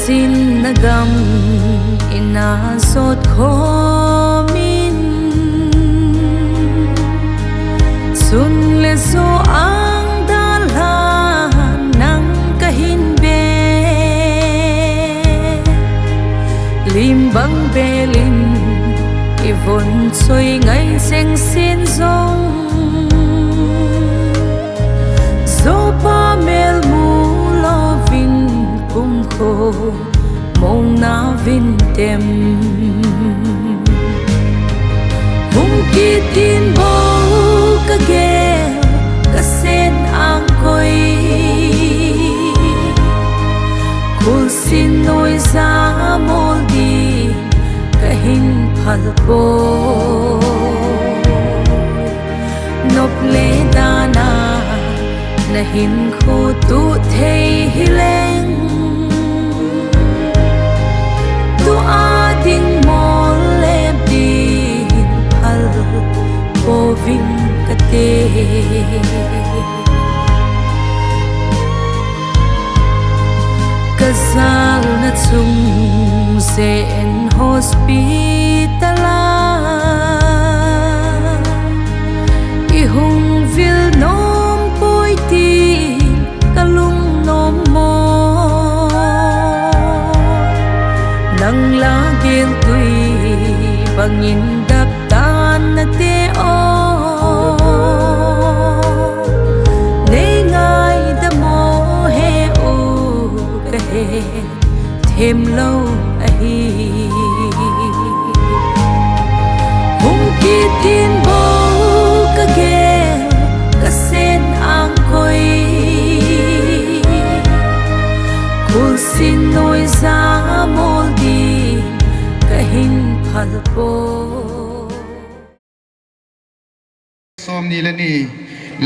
sin nagam inasot khomin sun le so ang dalhan nang kahinbe limbang belin ivon choi ngai seng sin zong zopa mel mu lovin kum kho mong na vin tem hung ki tin bo ka ge ka sen ang koi kul sin noi za mol di ka hin phal po nop le dana na hin kho tu thei hileng tu a ding mol le din phal po vin ka te kasal na chung se en hospitala ihung vil nom poi ti kalung nom mo nang la gel tui bangin dap tan na te o nei ngai da mo he u ka he thêm lâu ahi hung ki tin bo ka ge ka sen ang koi kul sin noi za mol di ka hin phal po som ni la ni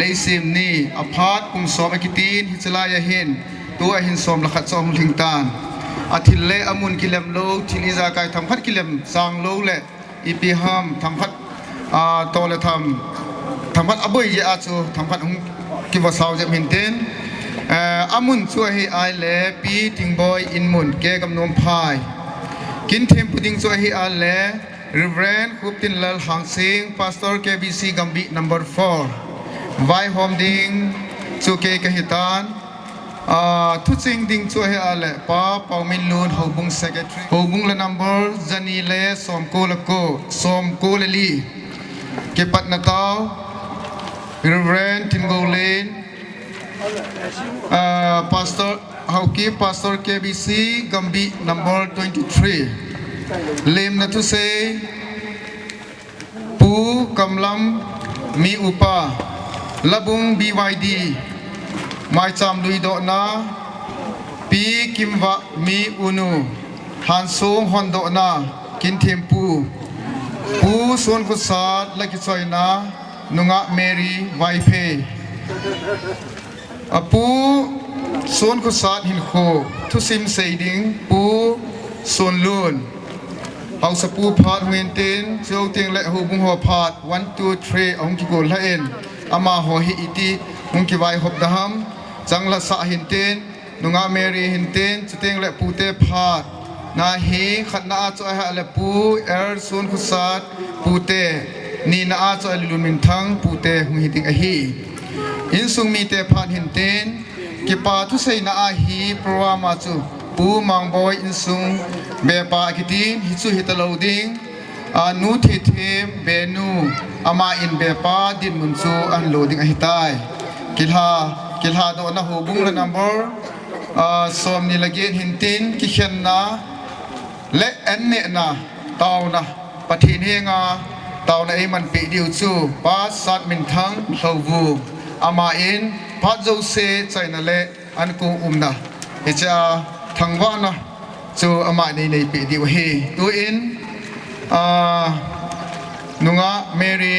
leisim ni aphat kum som akitin hichala ya hin tu a hin som la khat som thing tan athil le amun kilem lo thiliza kai tham khat kilem sang lo le ipi ham tham khat to le tham khat aboi ye a chu tham khat hung ki wa saw je min ten amun chu hi ai le pi tingboi in mun ke Gamnomphai kin them puding chu hi a le Rev.khuptinlal Hangshing Pastor KBC gambih number 4 vai hom ding chu ke kahitan thu ching ding chu he ale pa paumin lun hobung secretary hobung la number zani le som ko le li ke patna taw Reverend Tingboi Pastor KBC gambih number 23 lem na tu se pu kamlam mi upa labung BYD mai cham lui do na pi kimwa mi unu lhansong hon do na kin them pu Shonkhosat laki choi na nunga Mary wife Pu Shonkhosat hin kho thu sim seiding pu son lun hau sa pu phat huin tin chau ting le hu bung ho phat 1 2 3 ong ki gol la en ama ho hi iti ong ki vai hop daham changla sa hinten nunga Mary hinten chuteng le pute phat na hi khatna a cho ha le pu Shonkhosat pute ni na a cho lun min thang pute hung hiting a hi in sung mi te phat hinten ki pa thu sei na a hi programa chu pu mang boy in sung be pa kitin hi chu hitaloading nu thi them benu ama in be pa din mun chu an loading a hitai kilha do na hobung la number som ni lagen hintin ki khen na le en ne na taw na pathin henga taw na e man pe diu chu pa sat min thang hlovu ama in phat zo se chaina le an ko umna echa thangwa na chu ama nei pe diu he tu in nunga Mary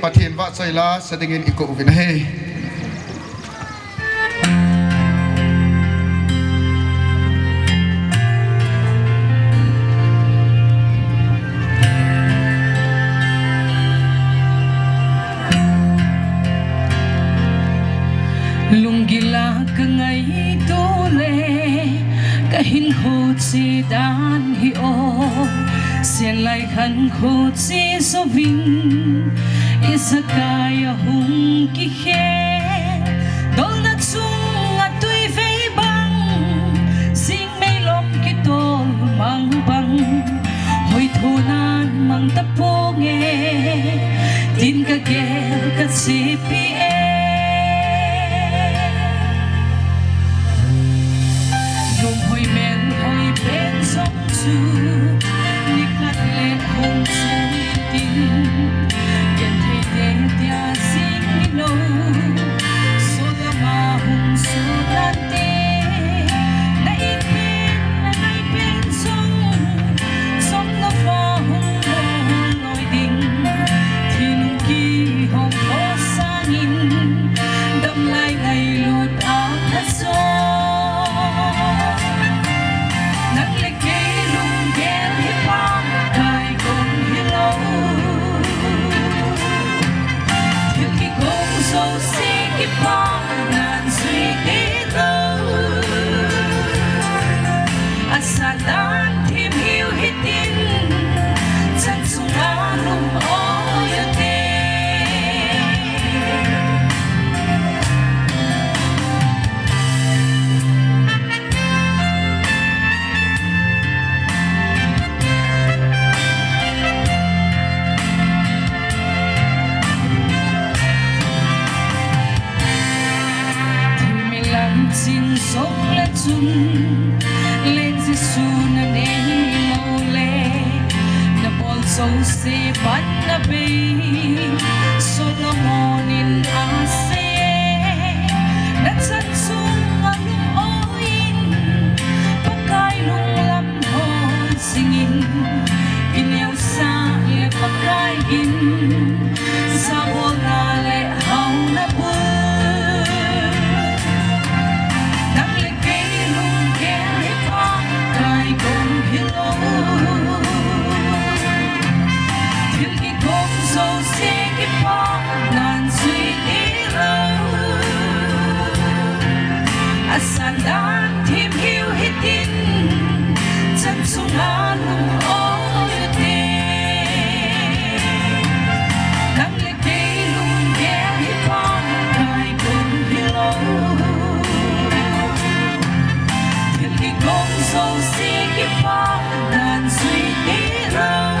pathin wa chaila sadingin iko vin he si dan hi o xiên lại khăn khô chi so vinh isakaya hung ki khe dol na chung a tui vei bang sing mei lom ki tol mang bang hoi thu nan mang ta po nghe tin ka gel ka si pi dùng hoi men hoi bên sông chu ni khát lệ hồng sun tin yên thấy đê tia sinh ni nô so la ma hung su tan tê na in bên sông sông na pha hung loi ding thì nung ki hồng có sang in đâm lại ngày lụt áo thắt gió Asalan thêm hiu hết tin chân sung á lùng ôi tê thì mình làm xin sống lên chung lên Giêsu na nei mau le na bol so se pan na be Solomon in ase na chan sung alum oin pakai lung lam hon singin ineu sa le pakai in sa bol na le hau na bu Asalan thêm hiu hết tin chân sung á lùng ôi tê nắng lệ cây lùng ghé hi con cài cùng hi lâu thiên kỳ công sâu si kiếp phong đàn suy tí lâu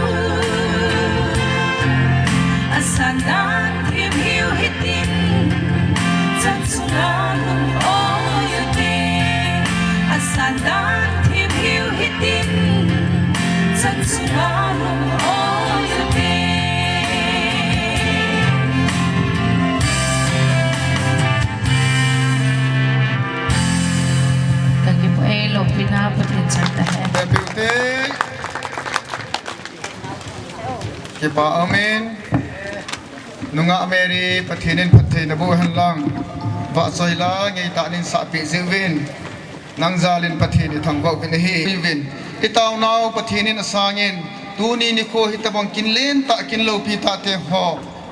Asalan thêm hiu hết tin chân sung á lùng Asalan thêm hiu hết tin chân sung á lùng ôi tê kaki po ay lo pinapatin sa tahe beauty kipa amin nunga meri pathinin pathin abu hanlang va soila ngai ta nin sa pi zewin nang zalin pathin thang vau bin hi vin itaw naw pathinin asangin tuni ni ko hitabang kinlen ta kinlo pi ta te ho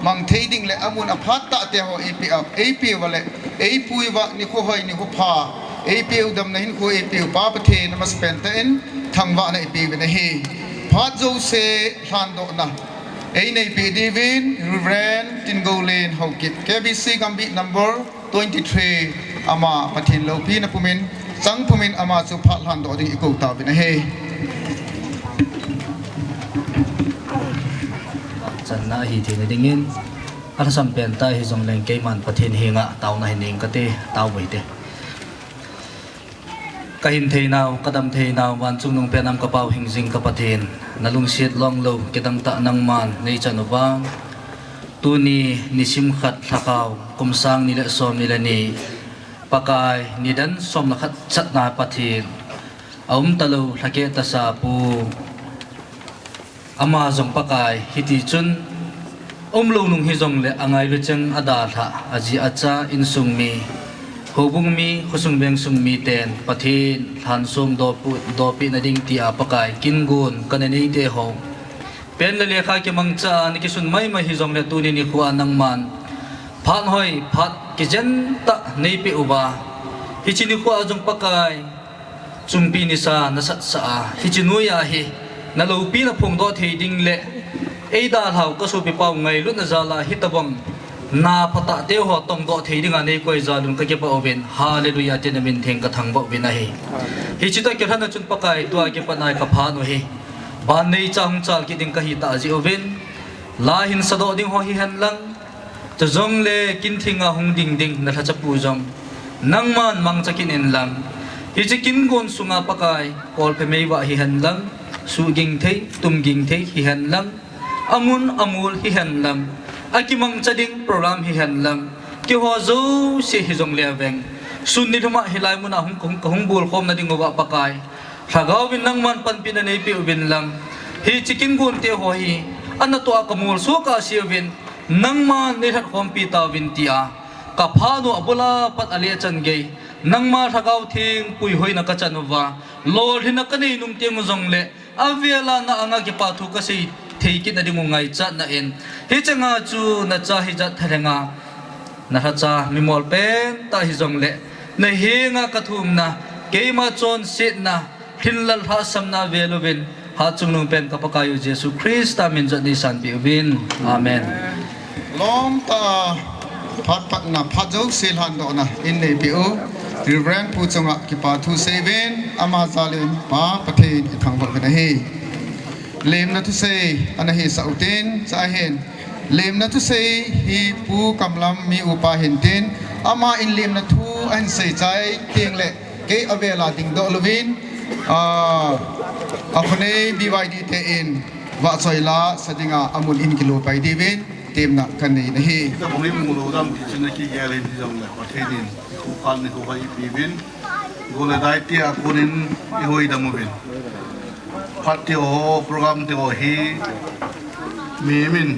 mang theiding le amun aphat ta te ho ap wale apui wa ni ko hoi ni ko pha ap udam na hin ko ap pa pathin mas penten thang wa na ap bin hi phat zo se hlan do na ei nei pi divin Rev. Tingboi hokit KBC gambih number 23 ama pathin lo pi na pumin sang pumin ama chu phat hlan do ding iko ta bin he chan na hi thi ne dingin ar sam pen ta hi jong leng ke man pathin hinga taw na hining ka te taw boi te ka hin thei naw kadam thei naw wan chung nung penam ka paw hing jing ka pathin nalung siat long lo kedang ta nang man nei chanova tuni nisim khat thakaw kumsang ni le som ni le ni pakai nidan som la khat chat na pathin aum talo thake ta sa pu ama jong pakai hiti chun lo nung hi jong le angai lu chang ada tha aji acha in sung mi hobung mi khosung beng sung mi ten pathin lhansong do pi na ding ti a pakai kin gun kanani te ho pen le kha ke mangcha ni ki sun mai hi jong le tu ni khuwa nang man phan hoi phat ki jen ta nei pi uba hi chini khuwa jong pakai จุงปีนิสานัสสะฮิจินุยาฮินาลูปีนาพงโดเทดิงเละเอดาเหาก็สูบเป่าไงลุนนาจาลาฮิตบังนาพตะเตียวหัวตองโดเทดิงอันนี้ก็จะลุนก็เก็บเอาเป็นฮาเลลูยาเจนมินเทงกระทังบ่เป็นนะฮิฮิจิตาเกิดหันจุนปะกายตัวเก็บปนายกับพานุฮิบานในจังจัลกิดิงกะฮิตาจิเอาเป็นลาหินสะดอดิงหัวฮิฮันลังจะจงเลกินทิงอาหงดิงดิงนัทจับปูจงนังมันมังจะกินเอ็นลังฮิจิกินกอนสุงาปะกายกอลเพเมวะฮิฮันลังสูกิงเทตุมกิงเทฮิฮันลังอามุนอามูลฮิฮันลังอากิมังจะดิงโปรแกรมฮิฮันลังกิหัวโจเสียฮิจงเลเวงสุนนิธรรมะฮิลายมุนาหงบูลคอมนาดิงวะปะกายหากเอาวินนังมันปันปินันเอปิอุบินลังฮิจิกินกอนเตหัวฮิอันนั้นตัวกมูลสุกาเสียวินนังมันในทัดความปีตาวินตีอากับพานุอบุลาปัดอเลียจันเกยนังมาทักเอาทิ้งปุยหอยนักจันวาโลดินักนี่นุ่มเตียงจงเละอาเวลานาอังกิปาทุกสิเทกินอดิมุงไงจัดนาเอ็นฮิจังอาจูนาจาฮิจัดเทงานาทัจามิมอลเป็นตาฮิจงเละในเฮงากระทุมนะเกมาจนเสดนะทินลัลฮัสมนาเวลวินหาจุงนุ่งเป็นกับพระกายเยซูคริสต์ตามินจัดดิสันปิวินอาเมนล้อมตาพัดปักนาพัดเจ้าเซลฮันโดนะอินเนปิโอรีเรนผู้จงะกิปาทูเซเวนอามาซาเลนปาประเทศทางบักเป็นเฮเลมนัทุเซอันเฮสอุตินสาเฮนเลมนัทุเซฮีผู้กำลังมีอุปาเห็นตินอามาอินเลมนัทุอันเซใจเตียงเละเกอเวลาดิงโดลวินคนนี้บีวายดีเตอินว่าซอยลาสติงาอามุนอินกิโลไปดีเวนเต็มนักกันนี่นะฮีแต่ผมนี่มูลดำที่นักกีฬาเล่นที่จังเลยประเทศนี้คู่พันนี่คู่ไปปีบินกูเลยได้ที่อากูนินอีหัวดำบินพัดที่โอโปรแกรมที่โอฮีมีมิน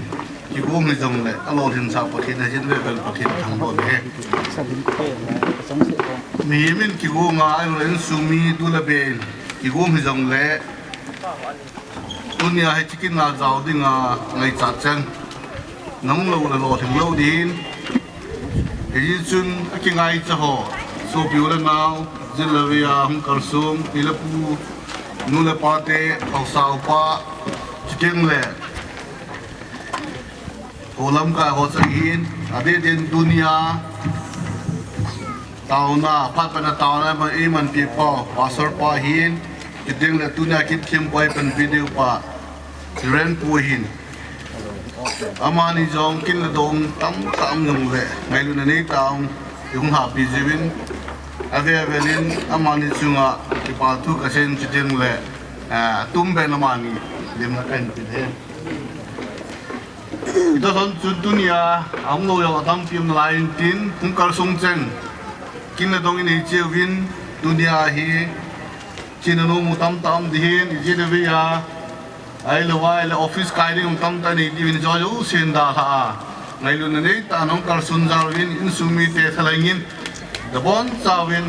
ที่กูไม่จังเลยอารมณ์ที่สาวประเทศนั้นจะเป็นประเทศทางบนเองมีมินที่กูงาไอ้เรื่องซูมีดูแลเป็นที่กูไม่จังเลยตุนยาให้ชิคกี้พายเจ้าดิ้งไงจัดจังน้องเราเลยรอถึงเราดีนไอ้ยี่จุนกินไงจะห่อสูบอยู่แล้วนาวจิลเวียหุ่นกระสุนพิลปูนูเลปาเต้เอาสาวป้าชิคกี้พายโอลัมกายหัวใจหินอาเดดินดุนยาตาวน่าพัดเป็นตาวน่ามันมันปีป้าปาสร์ป้าหินจิตเด้งเลยดุนยาคิดเข้มไปเป็นวิดีโอป้าเรนปูหินอามานี่จงกินละดงตั้มงงเลยไงลุนนี่ตามยุงหาปีจีวินอาเวเวลินอามานี่จุงอ่ะที่ปาทุกเส้นจิตเด้งเลยตุ้มเป็นอามานี่เดี๋ยวมากันไปเถอะอีตัวส่วนดุนยาอังโลยาตั้งพิมพ์ลายตินพุ่งกระสงเจนกินละดงนี่เจวินดุนยาฮีจีนโนมุตั้มดีนอีเจเดวิยาไอ้ละว่าไอ้ละออฟฟิศกายนี่ตั้งแต่นี่ดีวินจอยเสียนดาล่ะไงลุนนี่ตาน้องกระสุนจาวินอินซูมิเตะทลายงินเดบอนจาวิน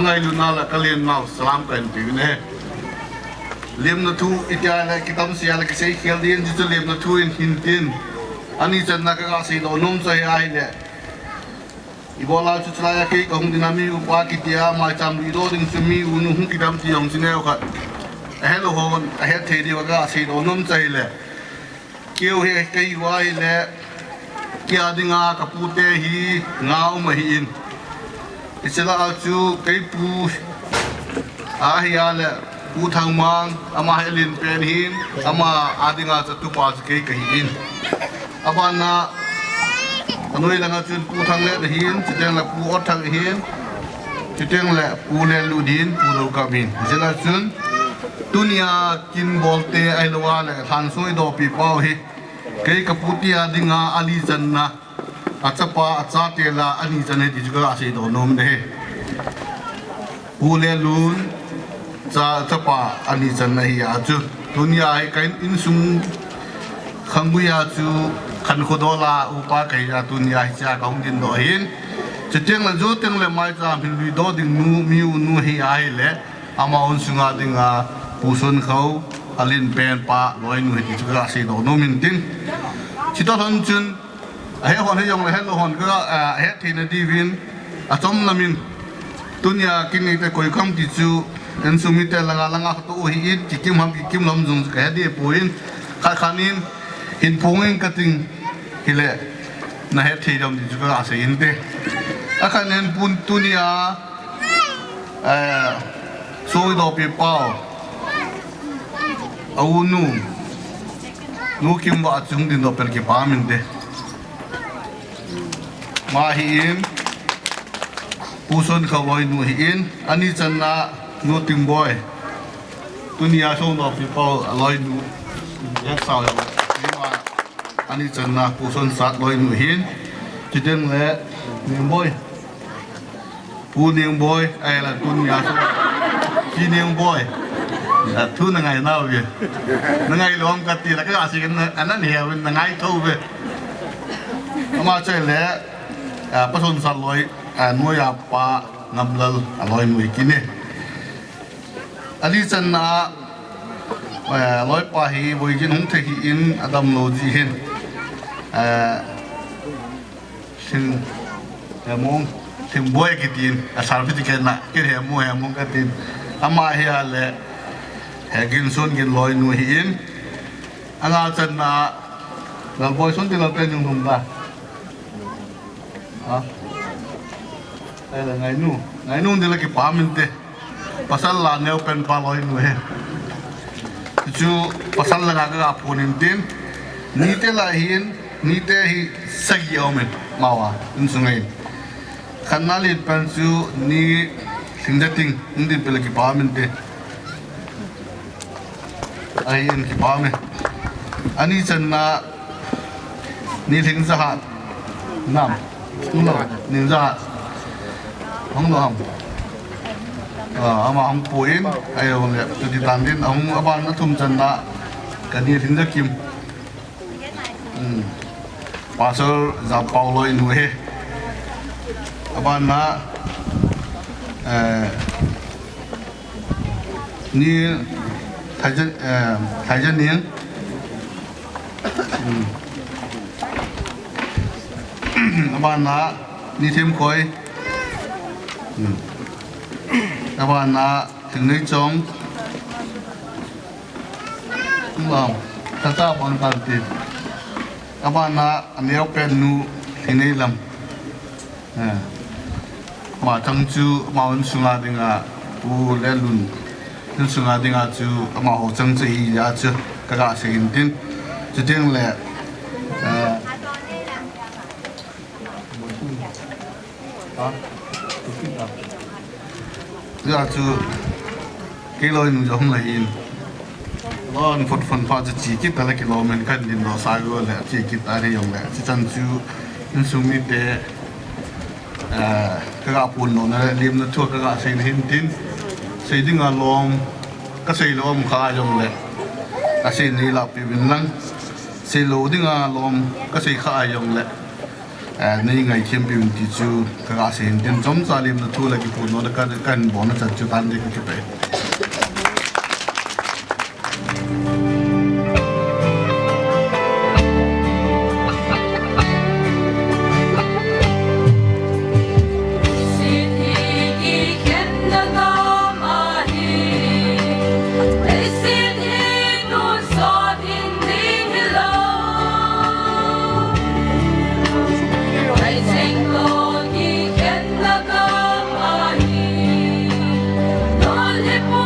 ไงลุนน่าละกะเลียนมาสลามกันปีวินเฮเลี้ยมนัทูอิตาละกิตามเสียละกิเสียเขียนดินจิตเลี้ยมนัทูอินหินดินอันนี้จะนักการสิโดนุ่มใจไอ้เนี่ยอีบอลาจุดลายกี่ของดินามีอุปากิตยามาจำดีโดดินซูมีอุนุหุกิตามที่ยองสิเนวขัดเฮลโลฮอนเฮลเทดีว่าก็สิโดนุ่มใจเลยเกี่ยวเฮกี่ว่าเลยเกี่ยดิงากับปูเตฮีงาอุมาหินอิสระจูกี่ปูอาฮิอาเลปูทางมังอามาเฮลินเป็นหินอามาอาดิงาจะตุปาสกี่กี่หินอาบานาอันนี้เราจุดปูทางเล่หินจุดเด่นละปูอดทางหินจุดเด่นละปูเลลูดินปูลูกามินอิสระจุนตุนยากินบอลเตไอละวาเลทันซุยดอปีเป้าฮิเกย์กับพุทธิอาดิงาอาลีจันนะอาจจะป้าอาจจะเตล่าอาลีจันเฮดิจก็อาศัยโดนนมเดปูเลลูนจะป้าอาลีจันนะฮิอาจูตุนยาให้กันอินซุงขังบุยาจูขันขดลาอุปาเกยาตุนยาให้จากของดินดอหินจะเจงละจูเจงละไม่จำพิลุยดอดิงนูมิวนูฮิอาฮิเลอามาอุนสุงาดิงาผู้สนเขาอลินเป็นปะลอยหนุ่ยที่จะกระสีดอกโนมินตินชิตาทันจุนเฮฮอนเฮยองเลยเฮลฮอนก็เฮทีนดีวินอาจอมนามินตุนยากินนี่แต่คอยคำที่จู en sumi te langa to hi in kim lam jung ka di puin khanin hin pungin kating hile na he thei dom di ka ase in te akhanen pun tunia soi do pi pao au nu kim wa chung din do per ki pa min te ma hi in Pu Shonkhosat nu hi in ani channa nu Tingboi tunia song do pi pao aloi nu yak sao ya ani channa Pu Shonkhosat loi nu hin chiten le Tingboi Pu Tingboi ai la tunia so chi Tingboi thu na ngày nào vậy na ngày luôn cái tiền là cái gì cái anh nó nhiều na ngày thu về mà chơi lẽ Pu Shonkhosat loi nuôi apa ngablal loi nuôi kini ali channa loi pa hi boigin hung the hi in adam lo ji hin sin mong Tingboi kitin certificate na ke mong katin ama hi ale hegin son gin loi nu hi in anga channa gal boy son ti la pen jung thum ba ha ai là ngày nu đi là cái phá mình thế pasal là neo pen pa loi nu he chu pasal là cái ap punin tin ni te la hin ni te hi sagi omen mawa in sungai kanalit pen chu ni singdating ndi pe la cái phá mình thế ai in cái phá me ani channa ni thing sa hat nam ni za không được không mà ông puin ai ông lệ từ đi tàn đến ông bạn nó thum chân đã cái gì thính rất kim bà sơ giả bao lôi nuôi bạn nó như thay chân niếng bạn nó đi thêm khói các bạn đã từng nói trong không làm tất cả bọn bạn thì các bạn đã nêu pen nu thì này làm mà trong chú mà ông sung là tiếng à u lê lùn ông sung là tiếng à chú mà họ trong chú ý ra chú các bạn sẽ hình tin chú tiếng lệ giờ chú cái lối nu giống là in lo phật phật pha chỉ kít là cái lối mình cần đến đó sai rồi là chỉ kít ở đây dùng là chỉ chân chú in sum mi te các bạn buồn nó liêm nó thua các bạn xây hình tin xây dựng ở lòng các xây lom khá dùng là các xây này là bị biến lăng xây lô đi ở lòng các xây khá dùng là này ngày kiếm bị thì chú các bạn xây hình giống ra liêm nó thua là cái buồn nó cái cần bỏ nó chặt chú tan đi cái bể Hãy subscribe cho kênh Ghiền Mì Gõ để không bỏ lỡ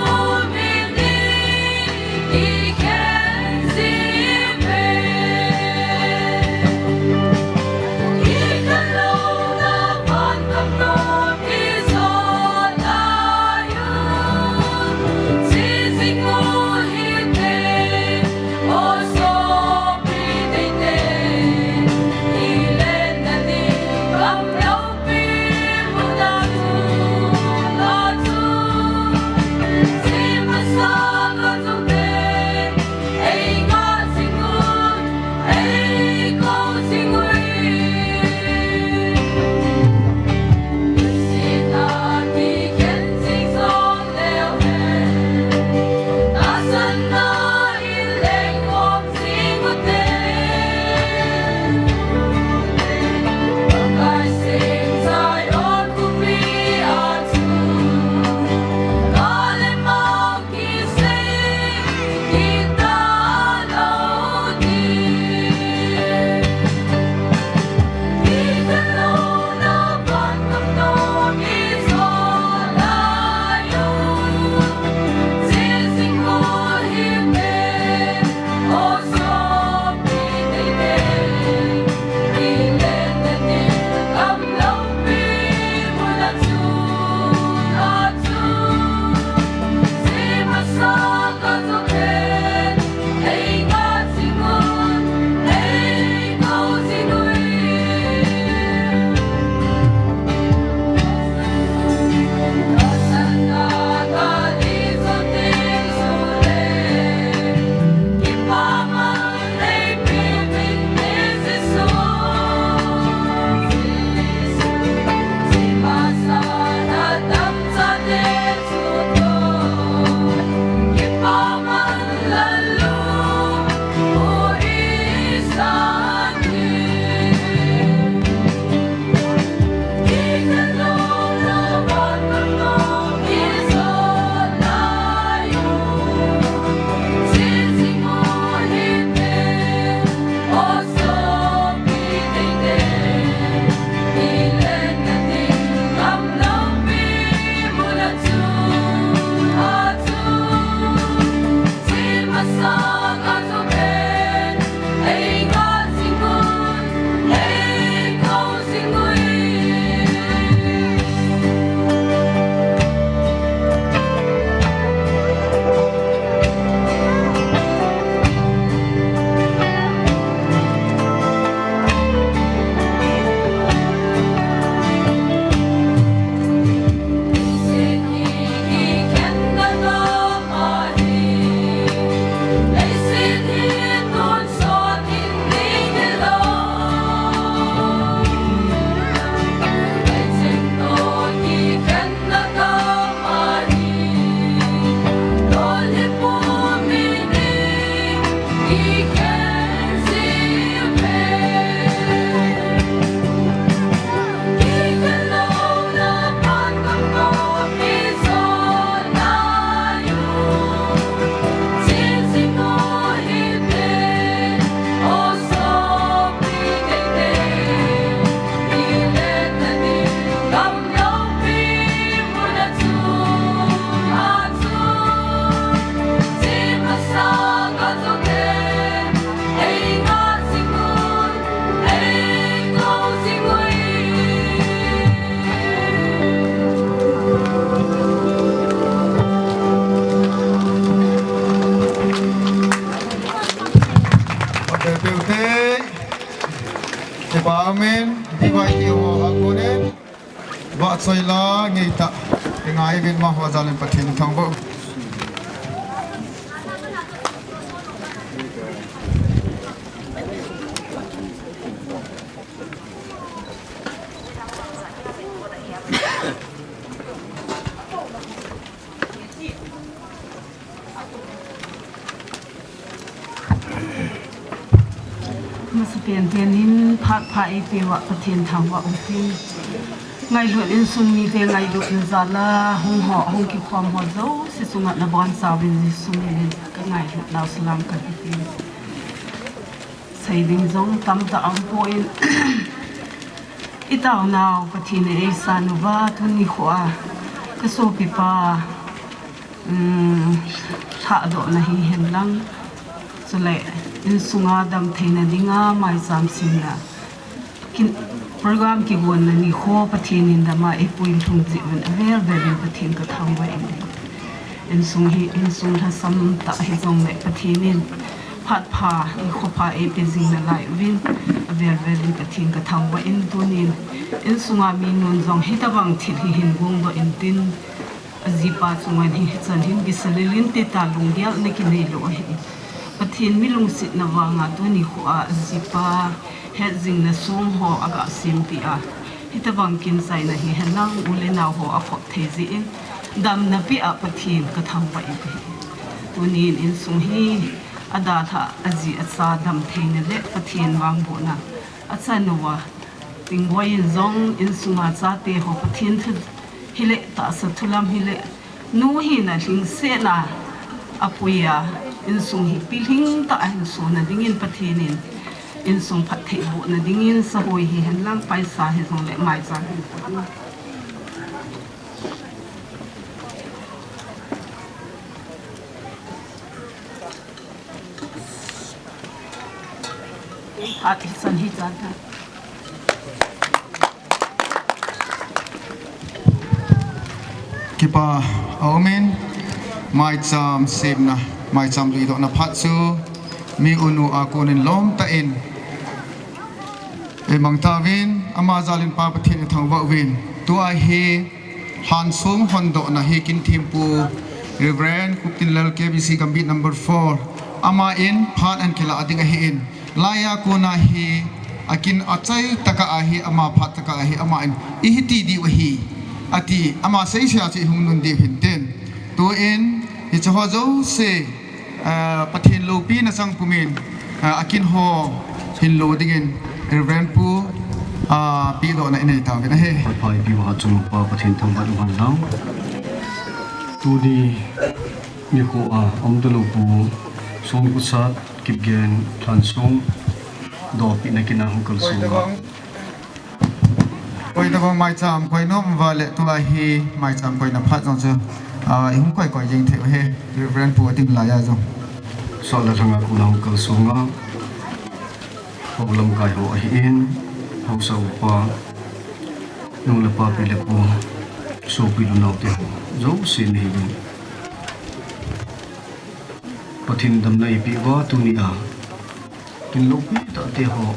Amen Diwai Hiyo Agonen Ba Soila Ngita Ngai Bin Mahwazalin Patin Thangbo Pen in Pat Pai Piwa Patin Tangwa Upin Ngai Luan in Sumi Te Ngai Luan Zala Hong Ho Hong Ki Kwam Ho Zo Sisungat na Bon Sabin Sumi Ngai Luan Lao Salam Kapipin Saving Zong Tam Ta Ang Poin Itaw Now Patin E Sanuva Tuni Hoa Kaso Pipa Tha Do Na Hi Hen Lang Sule in sunga dam thena dinga mai sam singa kin program ki gon na ni kho pathin in da ma e puin thung ji wen aver velin pathin ka thangwa in sung hi in sung ha sam ta he zong le pathin in phat pha ni kho pha e pe jing na lai win aver velin pathin ka thangwa in tunin in sunga mi nun zong hi ta bang thil hi hin gong do in tin azipa chungan hi chan hin gi salilin te ta lungyal ne ki nei lo hi Pathin milung sit na wanga tu ni khua zipa hedzing na song ho aga simpi a hitabang kin sai na hi halang ule na ho a khot thezi in dam na pi a pathin ka thangwa i pe tunin in sung hi ada tha aji atsa dam thein le pathin wang bo na atsa nowa Tingboi zong in sunga cha te ho pathin thu hile ta sa thulam hile nu hi na hling se na apuya in sung hi piling ta in sung na dingin pathinin in sung phat the bo na dingin sa hoi hi han lang pai sa he song le mai cha hat san hi cha ta Kipa Amen Mai Cham Simna Mai Cham Lui Do Na Phatsu Mi Unu Akonin Lom Ta In E Mang Ta Win Ama Zalin Pa Pathin Thangwa Win Tua Hi Lhansong Hondo Na Hi Kin Thimpu Rev.khuptinlal KBC Gambih number 4 Ama In Phat An Kila Ading Hi In Laya Ko Na Hi Akin Achai Taka Ahi Ama Phat Taka Ahi Ama In Ihiti Di Wahi Ati Ama Sei Sia Chi Hung Nun Di Hinten Tu In Ichahozo Se Pathin Lo Pi Na Sang Pumin Akin Ho Hin Lo Dingin Rev. Pu Pi Do Na Inay Tawin He Pai Pi Wa Chung Pa Pathin Thangwa Luhan Lang Tu Di Nikho Amdalo Pu Shonkhosat Kipgen lhansong Do Pi Na Kinang Kalsunga Koi Na Kong Mai Cham Koi Nom Vale Tu Hi Mai Cham Koi Na Phat Zong Chu Ihung Koi Koi Jing Theu He Rev. Pu Ating Laya Zong Sala Thanga Kunang Kalsunga Haulam Kai Ho Ahin Hausa Upa Nung Lapa Pi Lepo So Pi Lunaw Te Ho Zo Sin Higin Pathin Dam Na Ipi Wa Tu Ni A Kin Lo Pi Ta Te Ho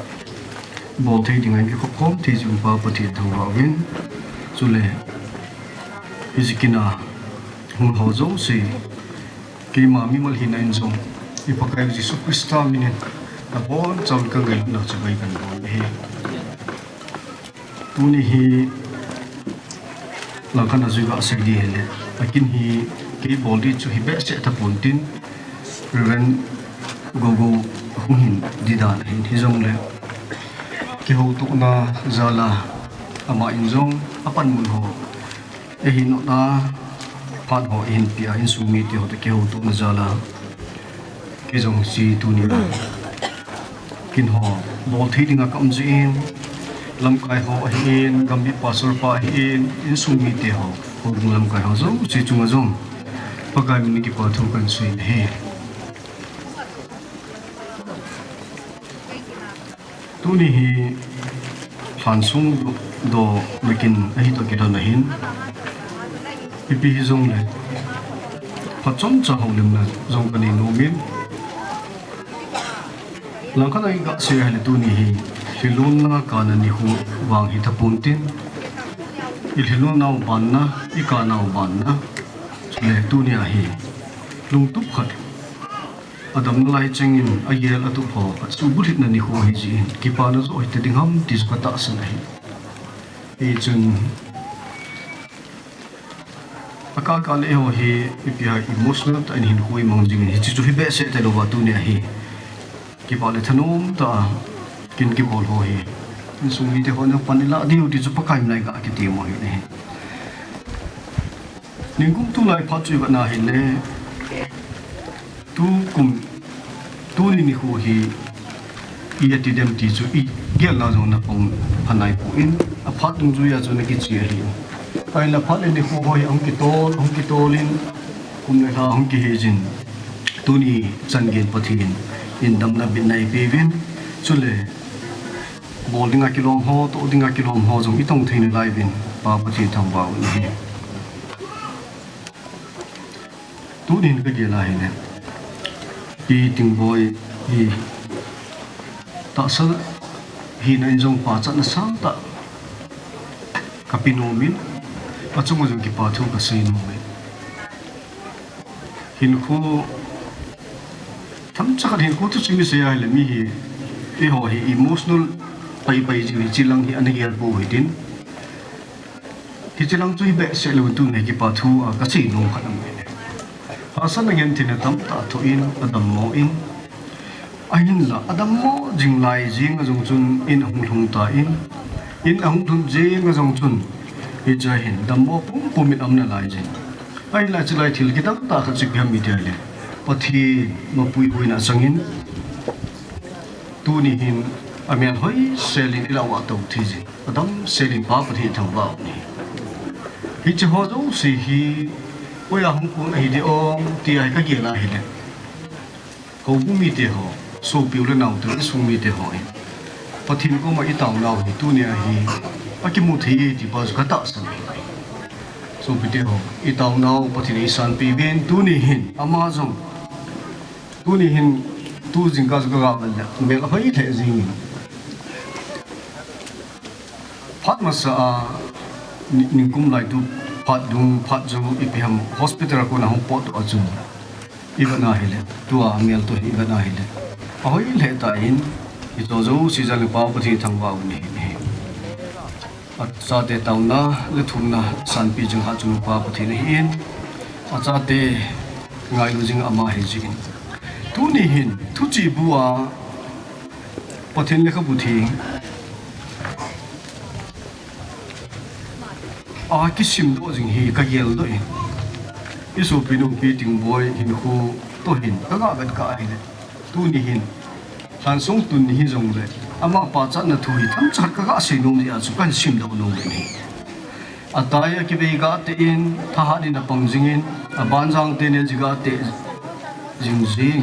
Bol Thei Dingai Ki Khop Khom Thei Jung Pa Pathin Thangwa Win Chule Izikina Hung Ho Zo Se Ki Ma Mi Mal Hin Ain Zong Ipakai Jisu Krista Minin Na Bon Chal Ka Ngai Na Chabai Kan Bon He Tu Ni Hi Langkan Azuga Asadi Hele Akin Hi Ki Bol Di Chu Hi Be Se Ta Pontin Rev. Gogo Hung Hin Didan Hin Hi Zong Le Ki Ho Tu Na Zala Ama In Zong Apan Mun Ho Ehin No Na Phat Ho In Pia In Sumi Ti Ho Te Ki Ho Tu Na Zala Ki Zong Si Tu Ni Na Kin Ho Bol Thei Dinga Kam Ji In Lam Kai Ho In Gambih Pasur Pa In Sumi Ti Ho Ho Dung Lam Kai Ho Zo Si Chunga Zong Pagai Mini Ki Pa Thu Kan Suin He Tu Ni Hi lhansong Do Mekin Ahi To Kida Na Hin Ipi Hi Zong Le Pachon Cha Ho Lim Na Zong Kani No Min Langkan Ai Ga Se Hele Tu Ni Hi hilun na kana ni hu wang hi tapuntin hilun na ban na ika na ban na le tu ni a hi lung tup khat adam lai chengin ayel atu pho chu burit na ni hu hi ji ki pa na zo te ding ham tis ka ta san hi e chun aka ka le ho hi ipia emotional ta hin hui mang jing hi chu hi be se te lo wa tu ni a hi ki pa le thanom ta kin ki bol ho hi sung mi te ho na panila diu ti chu pakai lai ka ki ti mo hi ne ningkum tu lai pha chu ba na hi le tu kum tu ni hu hi i ti dem ti chu i gel na zo na pong phanai pu in a phat tung ju ya chu na ki chi hi ai la phat ni hu ho ong ki tolin kum ne ha ong ki he jin tu ni chan gen pathin in dam na bin nai pe vin chu le bol dinga kilom ho to dinga kilom ho jong i tong thein lai vin pa pathi thang ba ni tu din ka ge la hi ne i Tingboi i ta sa hi na jong pa chan na sang ta kapinomin achung jong ki pa thu ka sei no me hin khu tham cha hin khu tu chimi se ai le mi hi e ho hi emotional pai ji chilang hi anegel bo hi din ki chilang chu hi be se lo tu ne ki pa thu a ka sei no khanam me asan again tin tam ta to in adam mo in ahin la adam mo jing lai jing a jong chun in hung thung ta in hung thung jing a jong chun i ja hin dam mo pum pum in amna lai jing ai la chilai thil ki tam ta kha chik ham mi de le pathi ma pui pui na sangin tu ni hin amian hoi selin ila wa to thi ji adam selin pa pathi thang ba ni hi che ho zo si hi ôi là không cuốn này đi ôm thì ai cái gì là hết đấy, cầu bút mi để họ số biểu lên nào từ cái số mi để hỏi, và thiên có mà ít tàu nào thì tu này thì, cái mưu thì bao giờ cái tạo sản số biểu để họ ít tàu nào và thiên sản bị bên tu này hin, Amazon, tu này hin, tu chính cái cái gặp là mình là phải thế gì nhỉ, phát mà sao mình cũng lại tu phát dung ipiham hospital ko na hong pot achun ibana hele tua mel to ibana hele ahoi le ta in i to zo si jal pa pathi thangwa ni ni acha te tauna le thumna san pi jing ha chung pa pathi ni in acha te ngai lu jing ama he jing tu ni hin thu chi buwa pathin le kha bu thi cái sim đó chính hi cái yel đó cái số pin ông pi Tingboi hin khu to hin các bạn cái này tu ni hin lhansong tu ni hin giống vậy ama pa chat na thu hi tham chat các sei nong ya chu kan sim đó nong ni ataya ki be ga te in tha ha din apang jingin ban jang te ne jiga te jing jing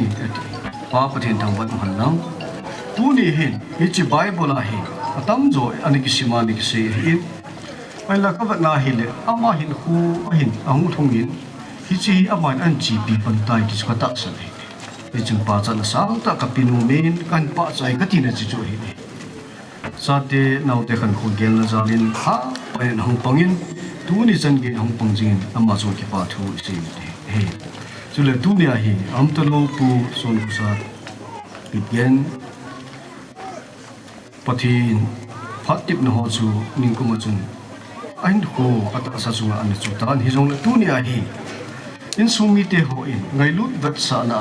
pa pathin thang ban han lang tu ni hin hi chi bible a hi atam zo ani ki sima ni ki sei hi ai là các bạn na hi le ama hin khu hin ang thong in hi chi ama an chi pi pan tai ki ska ta san hi e chung pa chan sang ta ka pinu men kan pa chai ka tin chi chu hi ni sa te nau te khan khu gel na zalin ha pa en hong pangin tu ni chan ge hong pang jin ama zo ki pa thu si he chu le tu nia hi am to lo pu Shonkhosat Kipgen pathin phat tip na ho chu ning ko ma chun anh ho at asa sunga an chu tan hi jong tu ni a hi in sumi te ho in ngai lut vat sa na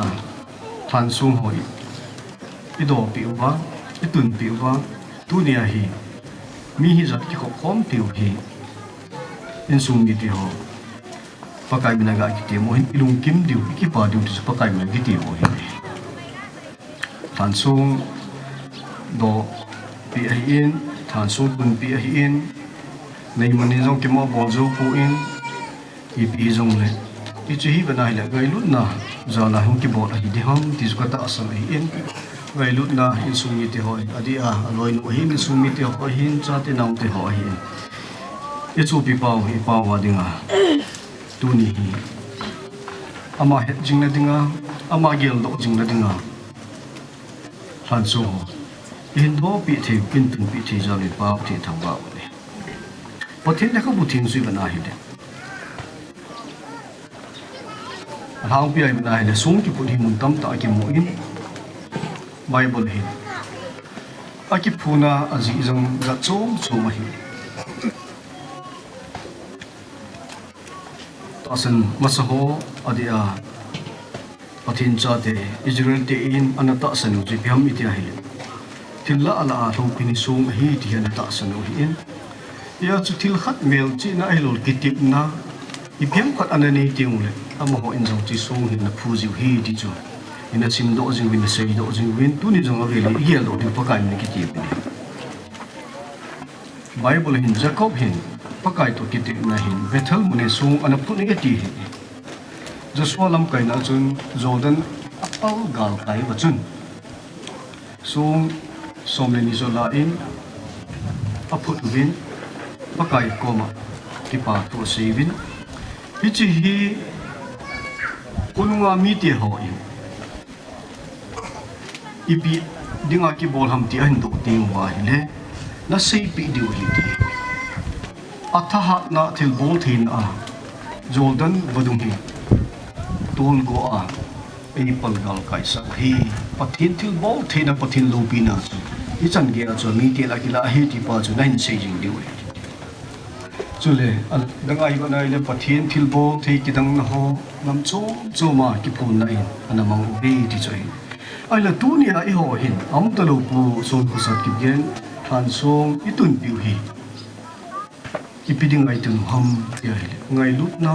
than sung ho i do pi wa i tun pi wa tu ni a hi mi hi zat ki khom pi hi in sumi te ho pakai bina ga ki te mo hin ilung kim diu ki pa diu ti pakai bina ki te ho hi than sung do pi a hi in than sung tun pi a hi in nei mani jong ki mo bol zo pu in i pi jong le i chi hi bana le gai lut na za la hum ki bol hi de ham ti ka ta asam hi in gai lut na in sumi te hoi adi a aloi nu hi in sumi te ho hin cha te naum te ho hi e chu pi pau hi pau wa dinga tu ni hi ama het jing na dinga ama gel do jing na dinga han so in do pi the in tun pi the ja le pa the thang ba ne pathin ne ko bu thing sui bana hi de hang pi ai bana hi le sung ki pu hi mun tam ta ki mo in bible hi aki phuna aji jong ga chom choma hi tasan masaho adia pathin cha te Israel te in anata sanu ji pyam itia hi tilla ala a thong pini sum hi ti han ta sanu hi in ya chu til khat mel chi na ai lol kitip na I pyam khat anani tiung le amaho in jong chi sum hi na phu ji hi ti chu ina chim do jing win sei do jing win tu ni jong aveli hiel do ti pakai ni kitip ni Bible hin Jacob hin pakai to kitip na hin Bethel mune sung ana phu ni ti hi Joshua lam kai na chun Jordan apal gal kai ba chun sung somle ni zola in aput win pakai koma ki pa to sevin hichi hi kununga mi te ho in ipi dinga ki bol ham ti an do ting wa le na sei pi diu hi ti atha na thil bol thin a Jordan vadung hi tol go a ei pal gal kai sa hi pathin thil bol thina pathin lo pi na I chan ge a chu mi te la ki la hi ti pa chu nain sei jing diu chule al dangai banai le pathin thil bol thei ki dang na ho ngam choma ki phun na in anamang be ti choi ai la tu ni a I ho hin am ta lo pu Shonkhosat Kipgen lhansong itun piu hi ipiding ai tun ham ya ngai lut na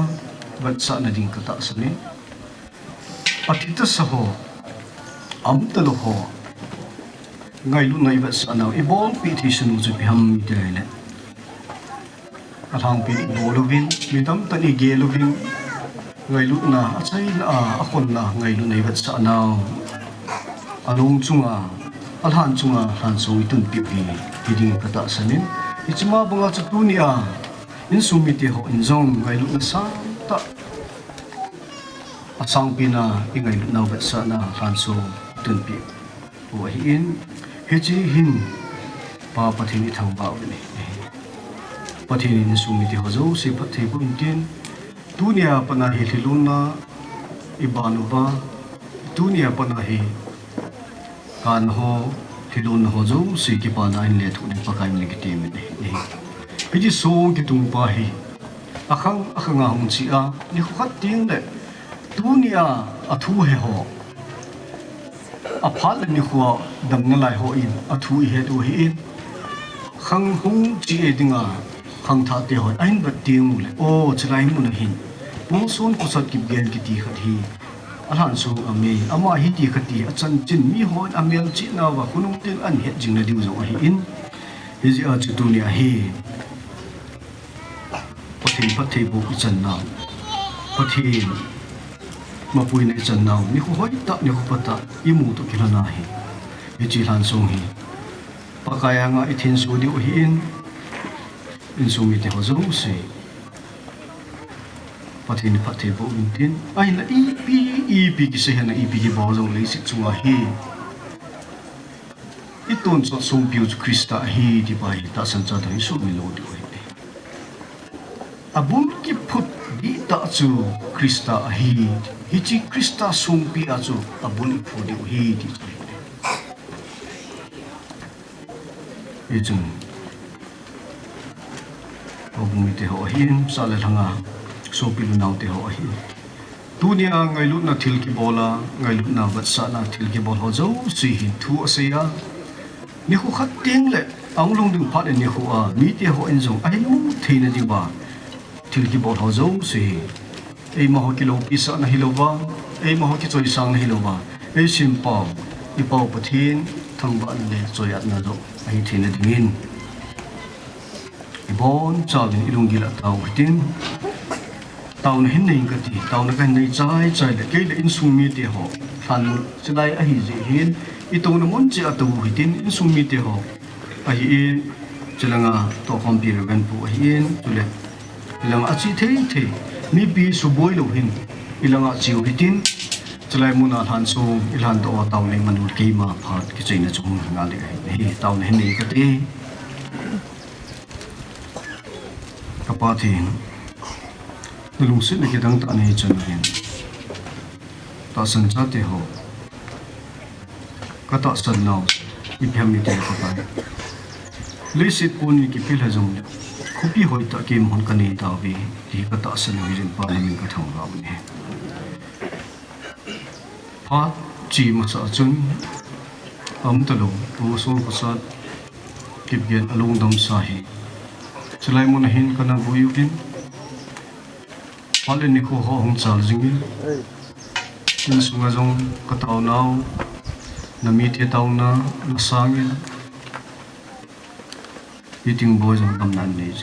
wat sa na ding kata sa ni atita sa ho am ta lo ho ngai lut nai wat sa na I bol pi thi sunu ju pi ham mi te le athang pi bolovin midam tani gelovin ngai lut na achai na a khon na ngai lu nei wat sa na along chunga alhan chunga han so itun pi pi hiding kata sanin ichma banga chatunia in sumiti ho in zong ngai lu na sa ta asang pina ingai lu na wat sa na han so tun pi wa in heji hin pa pathini thang ba ni pathini in sumiti ho zo se pathai bu tin dunia pana hi hiluna ibanuba dunia pana hi kan ho thilun ho zo si ki pa na in le thu ni pakai ni ki tim ni piji so ki tung pa hi akhang akhanga hung chi a ni khat ting le dunia athu he ho a phal ni khuwa dam na lai ho in athu he du hi in khang hung chi e dinga khang tha te ho ain ba ting le o chlai mun hin Pu Shonkhosat Kipgen ki ti khat hi alhan so ame ama hi ti khati achan chin mi hon amel chi na wa kunung tin an het jing na diu zo hi in hi ji a chu dunia hi pathin pathai bu chan na pathin mapui ne chan na ni khu hoi ta ni khu pata I mu to kilana hi hi chi han song hi pakaya nga ithin so diu hi in so mi te ho zo se pathin pathai bu tin ai la ipi ki se hana ipi ki bo zo le si chunga hi iton so song piu Krista hi di bai ta san cha dai so mi lo di Amun ki phut di ta chu Krista hi chi Krista song pi a chu abun phu di hi di ijung obumi te ho hin sale langa so pilu nau te ho hi dunia ngai lut na thil ki bola ngai lut na wat sa na thil ki bol ho zo si hi thu asia ni khu khat ting le anglong ding phat ni khu a mi te ho en zong ai mu theina di ba thil ki bol ho zo si ei ma ho kilo pisa na hilowa ei ma ho ki choi sang na hilowa ei sim pau I pau pathin thang ba le choi at na do ai theina dingin I bon chawin ilung gila tau tin tau na hin nei ka ti tau na kan nei chai le ke le in sung mi te ho han chilai a hi ji hin I to na mon che atu hitin in sung mi te ho a hi chilanga to khom pi ran pu hin chule ilanga a chi the mi pi su boi lo hin ilanga chiu hitin Chalai muna lhansong ilan do tao nei manul ke ma phat ki chaina chung nga le hi tao nei nei ka te kapa thing lung sit ne ki dang ta nei chan hin ta san cha te ho ka ta san nau i pham ni te ka pai le sit pun ni ki phil ha jong khupi hoi ta ke mon ka nei ta vi hi ka ta san ni rin pa ni ka thong ra ni Phát chỉ một sợ chung tờ lùng Pu Shonkhosat Kipgen alung dam sahi Chalai mun hin kana buyu kin Anikho ho hong chal jingil in sunga jong katau nau nami te tau na nasangil Tingboi jong dam nan nei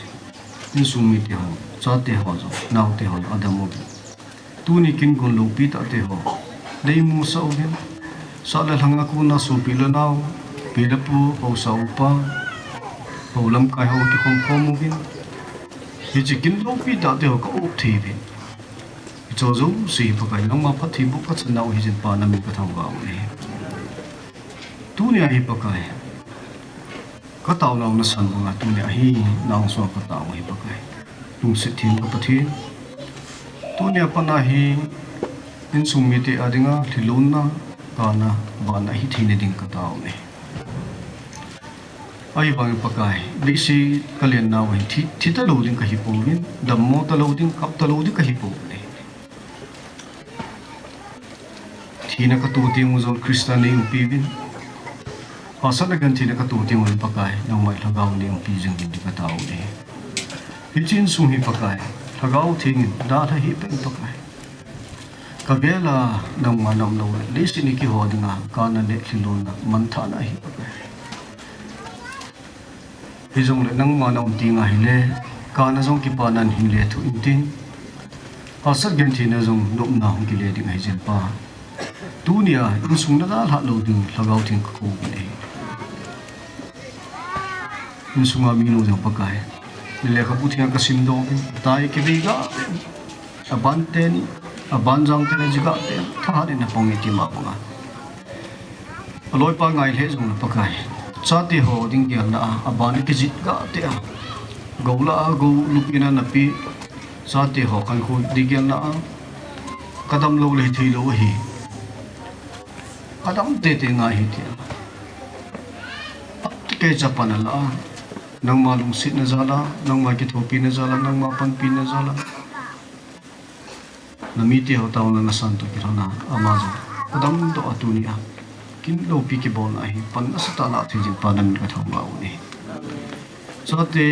in sung mi te ho cha te ho jong nau te ho adamo tu ni kin gon lo pi ta te ho Dei mu sa ogin sa la hanga ku na su pila naw pila pu ho sa upa ho lam kai ho ki khom khom ogin hi chikin lo pi da de ho ka op thi bi cho zo si pa kai nang ma phat thi bu ka chan naw hi jin pa na mi ka thau ga ni tu ni hi pa kai ka taw naw na san nga tu ni hi naw so ka taw hi pa kai tu se thin ka pathin tu ni pa na hi in sung mi te adinga thilun na kana bana hi thine ding ka taw ne ai bang pakai bi si kalian na wai thi ta lo ding ka hi pu win dam mo ta lo ding kap ta lo ding ka hi pu ne thina ka tu ti mu zon kristan ne pi win asa na gan thina ka tu ti mu pakai nang mai lagaw ne pi jing ding ka taw ne hi chin sung hi pakai lagaw thing da tha hi pen pakai Kabela nang manam lo le sini ki hodinga kana le thilon na mantha na hi hijong le nang manam tinga hi le kana jong ki panan hin le thu intin asar gen thina jong nom na hong ki le ding hai jen pa tunia in sung na da lo ding lagaw thing ko ne in sunga mi no jong pakai le ka puthia ka sim do tai ki bi ga abanten abanjang te jiga te tha ne na pongi ti ma ponga aloi pa ngai le jong na pakai cha ti ho ding ya na aban ki jit ga te a gola go lupina na pi cha ti ho kan khu digel na kadam lo le thi lo hi kadam te te ngai hi ti ke japan la nang malung sit na zala nang ma ki thopi na zala nang ma pan pi na zala Namiti ho tao na nasanto kirana amazo kadam do atunia kin lo pi ki bol ai pan sa ta na thijin panan ka thong ma uni sate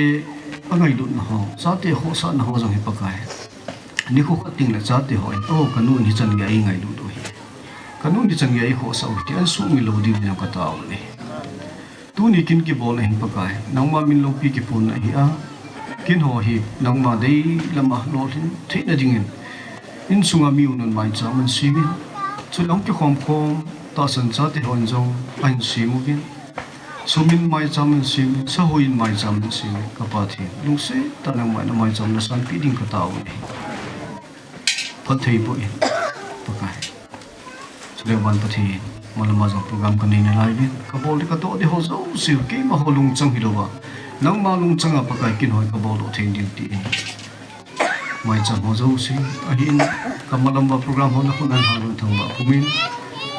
angai lu na ho sate ho sa na ho jong hi pakai ni ko khating la sate ho to kanun hi chan ngai ngai lu do hi kanun hi chan ngai ho sa uti an su mi lo di na ka tao ni tu ni kin ki bol hin pakai nang ma min lo pi ki pun na hi a kin ho hi nang ma dei lama lo thin thei na dingin in sunga mi unun mai cha man simin chulong ki khom khom ta san cha te hon jong an simugin sumin mai cha man sim sa hoin mai cha man sim ka pa thi lung se ta nang mai cha na san pi ding ka taw ni pathei bo in pakai chule wan pathi malama jong program ka nei na lai bin ka bol ka to de ho zo si ke ma holung chang hi lo ba nang ma lung chang a pakai kin hoi ka bol o theng ding ti mai cha ho zo si ahin kamalamba program ho na ko nan halu thang ba kumin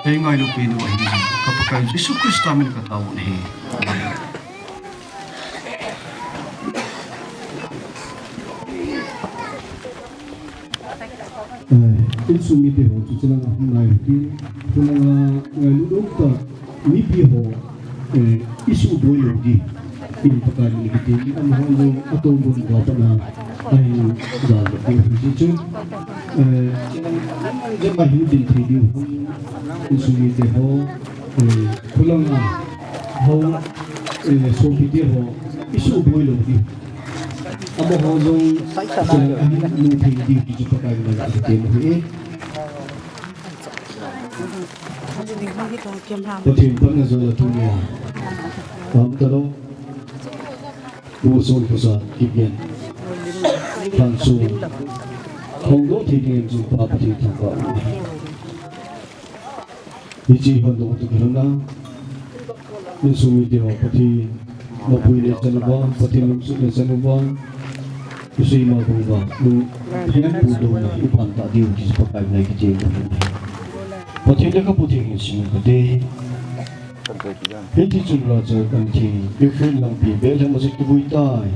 ei ngai lu pi nu ahin ka pakai jisu krista min ka taw ni insumi te ho chu chana ngai ti kuna ngai lu dok ta ni pi ho isu boi lo di in pakai ni ti am ho lo atom bun ga pa na ai ga ti hi chu je ma hi din thi di insumi te ho kuna ho so pi te ho isu boi lo di amo ho jong nu thi di ji pakai na ga te mo hi Có thêm vẫn là rồi là thu nhà Bám ta đâu Pu Shonkhosat Kipgen Lhansong không có thì niệm dùng ba thì thằng vợ Ichi hondo tu kirana insumi dia pati mapui le chanuba pati lumsu le chanuba isui ma bunga lu hen pudo na ipanta diu ki pakai na ki jeng pati le ka puti hin sing pati heti chun la cha kan thi different lang pi bel ham masik bui tai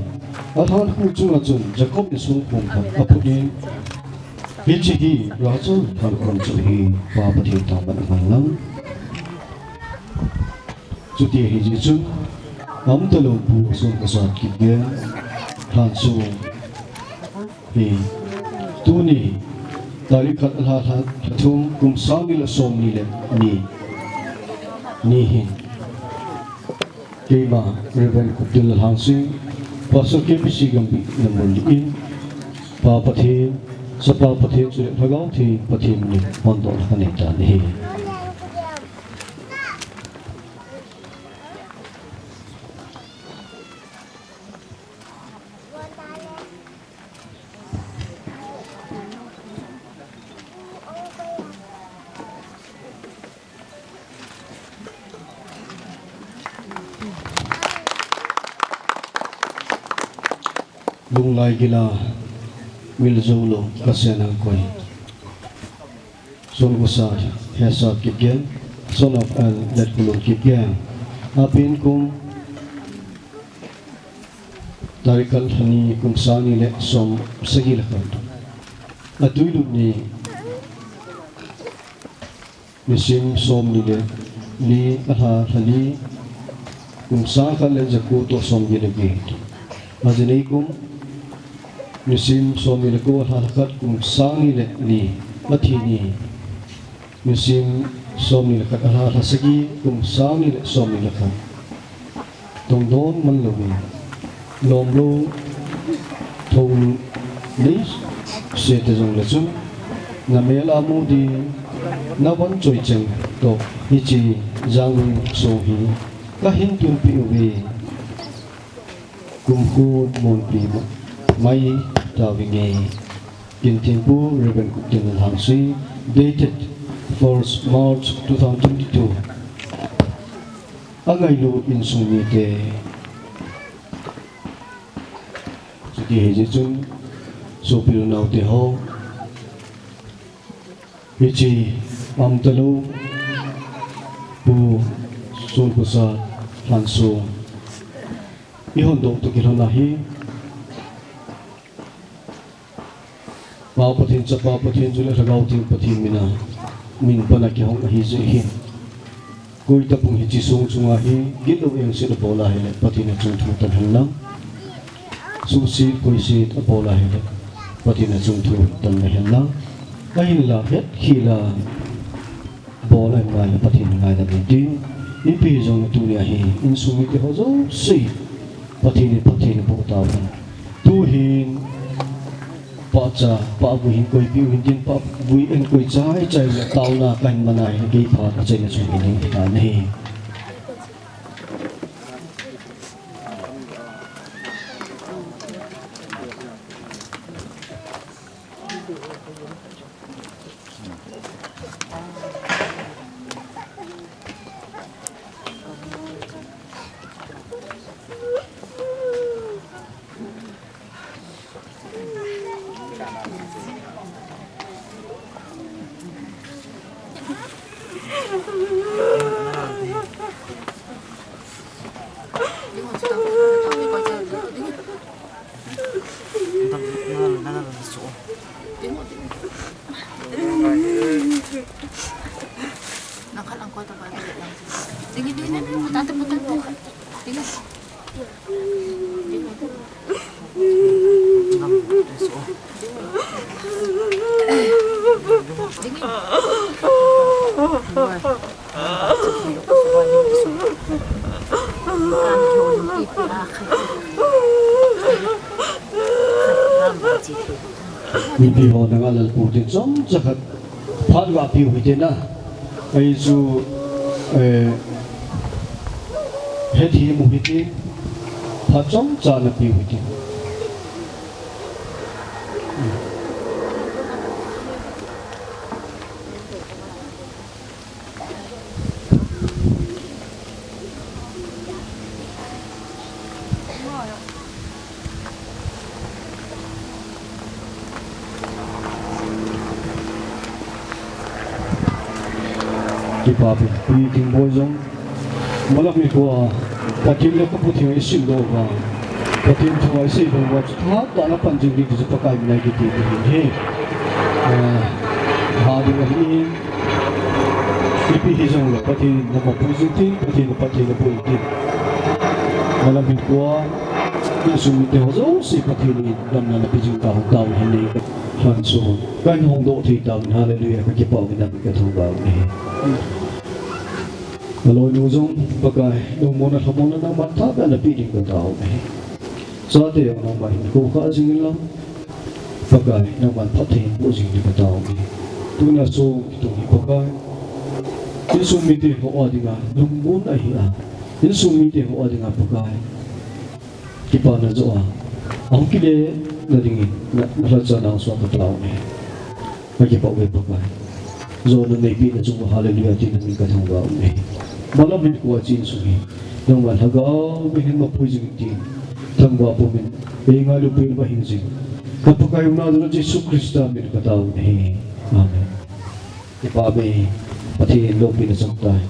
athan ku chung la chun jacob ni sung khong kha apudin heti hi ra chu thal kon chu hi pa pati ta ban lang Cuti hiji chun am talo Pu Shonkhosat Kipgen lhansong hi tuni tarikat hathum kum samil som ni le ni hin kema Rev.khuptinlal Hangshing Pr ke gambih namul in pa pathin sapa pathin chu thagau thi pathin ni hondo khane ta ni lung lai gila mil zolo kasenang koi Shonkhosat Kipgen son of Kipgen apin kum tarikal hani kum sani le som sagil khan atui ni misim som ni le ni aha hani kum sa khan le jaku to som gi le gi majnei kum misim somi le ko halakat kum sangi le ni mathini misim somi le kat hala sagi kum sangi le somi le khat tong don man lo ni lom lo thong ni se te jong le chun na mel amu di na wan choi cheng to hi chi jang so hi ka hin tun pi we kum khu mon pi mai Tavinge in Tingboi Rev.khuptinlal Hangshing dated 1st March 2022 angai lu in sumi te Suti heji chun so pilu nau te ho hichi am talu Pu Shonkhosat Hangshing ihon dong tu kirana hi pathin chapa pathin jule ragau ting pathin mina min pana ki hong hi je hi koi ta pung hi chi sung chunga hi git lo eng se bola hele pathin chung thu tan hanlang su si koi si bola hele pathin chung thu tan me hanlang ai la het hi la bola ngai la pathin ngai da bi in pi jong tu nia hi in su mi ke ho zo si pathin bo ta tu hin pacha pa bu hin koi piu hin din pa bui en koi chai la tau na kan manai ge pha ka chai na chu hin ta nei Mình đi vào đang ăn lần tiền giống chắc là phát vào biểu hiện thế na ấy dù hết thì một hết phát giống trả là biểu hiện kipa pi Tingboi zong malak ni ko patin le ko puthi ngai sim do ba patin thawai sei do ba tha ta na pan jing ri ju pa kai nai ki ti he ha di wa hi kipi hi zong le patin na ma pu jing ti patin na pu ti malak ni ko sum te ho zo si patin ni dam na pi jing ka ho ta hi nei lhansong kan hong do thi ta hallelujah ka ki pa ki na ka thong ba ni Kalau ni uzong pakai nomor nak hamon nak mata kan ada pilih kau tahu ni. Saat yang nombor ini kau kau singin lah pakai nombor patin kau singin kau tahu ni. Tu nak so itu ni pakai. Ini sumiti kau ada dengan nombor ni ah. Ini sumiti kau ada dengan pakai. Kita nak doa. Aku kira nak dingin nak rasa nak suatu tahu ni. Bagi pakai. Zona ni bila cuma hallelujah tidak mereka tahu ni. Malam ini kuat cin sungi, yang mana hagau behin mapuji ti, tangga pumin, bengal lupin bahinjing. Kapag kayo na doon Yesus Krista min kataw ni, amen. Ipabe pati lupin na sangtay.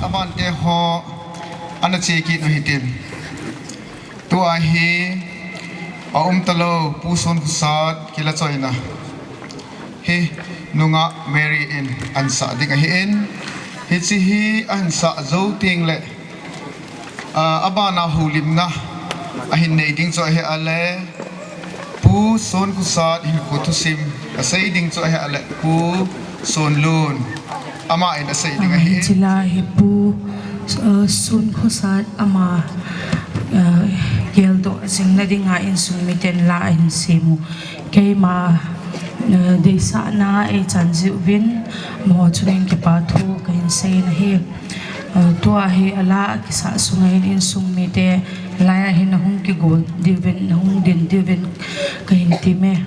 Aman ho anak cekit no hitin tua hi talo Pu Shonkhosat kila choina hi nunga Mary in ansa ding hi in hi chi hi ansa zo ting le abana hulim na ahin nei ding cho he ale Pu Shonkhosat hin ko tu sim asai ding cho he ale Pu Shonlun ama in asai ding hi Jila Pu Shonkhosat ama geldo sing na dinga in sumiten la in simu kay ma desa na e chanji win mo churing ke pathu kain sei na he tua he ala kisa sungai in sumite la he na hung ki gol divin na hung din divin kain time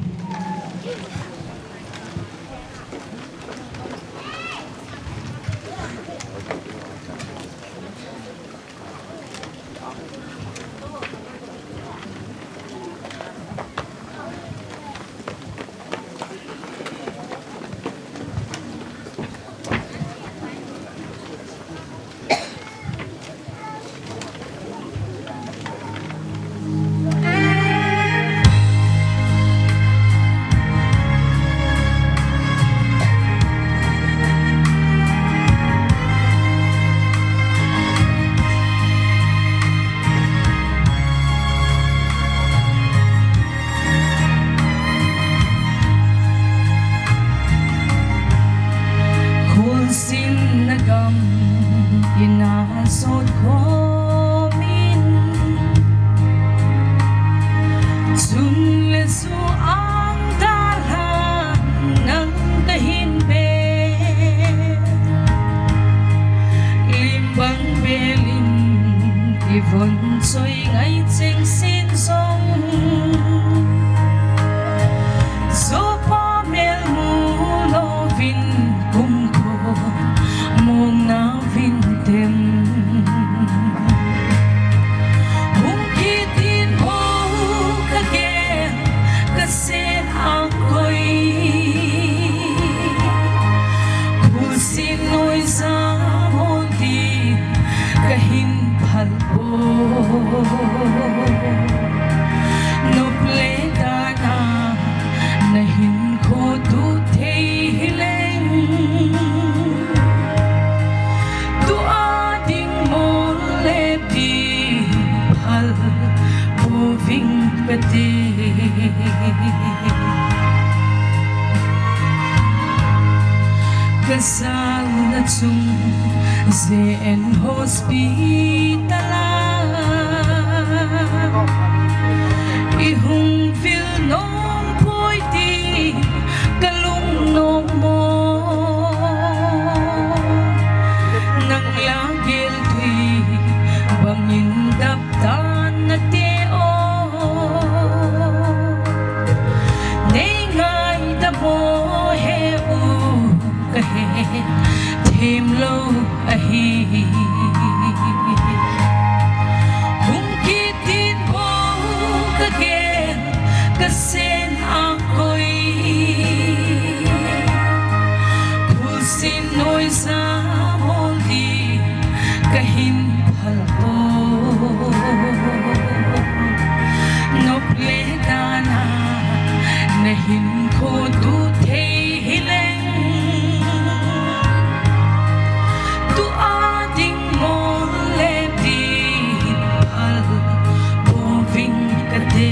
sin nagam inasod ko min sunleso ang dalan ng kahinbe limbang belin ivon soy ngay tseng sin song so pa mel mo lovin mong na vintem hungkitin mo kagel kasi ako'y kusino'y sa mundi kahinpal ko nopleta na nahin ko tutay hileng kasal na chung ZN hospitala ihong fil nong puiti kalung nong mo nang lagil tui bangin daptan na teo nengay damo heu hung ki tin bo ka gen ka sen a koi phul sin noi sa mol di ka hin phal bo nop le dana na hin kho tu the hileng tu a ding mol le di phal bo ving ka de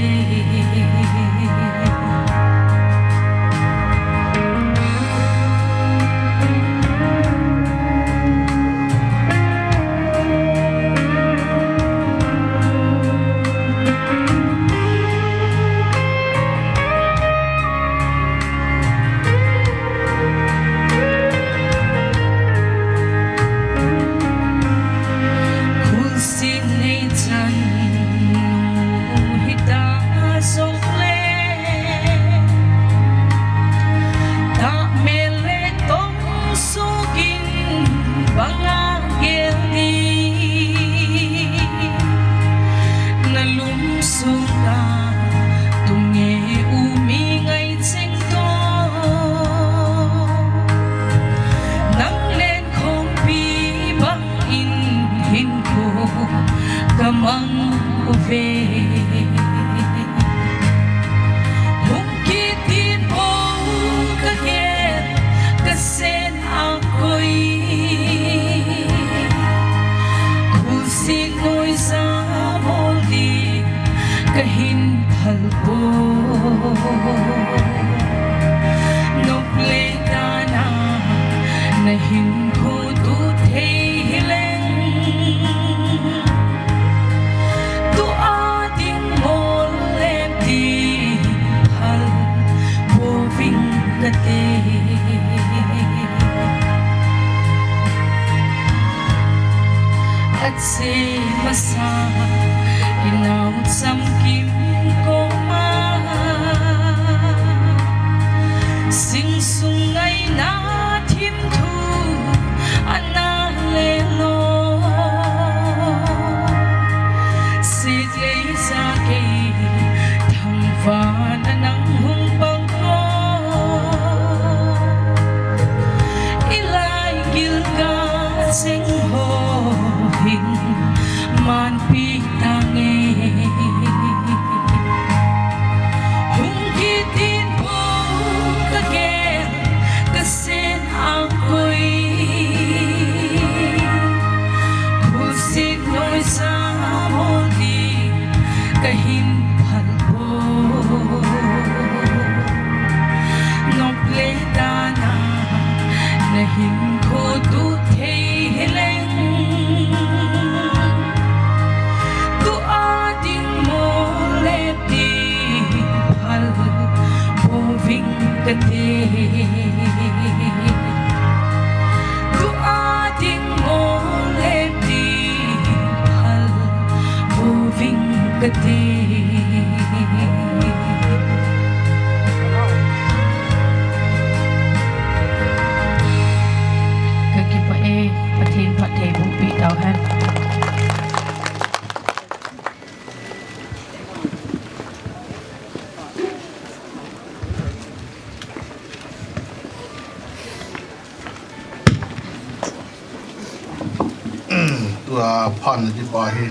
pan di bahi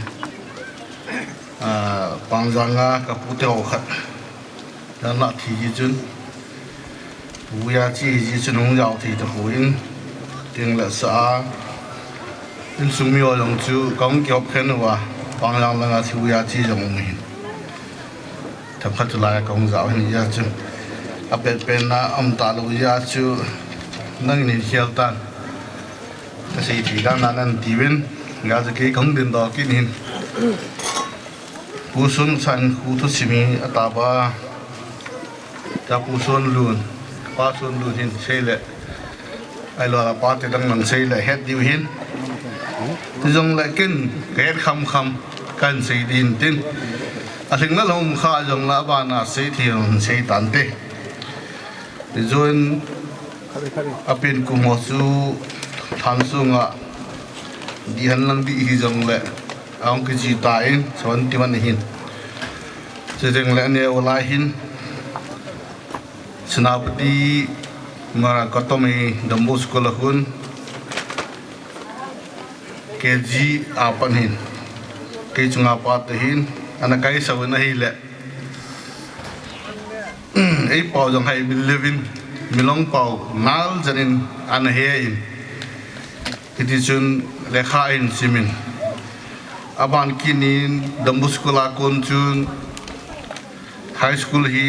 pangjanga ka puteo khat dan la thi ji chun buya chi ji chun hong yao thi ta huin ting la sa in sung mi ong chu kong kyop khen wa pangjang la nga thi buya chi jong mi thap khat la kong zao hin ya chu apet pen na am ta lu ya chu nang ni hial tan ta sei thi dan nan ti win ngaจะกี่ของดินดอกกินหินผู้ส่วนฉันคู่ทุสิมีอัตบาจะผู้ส่วนลุนป้าส่วนลุนหินใช่เลยไอ้เราป้าที่ตั้งมันใช่เลยเฮ็ดดิวหินที่จงเลยกินเฮ็ดคำกันใส่ดินตินถึงนั้นเราข้าจงละบ้านอาศัยที่มันใช้ตันเตที่จนเป็นกุมสูทันสุงะ di han lang di hi jong le ang ki ji ta in son ti man hin se jeng le ne wala hin senapati mara kotomi dambu sekolah hun keji apan hin ke chunga pat hin ana kai sawna hi le ei pau jong hai living milong pau nal janin ana he in iti chun lekha in simin aban kinin dambu sekolah kun chun high school hi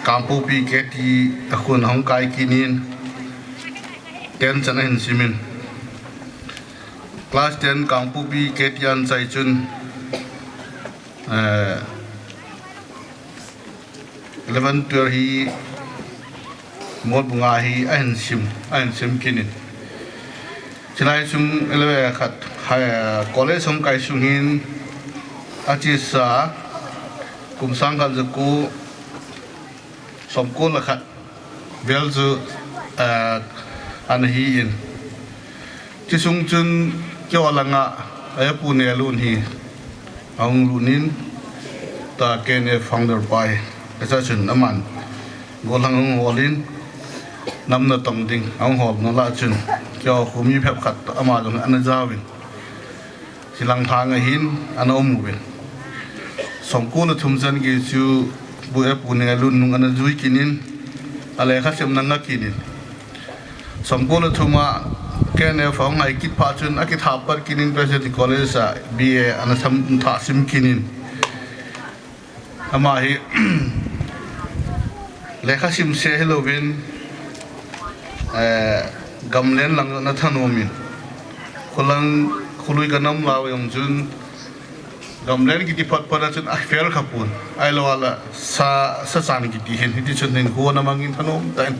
kampu pi keti akun hong kai kinin 10 chana hin simin class 10 kampu pi ketian sai chun 11 12 hi mod bunga hi ahin sim kinin chinai sum elwe khat college hom kai sung hin achi sa kum sang kan ku som ko la khat vel zu an hi in chi sung chun kyo langa ay pu ne lun hi ang lunin ta kene founder pai esa chun aman golang holin namna tong ding ang hol na la chun kyo khumi phep khat ama jong an zawin silang thang hin an omuben som ko na thumjan gi chu bu e pu ne lun nung an zui kinin ale kha sem nanga kinin som ko na thuma kene phong ai kit pa chun aki tha par kinin president college sa ba an tham tha sim kinin ama hi lekha sim se helovin gamlen lang na thanomin kholang khului ganam law yong chun gamlen ki ti pat para chun a fel khapun ai lo ala sa san ki ti hen ti chun nen ko na mangin thanom tan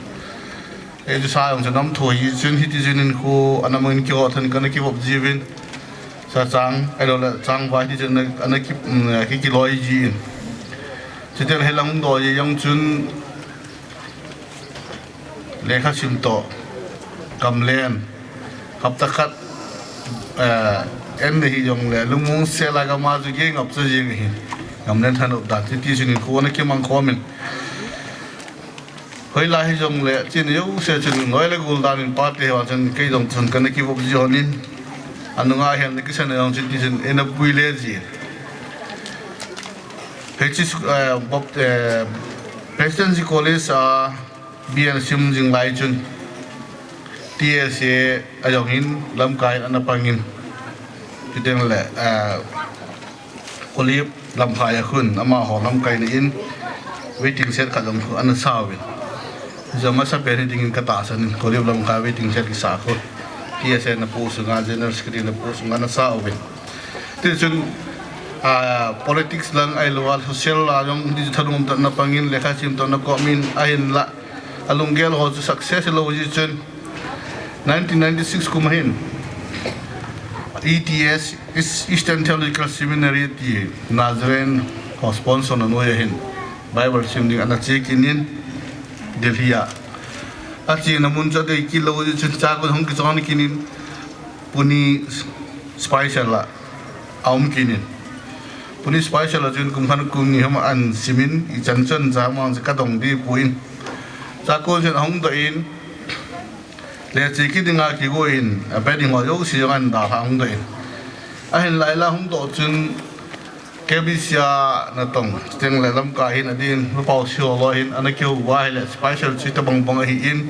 e ju sa yong chanam thoi chun hi ti chun nen ko anamon ki o than kana ki bob jivin sa chang ai lo la chang wa ti chun ana ki loi ji chitel helang do ye yong chun lekha sim to gamlen hap takhat en hi yong le lungmung sela ga ma ju ge ngap chu jing hi gamlen than up da ti chun ko na ki mang khomin hoi la hi yong le chin yu se chun ngoi le gul dan in pa te wa chun ke dong chun kana ki bob ji honin anunga hen ki san yong chin ti chun en a pui le ji pechis bob presidency college bian sim jing lai chun TSA ayong hin lam kai anapangin kiten le kolip lam khai khun ama ho lam kai ni in waiting set khalong an sawin jama sa pe ding in kata san kolip lam khai waiting set ki sa ko TSA na pu su nga general secretary na pu su nga na sawin ti chun politics lang ai lawal social la jong di thanum ta na pangin lekha sim to na komin ahin la alungel ho success lo ji chun 1996 kumahin ETS is Eastern Theological Seminary ti Nazaren ho sponsor na noya hin Bible simding ana chekinin Delhi achi namun cha de kilo ji chun cha ko hong ki chon kinin puni special la aum kinin puni special la chun kumhan kum ni ham an simin I chan chan cha ma ka dong di puin cha ko chen hong do in le chi ki dinga ki go in a pe ding ho yo si an da hang do in a hen lai la hong do chun kebisia na tong teng le lam ka hin adin lu pau sio lo hin ana keu wa le special chi ta bang bang hi in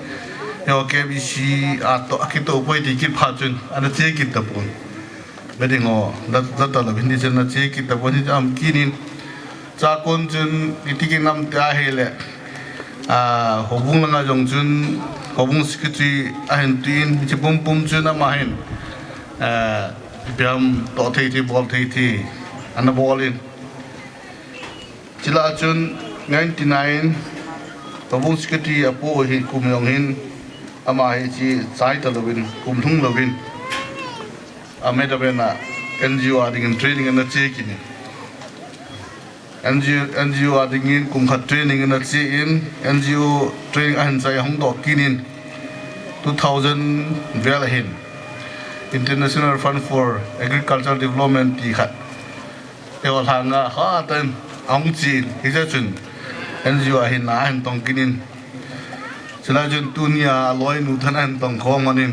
yo kbc a to akito poi ti ki pha chun ana che ki ta pun be ding ho da ta la bin di chen na che ki ta pon hi am kinin cha kon chun itiki nam ta he le hobung nga jong chun hobung secretary ahen tin chi pum pum chun ama hen biam to thei thi bol thei thi ana bolin chila chun 99 hobung secretary apo hi kum yong hin ama hi chi chai ta lovin kum thung lovin ameda bena NGO ading training and checking NGO adingin kum khat training na chi in NGO training an chai hong do kinin 2000 vel hin International Fund for Agricultural Development ti khat ewal hanga ha tan ong chin hi ja chun NGO hin na han tong kinin sila jun tunia loi nu than an tong khom anin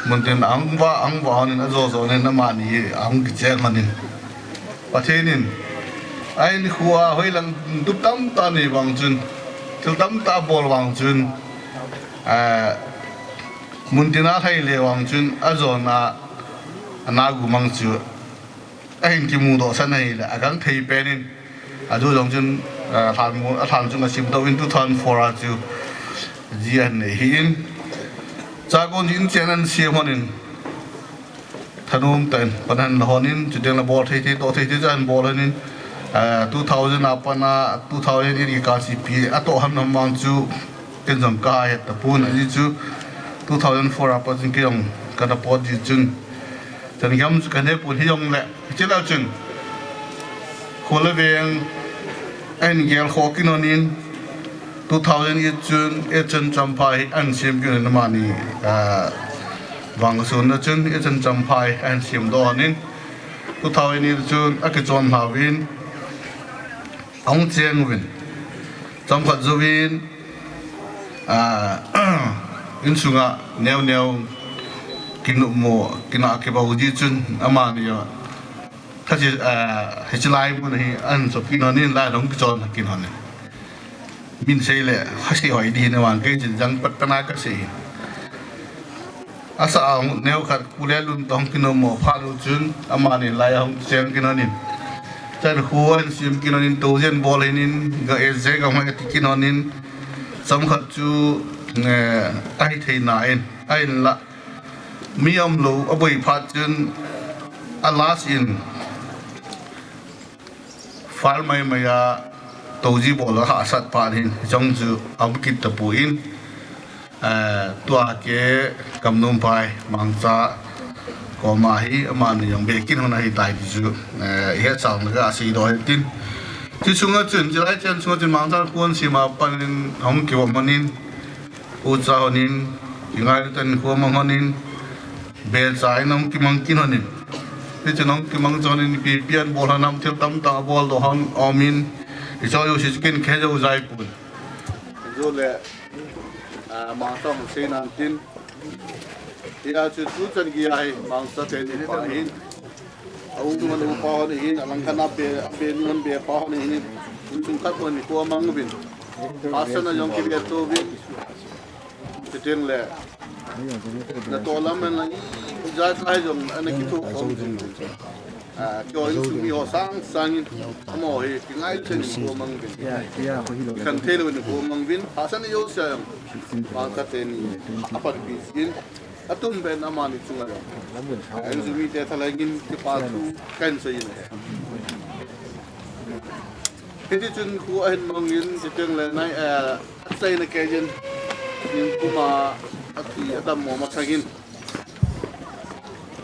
munten ang wa anin azo zo nen na mani ang ki che manin pathenin ain khuwa hoilang dup tam ta ni wang chun til tam ta bol wang chun muntina thai le wang chun azo na gu mang chu ain ki mu do san nei la agang thei penin adu jong chun than chun na sim do in 2004 a chu jian nei hin cha gon jin chen an siam honin thanum ten panan honin chu deng la bol thei to thei jan bol honin 2000 apana 2000 iri ka si pi ato ham nam mang chu ken jong ka he ta pun ani chu 2004 apa jing kyong kada pod ji chun chan yam chu kane pun hi yong le chila chun khola veng en gel khokin onin 2000 ye chun e chen champai an sim gyun na mani wang sun na chun e chen champai an sim do onin 2000 ye chun akechon hawin ong cheng win cham khat zuwin in sunga neo kinu mo kina ke ba uji chun amani ya thaji hichlai bu ni an so kinonin la dong chon kinonin min sei le hasi hoi di ne wang ke jin jang patana ka sei asa ang neo khat kule lun tong kino mo pha lu chun amani lai hong cheng kinonin chan huan sim kinonin tojen bolinin ga eze ga ma kinonin sam khat chu ai thei na en ai la miam lo aboi phat chun alas in fal mai maya toji bol ha sat pa hin jong ju am kit ta puin tua ke Gamnomphai mangcha ko ma hi aman yong be kin hona hi tai ju he chang ga si do tin chu chunga chun jilai chen chunga chun mangcha kon si ma pan hong ki wa manin ucha honin ingai tan ko ma honin be chai nam ki mang kin honin ti chunong ki mang jonin pi pian bol hanam thil tam ta bol do hon amin i cho yo si kin khe jo zai pun zo le ma tong se nan tin tia chu chu chan gi ai mang sa te ni pa hin au tu man pa ni hin alang khana be ni man be pa ni hin chung khat ni ko mang bin asana jong ki be to bin titing le na to lam na ja kai jong ana ki thu ko cho in su mi ho sang mo he ki ngai chen ko mang bin kan the lo ni ko mang bin asana yo sa mang ka te ni apa bi sin atum ben amani chunga en su mi te thalagin ki pa thu kan so yin hedi chun khu en mongin titing le nai sai na ke jen in kuma ati adam mo maksagin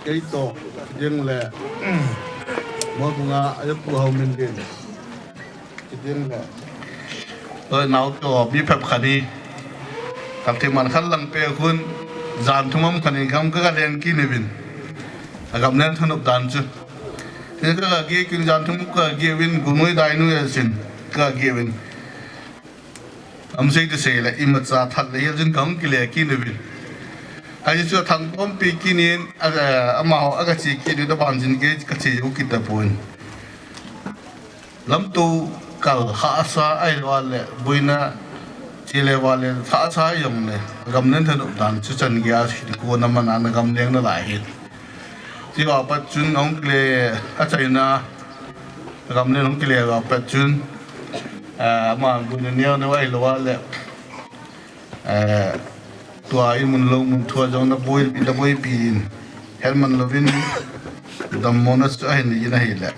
kaito jeng le mo bunga ayo pu hau min din jeng le nau to bi phep khani kam the man khan lang pe khun zan thumam khani kam ka len ki ne bin agam nen thunup dan chu te ka ge kin zan thum ka ge win gumoi dai nu yasin ka ge win am sei de sei la im cha that le jin kang ki le ki ne bin ai chu thang pom pi ki nin ama ho aga chi ki du da ban jin ge ka chi u ki ta pun lam tu kal ha sa ai wale buina chi le wale tha sa yong le gam nen than dan chu chan gya shi ko na man an gam leng na lai hi chi wa pa chun ong le a chai na gam nen ong ki le ga pa chun mà buồn nhiều nó vậy là lẹ tuổi mình lâu mình thua trong nó bôi pin hết mình là vin đam môn nó sẽ như này lẹ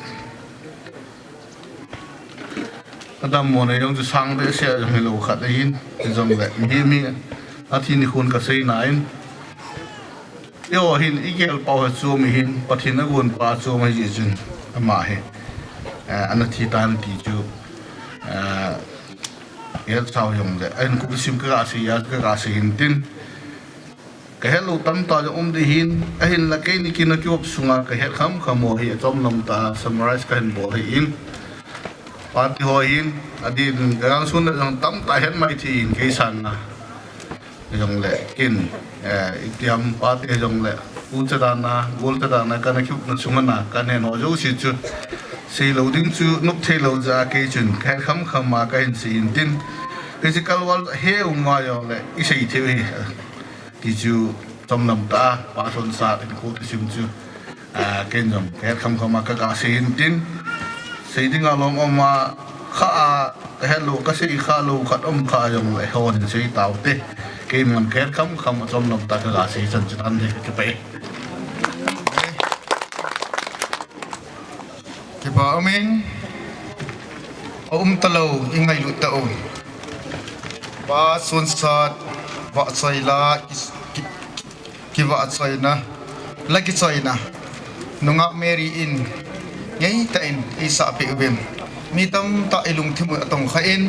đam môn này trong sang để sẽ mình lâu khát đấy trong lẹ mi thì ni khôn cả xây nãy yêu hin ý kiến bảo cho mình hin bắt hin nó buồn bảo cho mình gì chứ mà hết anh thì tan thì chú yel sao yong le en ku sim ka si ya ka si hin tin cái hết lâu tâm ta trong đi hin là cái này kia nó kêu sunga cái hết khăm mồ hi trong lòng ta summarize cái hình bộ hin party ho hin adi gang sun trong tâm ta hết mai thì cái san na trong lệ kin itiam party trong lệ ulchadana golchadana kana kyu na sungana kana no jo si chu si lo ding chu nup the lo za ke chun khan kham ma ka hin sin tin physical world he umma yo le I sei the hi ti chu trong nam ta pa son sa tin ko ti sim chu ken jom khan kham ma ka sin tin sei ding along oma kha hello ka sei kha lo khat kha yong le hon sei tau te ke man kham trong nam ta ka sei chan chan de ke pe Kipa amin talo ingai lu tao ba sun sat wa sai la ki wa sai na la ki sai na nunga mary in ngai ta in isa pe ubem mi tam ta ilung thimu atong kha in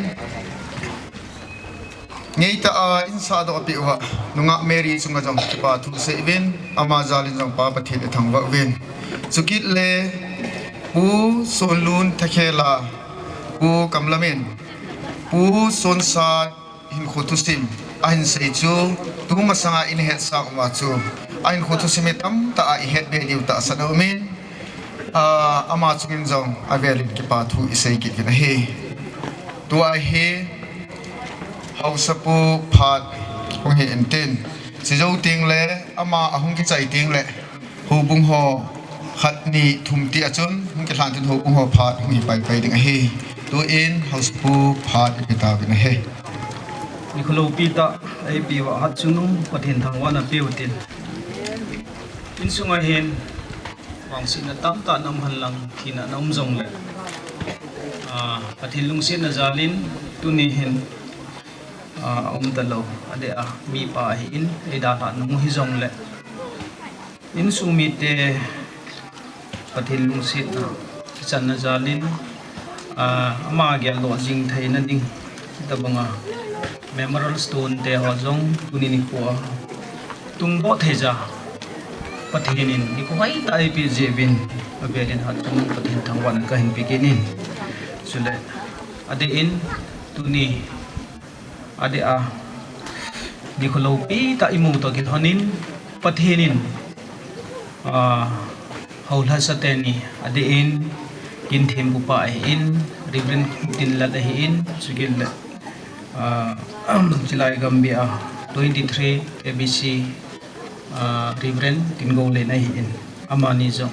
ngai ta in sa do pe wa nunga mary sunga jong kipa thu se ven ama jalin jong pa pathe de thang wa ven sukit le Pu son lun thakela pu kamlamen pu son sa hin khotusim ahin sei chu tu masanga in het sa ma chu ahin khotusim tam ta I het be liu ta sanomen ama chungin jong avelin ki pa thu isei ki na he tu a he hausapu phat hong he enten si jo ting le ama ahung ki chai ting le hu bung ho khát ni thum ti achon hung ke hlan tin ho ung ho phat hung pai pai ding a he to in house pu phat ipita bin a he ni kholo pita ai pi wa hat chunung pathin thang wana piu tin in sunga hen wang sin na tam ta nam han lang thina nam jong le pathin lung sin na jalin tu ni hen talo ade mi pa hi in ida ta nung hi jong le in sumi te pathin lung sit chan na jalin ama gyal lo jing thai na ding tabanga memorial stone te ho jong tuni ni ko tungbo theja pathinin ni ko hai tai pi jebin abelin hat tung pathin thangwan ka hin pikinin sule ade in tuni ade ni ko lo pi ta imu to ki thonin pathinin haula sateni ade in kin them bu pa in Rev.khuptinlal in sugil chilai gambih 23 ABC Rev. Tingboi na in amani zo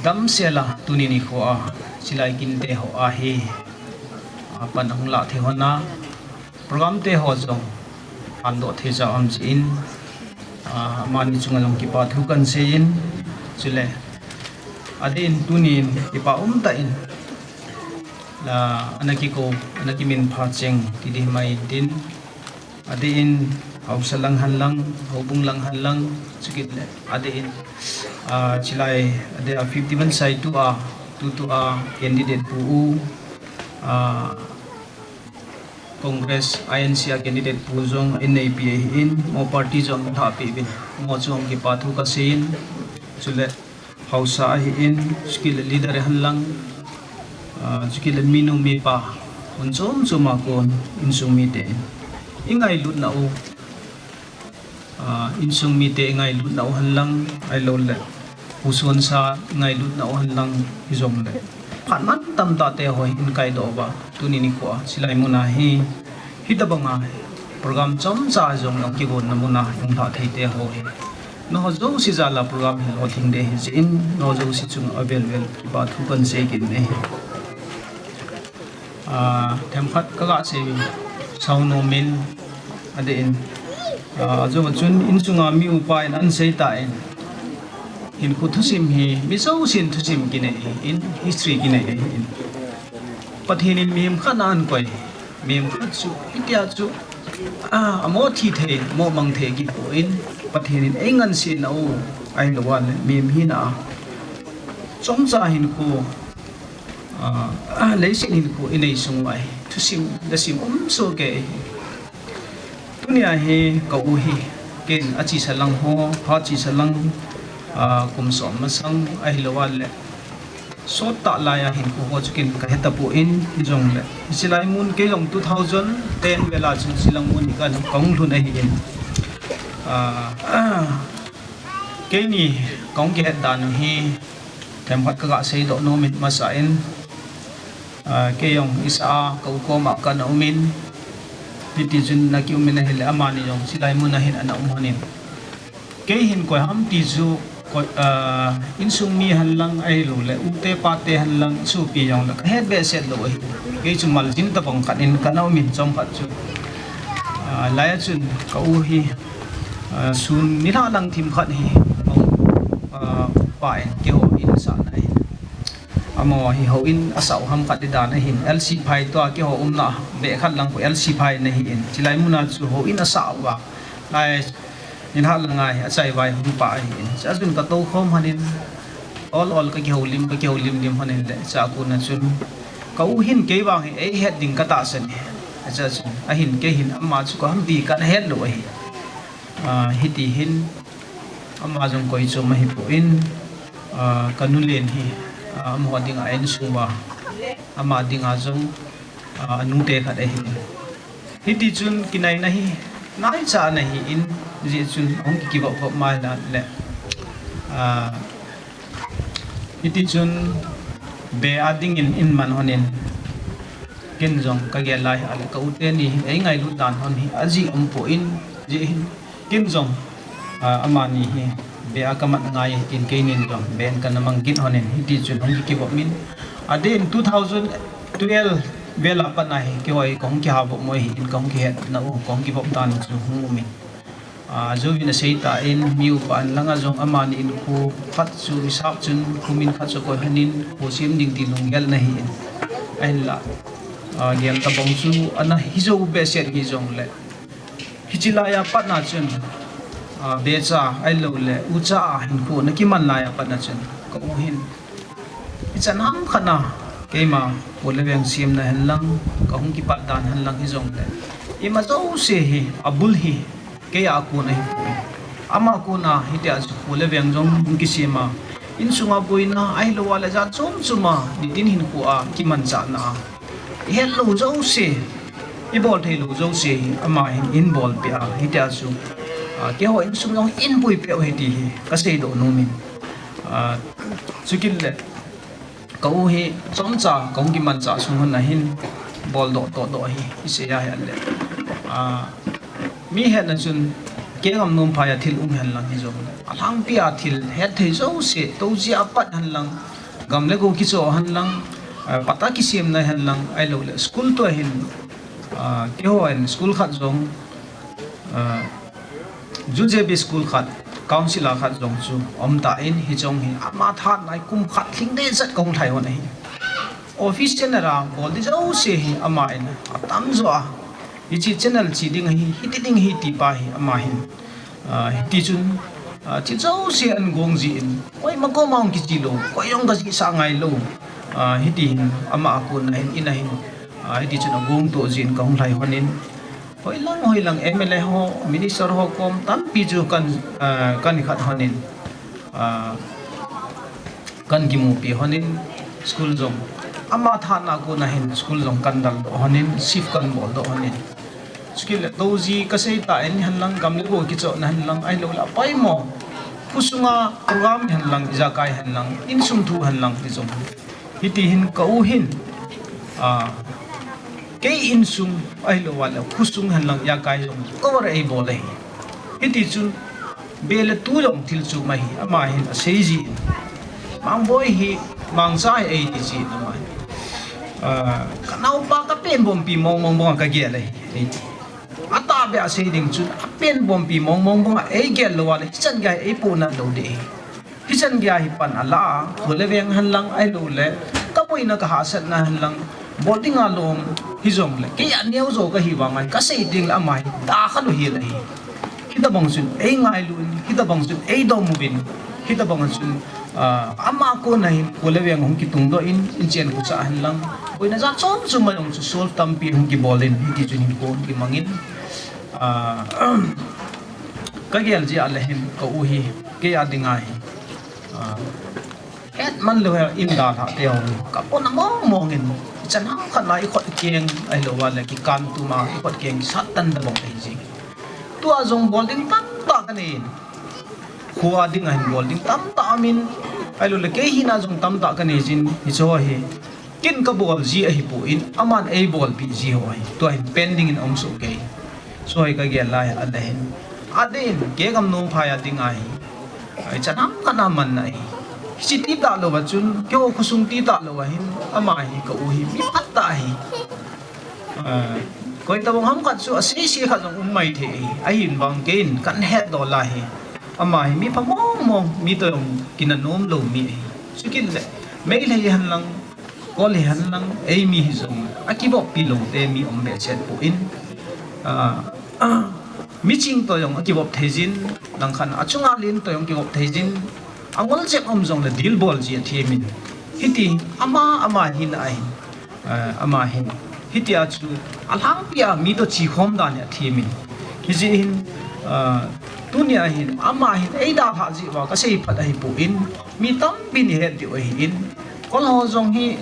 dam sela tunini kho chilai kin te ho hi pan hung la the hona program te ho zo ando the ja am in amani chungalong ki pa thu kan se in chule adin tunin ipa ta in la Anikho anakimin phacheng tidi mai din adin hausalang hanlang hobung lang hanlang chukit le adin chilai ade 51 sai tu candidate pu Congress INC candidate pu jong NAPA in mo party jong tha pi bin mo chong ki pathu ka sin chule hausa hi in skill leader hanlang skill minu mi pa unchom chuma kon insung mi te ingai lut na o insung mi te ngai lut na o hanlang ai lo le uson sa ngai lut na o hanlang hizom le phatman tam ta te hoi in kai do ba tuni ni ko silai muna hi hitabanga program chom cha jong nang ki gon namuna yung tha thei te hoi no zo si zala program hi lo thing de hi in no zo si chung available ki ba thu kan se kin ne them khat ka ga se sau no min ade in zo chun in chunga mi upai an sei ta in khu thusim hi mi zo sin thusim ki ne in history ki ne in pathin in mem khanan koi mem khat chu itia chu amo thi the mo mang the ki ko in pathin in engan sin au ai lo wan mem hi na chom cha hin ko lấy xin hình của in này sung mai thu sim da sim so ke dunia he kau hi ken achi salang ho pha chi salang kum som masang ai lawal le so ta la ya hin ko chukin ka heta pu in jong le silai mun ke jong 2010 vela chu silang mun kan kong lu nei hin ke ni kong ke dan hi tem hat ka sei do no mit masain ke yong isa ko ma kan umin piti jun na ki umin hele amani yong silai mun na hin ana umhanin ke hin ko ham ti ju ko insung mi hanlang ai lo le ute pa te hanlang su pi yong la het be set lo hi ke chu mal jin ta bong khat in kana umin chom phat chu la ya chun ka u hi sun ni la lang thim khat hi pa en ke ho in sa nai amo hi ho in asau ham khat di dan hin lc phai to ke ho umna be khat lang ko lc phai na hi in chilai muna chu ho in asau wa lai in ha langai achai vai hum pa hi in cha jun ka to khom hanin all ka ke ho lim lim hanin le cha ku na chun ka u hin ke wang hi ei het ding ka ta san cha chun a hin ke hin amma chu ka ham di ka het lo hi hi ti hin amma jong koi chu ma hi pu in kanulen hi amho ding a en suwa ama ding a jong anu te khat hi hi ti chun kinai na hi nai cha na hi in ji chun ong ki bo bo mai la le hi ti chun be ading in man honin ken jong ka ge lai al ka u te ni ei ngai lu dan hon hi aji po in ji ken jong ama ni hi be akamat ngai in keinin jong ben kan namang gin honin hi chun hong ki bo min adin 2012 bela panai ke hoi kong ki ha bo moi in kong ki het na u kong ki bo tan chu hu min zo vin sei ta in miu pan langa jong ama ni in khu phat chu isap chun khumin kha chu ko hanin ho sim ding ti lung gel na hi in ai la gel ta bong chu ana hi zo be set gi jong le hichila ya patna chun becha ai lo le ucha hin ko na ki man la ya patna chun ko hin ichanam khana keima poleweng sim na hanlang ka hung ki pat dan hanlang hi jong le ima zo se hi abul hi ke ya ko na hi ama ko na hi ta poleweng jong ki sima in sunga boina ai lo wala ja chom chuma ni tin hin ko a ki man cha na he lo zo se i bol thei lo zo se ama in bol pe a hi ta su ke ho in sung jong in bui pe he ti ka sei do no min chukil le kau hi chom cha kong ki man cha sung na hin bol do hi ise ya han le mi he na chun ke Gamnomphai thil han lang hi jong alang pia thil he thei zo se to ji apat han lang gam le go ki cho han lang pata ki sim na han lang ai lo le school to hin ke ho en school khat jong juje bi school khat council khat jong chu omta in hi jong hi ama tha nai kum khat thing de zat kong thai ho nei office chenera bol di zo se hi ama in atam zo a hi chi channel chi ding hi ti ding hi ti pa hi ama hin ti chun chi zo se an gong ji in oi ma ko maung ki chi lo ko yong ga ji sa ngai lo hi ti hin ama akun hin ina hin hi ti chun gong to jin kong thai honin hoi lang MLA ho minister ho kom tam pi ju kan khat honin kan gi mu pi honin school jong ama tha na ko na hin school jong kan dal do honin sif kan bol do honin skill to ji ka sei ta en han lang gam le go ki cho na han lang ai lo la pai mo kusunga program han lang ja kai han lang in sum thu han lang ti jong hi ti hin ka u hin ke in sum ai lo wala khusung han lang ya kai jong cover ai bole hi ti chun bele tu jong thil chu mai ama hin sei ji mang boy hi mang sai ai ti ji na mai kanau pa ka pen bom pi mong ka ge le ata be a sei ding chun pen bom pi mong ai ge lo wala chan ga ai pu na lo de hi chan ga hi pan ala bole weng han lang ai lo le ka poi na ka ha sat na han lang boarding along hi jong le ke ya neu zo ka hi wangai ka sei ding la mai da kha lo hi le hi da bang sun ei ngai lu hi da bang sun ei do mu bin hi da bang sun ama ko na hi ko le weng hong ki tung do in chen ku cha han lang oi na za chom chu ma yong chu sol tam pi hong ki bolin hi ti chun ko ki mangin cái gel gì à lên có uhi cái à đi ngay hết man lo in đà thà tiêu cả bốn năm mong in chân hăng khăn lại khót kieng ai lo vào cái can tu mà khót kieng sát tan đã bong cái gì tua dùng bowling tam ta cái này khua đi ngay bowling tam ta min ai lo cái hi na dùng tam ta cái này jin hi cho hi kin ka ball gì ai pu in aman a ball bị gì hoài tua in pending in om so cái so ai cái gel lại ở đây adin ke Gamnomphai à đi ngay ai chân hăng khăn aman này si ti ta lo chun kyo khusung ti ta lo hin amai ko uhi mi pat ta hi koi ta bong ham khat su si kha jong mai the ai hin bang ken kan het do la hi amai mi pa mong mi to kinanom lo mi su kin le me le han lang ko le han lang ai mi hi jong akibo pi lo te mi om me chet po in mi ching to yong akibo thejin lang khan achunga lin to yong kibo thejin angol chep jong le dil bol ji themin hiti ama hin ai ama hin hiti achu alhang pia mi to chi khom da ne themin hiji hin dunia hin ama hin ei da ha ji wa ka sei phat ai pu in mi tam bin he ti oi in kol ho jong hi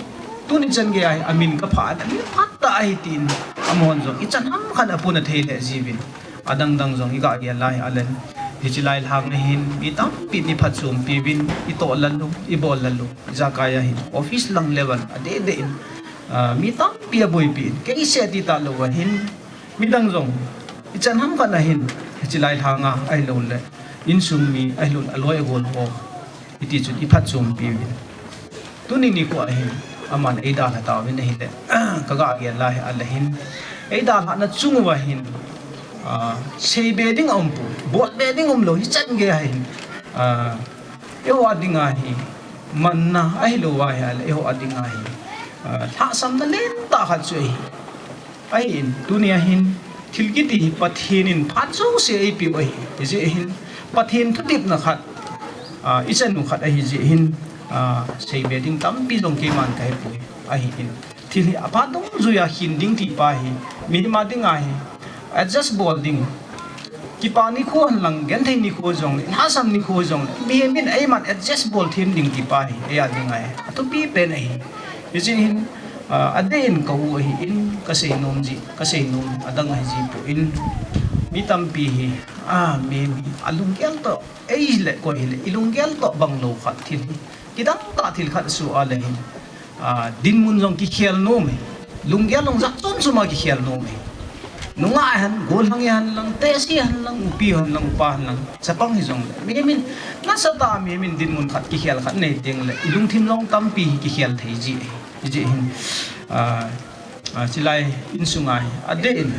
tuni chen ge ai amin ka pha mi phat ta ai tin amon jong i chan ham khan apuna thei le jibin adang dang jong i ga ge lai alen hichilai hang hin itam pi ni phachum pi bin ito lalu ibol lalu zakaya hin office lang level ade de in mi tam pi boy pi ke ise ti ta lo hin mi dang jong ichan ham kana hin hichilai hanga ai lo le in sum mi ai lo aloi gol ho iti chu i phachum pi bin tuni ni ko hin aman ei da la ta win hi le ka ga ge lai al hin ei da la na chung wa hin sei bedding om pu bot bedding om lo hi chan ge hai eo adinga hi manna ai lo wa ya eo adinga hi tha sam na len ta kha chui ai in dunia hin thilgiti pathin in phachu se ai pi oi je hin pathin thutip na khat ichen nu khat ai je hin sei bedding tam pi jong ke man kai pu ai in thil apa dong zuya hin ding ti pa hi mi ma dinga hi adjust bowling kipani kho lang gen thei ni kho jong ha sam ni kho jong mi min ai man adjust ball thim ding ki pa hi ya ding ai to pi pe nei yijin hin aden ko hi in ka sei nom ji ka sei nom adang ai ji pu in mi tam pi hi mi alung gel to ai le ko hi le ilung gel to bang lo khat thil kidang ta thil khat su a le hin din mun jong ki khel no me lung gel long zak ton su ma ki khel no me nunga han gol hang yan lang tesi han lang upi han lang pa han lang sa pang hizong le min nasa ta min din mun khat ki khel khat nei teng le ilung thim long tam pi ki khel thei ji hin chilai in sungai ade in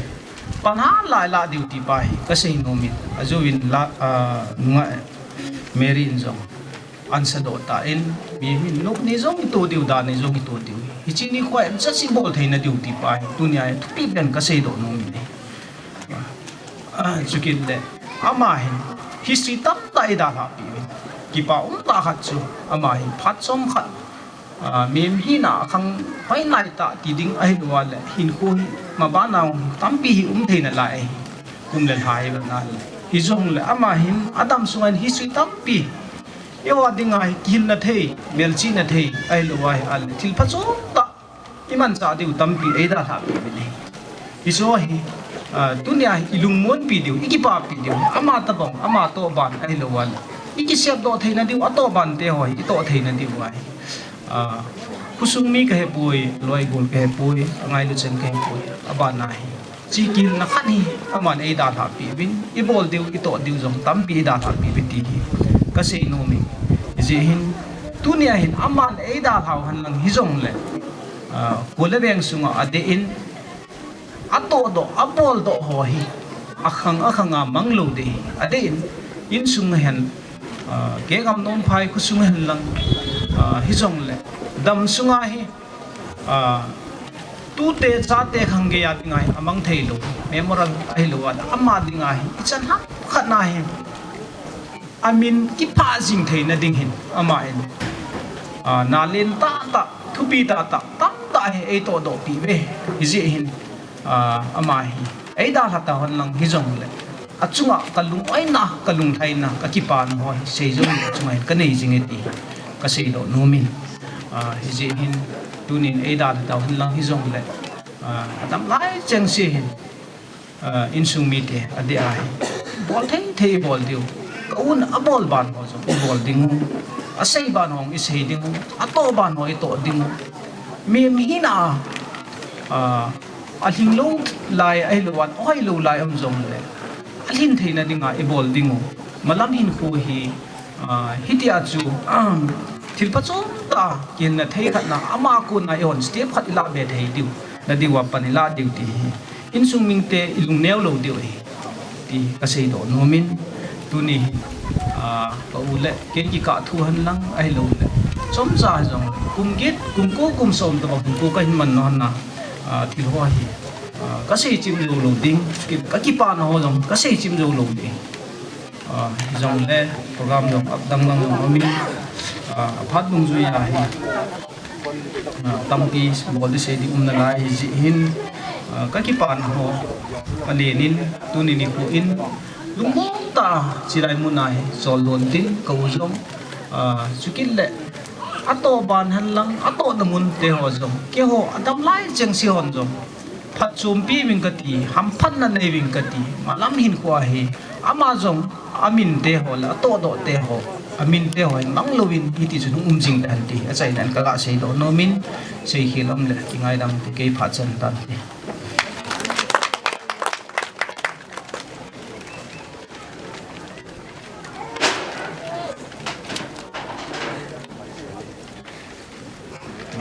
panha lai la duty pai ka sei no min azuwin la nunga mary in jong ansa do ta in min lok ni jong to diu da ni jong to diu hichi ni khoi just symbol theina duty pai dunia thupi ben ka sei do no min chukin le ama hin history tam ta ida la pi ki pa ta khat chu ama hin phat som khat mem hi na khang pai nai ta ti ding ai wa le hin ko ma ba naw tam pi hi theina lai kum len hai ba na hi jong le ama hin adam sungan history tam pi ewa dingai kin na thei melchi na thei ai lo wai al thil pha chu ta iman cha diu tam pi ai da la pi ni iso hi dunia ilung mon pi diu ikipa pi diu ama ta bong ama to ban ai lo wal iki sep do theina diu ato ban te hoi ito theina diu wai khusung mi ka he pui loi gol ka he pui angai lu chen ka he pui aba nai chi kin na khan hi aman ai da la pi bin i bol diu ito diu jong tam pi da la pi ti ka sei no mi je hin dunia hin aman ai da thau han lang hi jong le ko le beng sunga ade in ato do apol do ho hi akhanga manglo de ade in sung hen ke Gamnomphai ku sung hen lang hi jong le dam sunga hi tu te cha te khang ge ya tingai amang thei lo memorable ai lo wa amma dingai chan ha khana hi amin ki pa jing theina ding hin ama en na len ta thupi ta tam ta he to do pi ve ji hin ama hi ai da la ta hon lang hi jong le achunga kalung aina kalung thaina kakipan hoi seizong achunga kanei jingeti kasei do nomin hijin tunin eida daw lang hizong le adam lai chengsi hin insung mite ade ai bol thei bol diu kaun abol ban ho so bol dingu asei ban hong isei dingu ato ban ho ito dingu mi hina alhing lo lai ai luan oi lo lai am zong le alhin theina dinga ebol dingu malam hin khu hi hitia chu thilpa chom ta kin na thei khat na ama ku na on step khat ila be thei diu na diwa panila diu ti insung mingte ilung neo lo diu ti kasei do nomin tuni pa ule ken ki ka thu han lang ai lo le chom cha jong kum git kum ko kum som to kum ko ka hin man no na thil ho hi kasei chim lo ding ka ki pa na ho jong kasei chim lo ding jong le program jong dang lang nomin phat bung zu ya hi tampi bol de se di na lai ji hin ka ki pa na ho panenin tunini ko in lungmong ta silai munai solon tin ko jom sukil le ato ban han lang ato namun te ho jom ke ho adam lai cheng si hon jom phat chum pi wing ka ti ham phan na nei wing ka ti malam hin kwa hi ama jom amin te ho la to do te ho amin te ho mang lovin hi ti chu jing dan ti a chai dan ka ga sei do no min sei hilam le tingai dam ti ke phat chan tan ti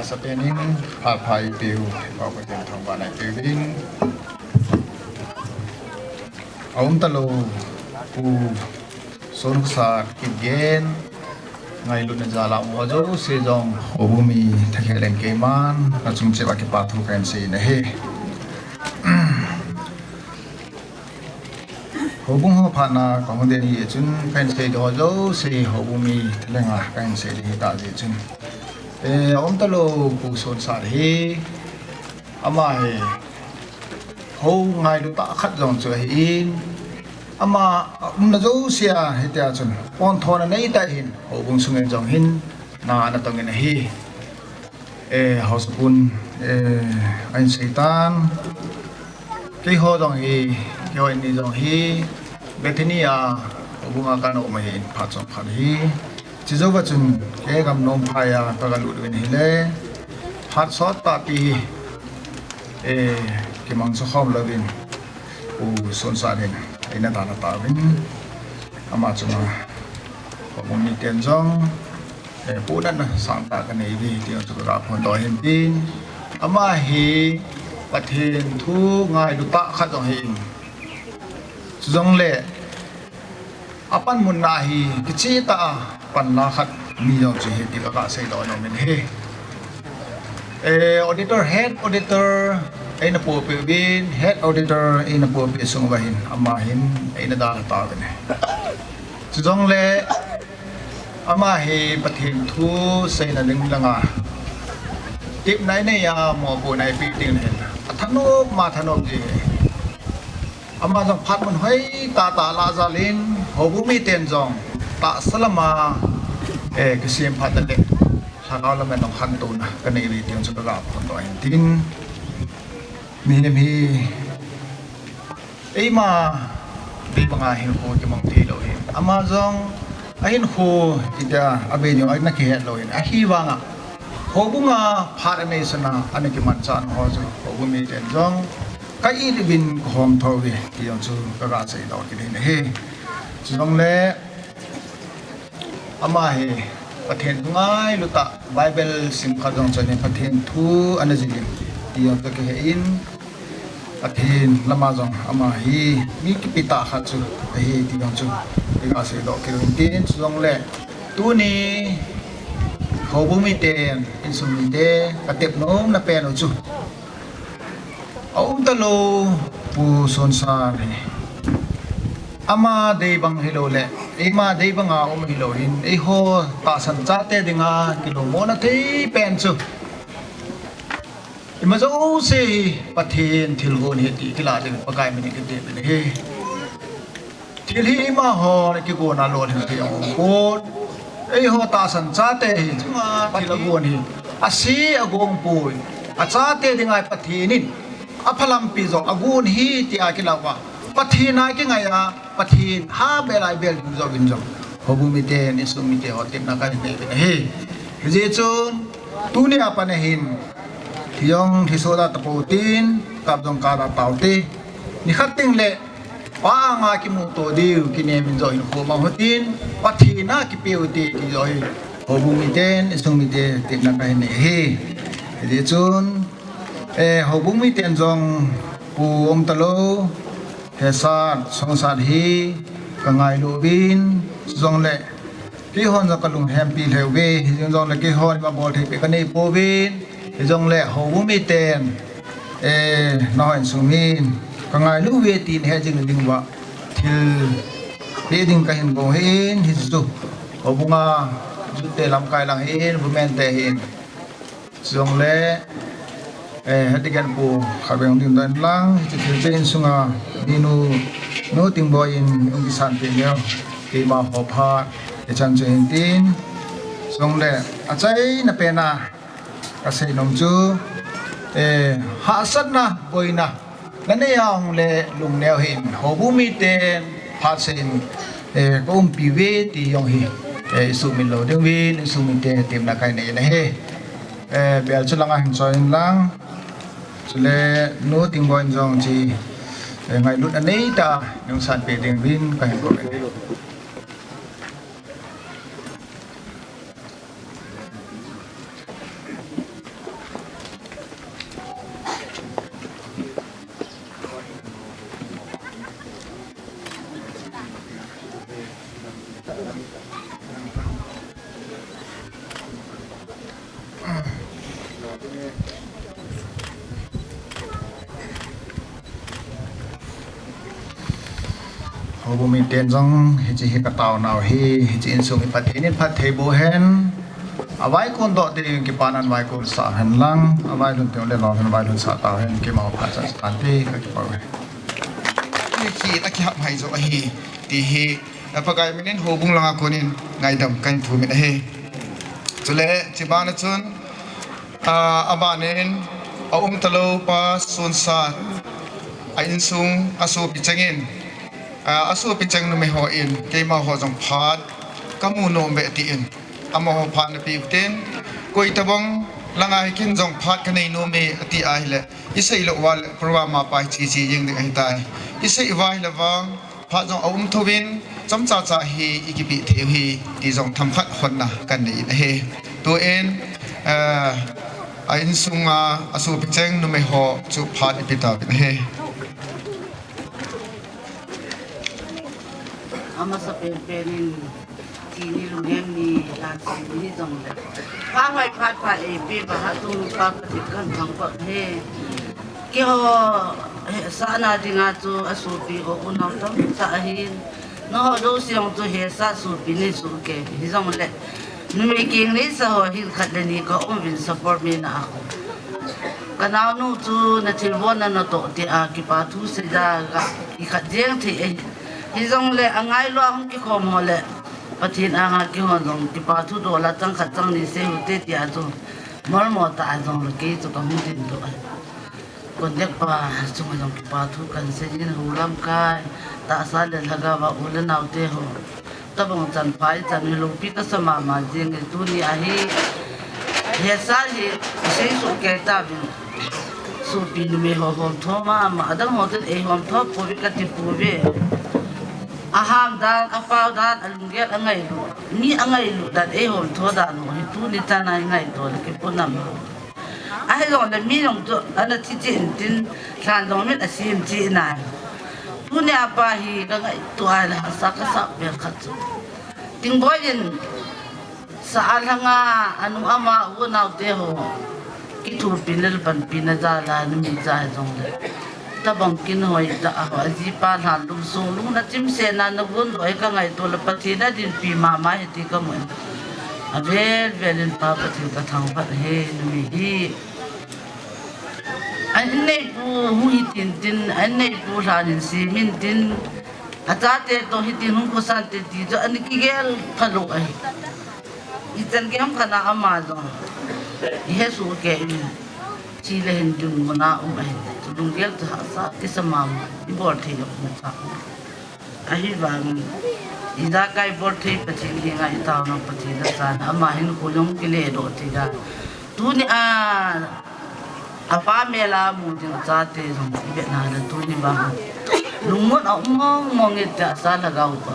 sa pening phai piu bao cái tiền thong ban này piu ding ông ta lo Pu Shonkhosat Kipgen ngai lu na jala mo jo se jong obumi thakelen ke man na chung che ba ke pa thu kan se na he hobung ho phana kong de ni chun kan se do jo se hobumi thalenga kan se li ta ji chun ông ta lo Pu Shonkhosat hi ama he ho ngai lu ta khat jong chu hi ama na zo sia he ta chun on thona nei ta hin ho bung sung en jong hin na tong en hi house pun ein seitan ke ho dong hi ke ho ni jong hi bethania ho bunga kan o mai pha chong pha hi chi zo ba chun ke Gamnomphai ka ga lu du ni le phat sot pa pi ke mang so khom lovin Pu Shonkhosat hin ina ta na ta vin ama chuma ko mi ten jong pu dan sang ta ka nei vi ti chu ra phon do hin tin ama hi pathin thu ngai du ta khat jong hin jong le apan mun na hi ki chi ta pan na khat mi jong chi ti ka sei do no men he auditor head auditor aina po pe bin head auditor aina po pe sung ba hin ama hin aina da ta ga ne chong le ama he pathin thu sei na ling langa tip nai ne ya mo po nai pi ting ne thano ma thano ji ama jong phat mun hoi ta la za lin ho bu mi ten jong ta salama ke sim phat le sa ka la men nong han tu na ka nei ri tiang chu ga phon do hin tin mi ne mi ei ma di banga hin ko ke mong ti lo hin ama jong a hin khu ida abe nyo ai na ke het lo hin a hi wanga ho bunga phat nei sana ane ke man chan ho ju ho bu mi ten jong ka i li bin khom tho vi ti yong chu ka ga sei do ki ne he jong le ama he pathen ngai lu ta bible sim kha jong chen pathen thu anaji ti yong ka ke in pathen lama jong ama hi mi ki pita kha chu hi ti yong chu ti ga sei do ki tin jong le tu ni ho bu mi ten in sum mi de patep nom na pe no chu ông ta lo Pu Shonkhosat ama de bang hilo le ema de banga om hilo hin e ho ta san cha te dinga kilo mo na thei pen chu ima zo se pathen thil gon he ti kila de pakai mini ke de he ที่ที่มาหอในกิโกนาโลดเที่ยวโกดไอ้หัวตาสันจ้าเตหินที่ละกวนหินอาศีอากงปุยอาจ้าเตดิงไงปะทีนินอพลัมปิโซอากูนฮีที่อากิลาวะปะทีนายกิไงอะปะทีนฮาเบลายเบลบินโซบินโซฮบุมิเตนิสุมิเตอตินักการเนเฮเจจุนตุนีอาปนหินที่ยองที่โซดาตะปูตินกับดงการาตาวตีนี่ขัดติงเล่ป้างาคิมุโตดิวกินเอมินโซอินโคมาหุตินปะทีนาคิปิวติที่โซอิฮบุมิเตนิสุมิเตตินักการเนเฮเจจุนฮบุมิเตนจงปูอมตะโลเฮสัดสงสัดฮีกังไงลูบินจงเล่กี่ฮอนจะกลุงแฮมปีเลเวจงเล่กี่ฮอนมาบอลที่เป็นกันในปูบินจงเล่ฮบุมิเตนน้อยสุมินกังไงลูเวตินเฮจิงดิงวะทิลเรียดิงกันโกเฮนฮิซุฮบุงาจุดเตลัมกายลังเฮนบุเมนเตเฮนจงเล่hatikan pu khabeng tim dan lang ti tin sunga dinu no Tingboi in ung san pe nyo ke ma ho pha e chan chen tin song le achai na pehna ka sei nom chu ha sat na boina lane yang le lung neo hin ho bu mi ten pha sen ko pi ve ti yong hi su min lo ding win su min te tim na kai ne he bel chulang a hin soin lang le no Tingboi jong chi ngai lut anei ta nyong san pe ding win ka ko ne Hobu mi ten jong hiji hi katau nau hi hiji insung i pathinin pathe bo hen awai kon do de ki panan wai kon sa hen lang awai lun te le lo hen wai lun sa ta hen ki ma pha sa stan te ka ki pa we ni ki ta ki hap hai zo a hi ti hi pagai minen hobung langa konin ngai dam kan thu mi he chule chibana chun abanen talo pa sun sa a insung asu pichangin asu pichang no me ho in ke ma ho jong phat kamu no me ti in amo ho phat na pi ten koi tabong langa kin jong phat ka nei no me ati a hile isei lo wal programa pa chi chi jing de ai tai isei vai la wang phat jong thobin cham cha cha hi ikipi the hi ti jong tham khat hon na kan nei he to en a insunga asu pichang no me ho chu phat ipita he ama sa pepenin tini lungem ni lansi ni jong le pa hoi phat phat e pe ba ha tu pa ti kan thang pa he ki ho sa na dinga chu asu pi o unam tam sa hin no ho do siang tu he sa su pi ni su ke hi jong le nu me king ni sa ho hin khat le ni ko win support me na ako kanao nu chu na thilbon na no to ti a ki pa thu se da ga ki khat jeng thi e hizong le angai lo ang ki khom ho le pathin anga ki hon jong ki pa thu do la chang khat chang ni se hu te ti a chu mol mo ta jong le ki chu ka mu tin do kon dek pa chu ma jong ki pa thu kan se jin hu lam kai ta sa le laga wa u le nau te ho ta bang chan phai chan ni lu pi ka sama ma jing ni tu ni a hi he sa hi se su ke ta bi su pi ni me ho hom tho ma adang ho te e hom tho po bi ka ti pu be aham dan apau dan alungget angai lu ni angai lu dan e hom tho dan no tu ni ta nai ngai to ke punam ai lo da mi long to ana ti tin tin khan dong met asim ti na tu ni apa hi da ngai tu ala sa ka sa be khat Tingboi in sa alanga anu ama u nau te ho ki tu pinel pan pinajala ni mi za jong le tabang kin hoi ta ho aji pa la lu sung lu na chim se na na gun hoi ka ngai to la pathi na din pi ma ma he ti ka mo avel velin pa pathi ka thang pat he ni hi an nei pu hu hi tin tin an nei pu la nin si min tin Atate to hiti nung kusante dito anikigel kalo ay itan kem kana amado Yesu ke Chile hendung mona ay tulung gel to sa kisamam ibor the yok sa ahi bang ida kai bor the pati linga itaw no pati da sa amahin ko yung kile do tiga tu ni apa mela mu jing sa te song ibe na da tu ni bang lumot mong ita sa lagaw pa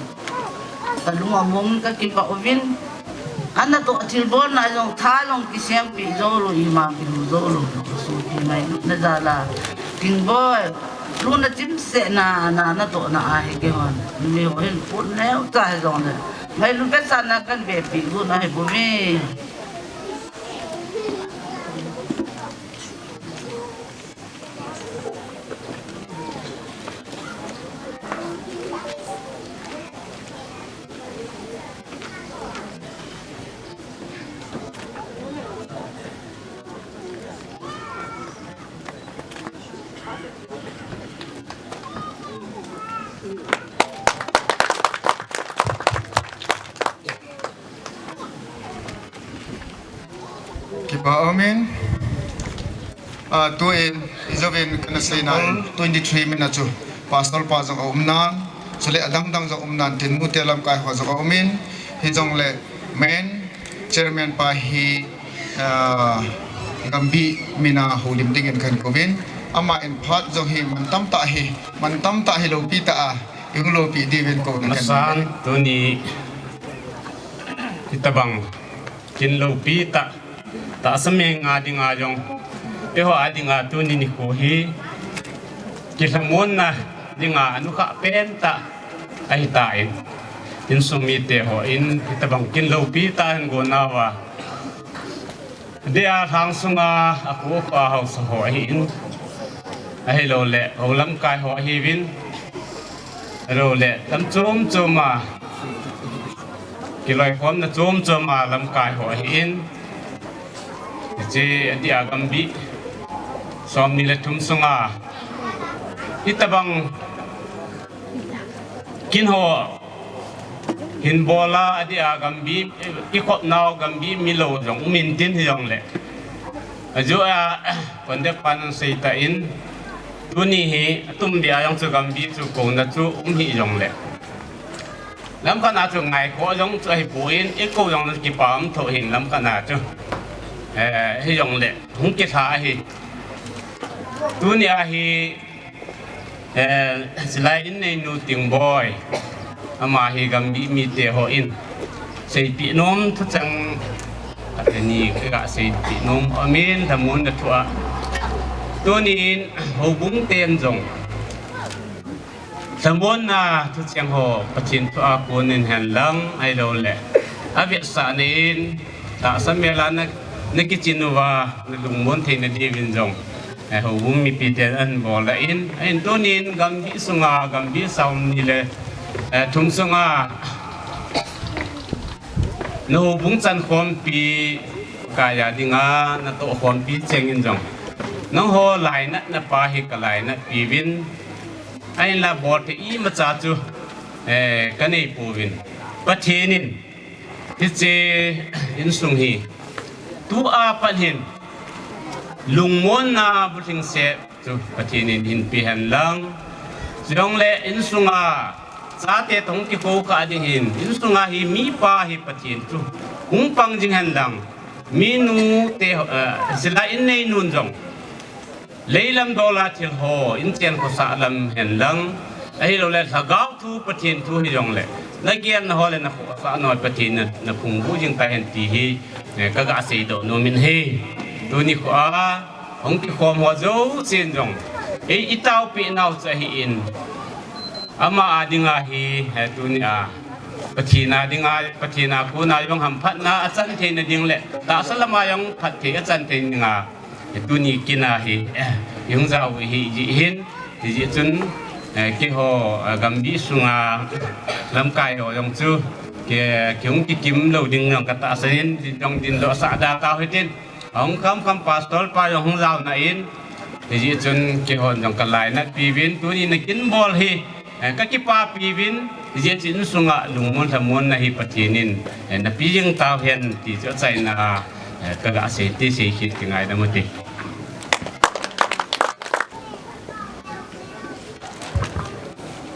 kalung mong ka kipa ovin ana to tilbon na yung thalong kisem pi zolo imam pi zolo so pi mai na dala Tingboi luna timse na to na ahi gewan mi hoin put na ta zong na mai lu pesa na kan be pi luna he bumi Kipa Amin. Tuin izovin kana say na 23 minutes pastor pa jong umnan sole adang dang jong umnan tin mu telam kai ho jong Amin hijong le men chairman pa hi gambih mina holim dingen kan kovin ama en phat jong hi man tam ta hi lo pi ta yung lo pi divin ko kan masan tuni itabang kin lo pi ta sameng adi nga jong eho adi nga tuni ni ko hi kisamon na di nga anu ka penta ay tain in sumite ho in itabang kin lo pi ta han go nawa dia lhansong ako pa ho sa ho in ai lo le ho lam kai ho hi vin lo le lam chom kiloi khom na chom lam kai ho hi in je dia gambih som ni le thum sunga itabang kin ho hin bola adia gambih ikot naw gambih milo jong min tin jong le ajo konde pan seita in tuni hi tum dia yang chu gambih chu ko na chu hi jong le lam kana chu ngai ko jong chu hi puin iko jong ki pam tho hin lam kana chu hi jong le hung ki tha hi dunia hi selain ini nu Tingboi ama hi gambih mi te ho in sei pi nom thu chang ani ka sei pi nom amin thamun da thua tunin ho bung ten jong thamun na thu chang ho pachin thua kunin han lang ai lo le avia sa nin ta samela na nikichinwa na lungmon the na divin jong ho bung mi pi ten an bola in tunin gambih sunga gambih saum ni le thum sunga no bung chan khom pi kaya dinga na to khom pi cheng in jong nong ho lai na pa hi ka lai na pi win ai la bot i ma cha chu ka nei pu win pathinin ti che in sung hi tu a pan hin lungmon na buting se chu pathinin hin pi han lang jong le in sunga sate tong ki ko ka ding hin in sunga hi mi pa hi pathin chu hung pang jing han lang minu te sila in nei nun jong leilam dola thil ho in chen ko sa lam hen lang ai lo le sagau thu pathin thu hi jong le na giam na ho le na ko sa noi pathin na phung bu jing ta hen ti hi ka ga sei do no min he tu ni ko hong ki khom ho zo chen jong ei itau pi nau cha hi in ama adinga hi tunia pathina ku na yong ham phat na achan the na ding le ta salama yong phat the achan the nga tuni kina hi yung zau hi ji hin ji chun ki ho gambih sunga lam kai ho yong chu ke kyung ki kim lo ding yong ka ta sanin dong din lo sa da ta hi tin ong kam pastor pa yong zau na in ji chun ki ho yong ka lai na pi win tuni na kin bol hi ka ki pa pi vin je chin sunga lungmon thamon na hi patinin na pi jing taw hen ti cho chai na ka ga se ti se hit ki ngai da mati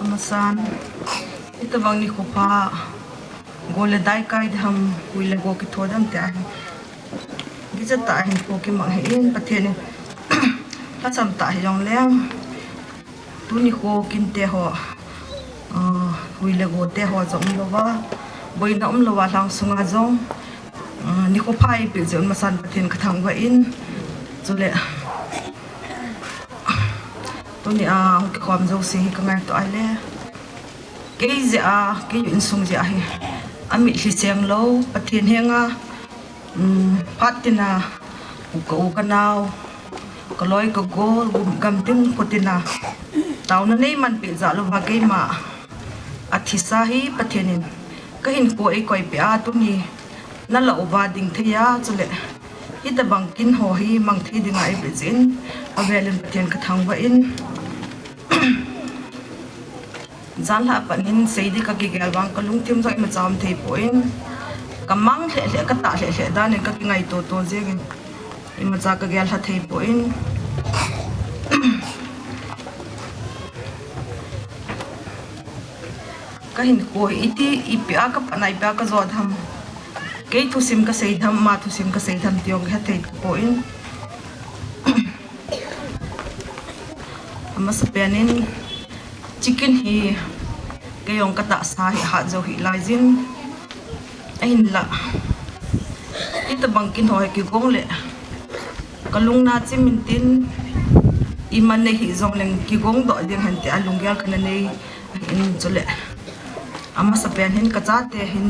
amasan ito bang ni ko pa gole dai kai dham huile go ki thodam ta gi cha ta hin ko ki mang hin pathen ta sam ta yong lem tu ni ko kin te ho huile go te ho zong lo wa boi na lo wa lang sunga zong ni ko pai pe jon masan pathen ka thang wa in chule tu ni ki khom zo si ka ngai to ai le ke je ke in sung je hi ami hi cheng lo pathen henga patina ko kanao ko loi ko go gam ting potina taw na nei man pe za lo wa ke ma athi sa hi pathenin ka hin ko ei koi pe a tu ni na la oba ding thia chule hi ta bang kin ho hi mang thi dinga ai pe jin avelin pathen ka thang wa in zanla panin seidi ka ki gelwang ka lungtim zoi ma cham thei poin kamang hle ka ta hle da ne ka ki ngai to jeng i ma cha ka gel ha thei poin ka hin ko iti ipi aka panai pa ka zo dham ke tu sim ka sei dham ma tu sim ka sei dham tiong ha thei poin ama sapianin chicken hi kayong kata sa hi ha zo hi lai jin ain la ita bangkin hoi ki gong le kalung na chimin tin iman ne hi zong leng ki gong do ding han te alung gyal khana nei in chule ama sapen hin ka cha te hin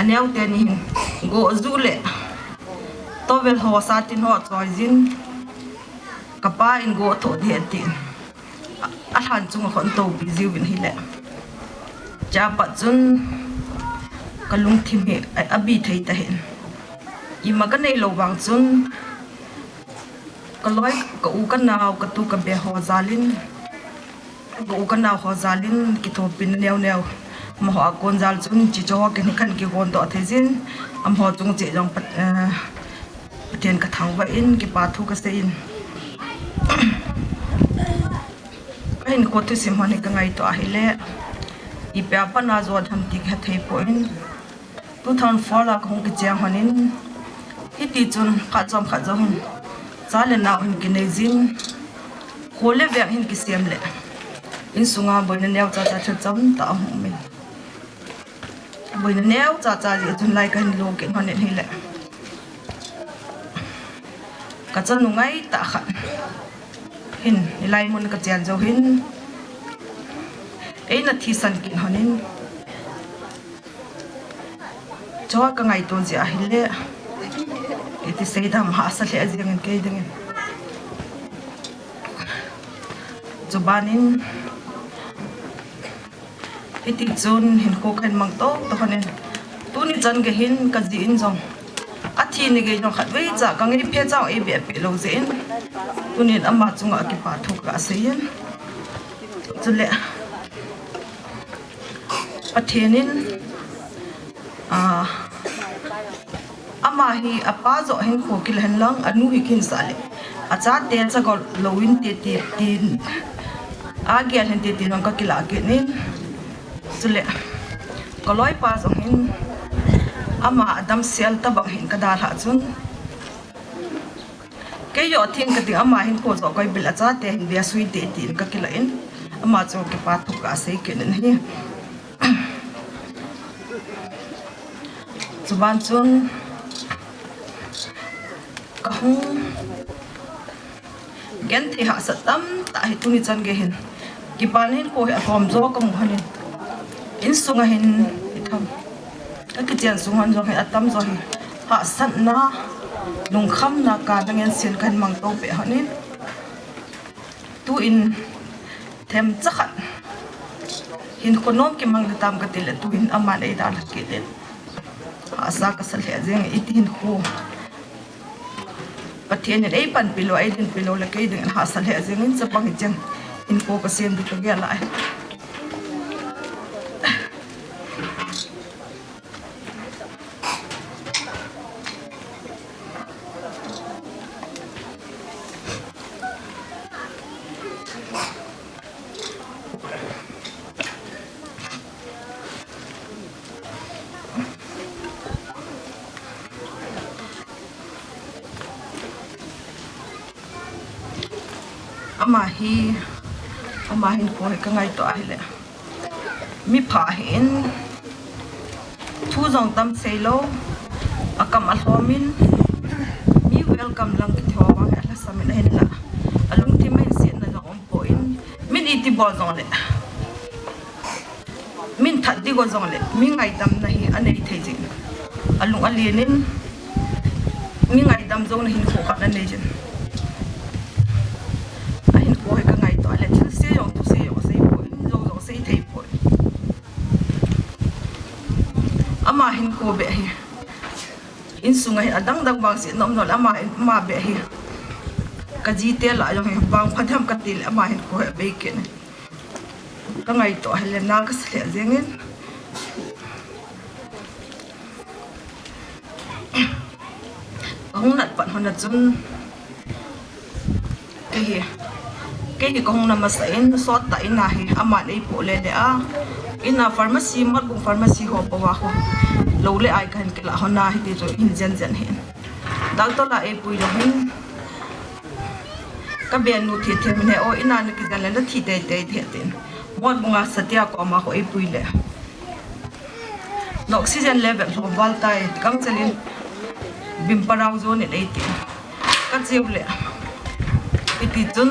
anew te ni hin go zu le tovel ho sa tin ho choi jin kapa in go tho de tin alhan chung khon to bi ziu bin hi le cha pa chun kalung thim he abi thei ta hen i ma ka nei lo wang chun kaloi ka u ka naw ka tu ka be ho zalin ka u ka naw ho zalin ki tho pin new ma ho kon zal chun chi cho ke ni kan ki gon do thei jin am ho chung che jong pat ten ka thang wa in ki pa thu ka se in hin ko tu sim hone ka ngai to a hele i pe pa na zo tham ti kha thei poin 2004 la khong ki chang honin hi ti chun kha chom kha zo hun cha le na hun ki nei jin khole ve hin ki siam le in sunga boina new cha cha chom ta hu me boina new cha ji chun lai kan lo ke honin hi le ka chan nu ngai ta kha hin ilai mun ka chen zo hin ei na thi san kin honin cho ka ngai ton ji a hile eti sei dam ha sa le azing ke ding zubanin eti zon hin ko khan mang to honin tu ni chan ge hin ka ji in jong a thi ni ge jong khat wei cha ka ngi phe chaw e be pe lo zen tunin amma chunga ki pa thu ka sein chule pathenin ama hi apa zo hen ko kil hen lang anu hi kin sale acha tel cha go lowin te tin a gyal hen te tin ka kila ke nin chule koloi pa zo hen ama adam sel ta bang hen ka dal ha chun ke yo thin ka ti ama hin ko zo koi bil acha te hin bia sui te tin ka kila in ama cho ke pa thu ka sei ke nin hi chuban chun ka hu gen thi ha sa tam ta hi tu ni chan ge hin ki pan hin ko hom zo ka mu hanin in sunga hin itham ka ki chen sung han zo hi atam zo hi ha san na lung kham na ka dangen sin kan mang to pe hanin tu in them chakhat hin konom ki mang tam ka til tu in ama nei da la ke den asa ka sal he jeng itin khu pathian ei pan pilo ai din pilo la ke den ha sal he jeng in chapang jeng in ko ka sem du ka ge lai ama hin ko ka ngai to ai le mi pha hin thu jong tam sei lo akam al homin mi welcome lang ki tho bang ala samin hen la alung ti mai sin na jong po in min iti bo jong le min that di go jong le mi ngai dam na hi anei thei jing alung alienin mi ngai dam jong na hin ko ka na nei jin a hin ko ka ngai to le thil se yong tu se yong sei po jong jong sei thei po ama hin ko be hi in sungai adang dang bang si nom no ama ma be hi ka ji te la jong bang phadam ka til ama hin ko be ke ne ka ngai to hele na ka se jengin hong nat pan hon chun cái con nằm mà in sót tại na hi ama nei po le de a ina pharmacy mat bung pharmacy ho pawa ho lo le ai kan ke la hona hi ti zo in jen jen hin doctor la e pui lo hin ka ben nu thi the ne o ina ne ki jan le thi te te the tin mot bunga satya ko ma ho e pui le no oxygen level ho wal tai kang chalin bim parau zo ne le ti ka chiu le iti chun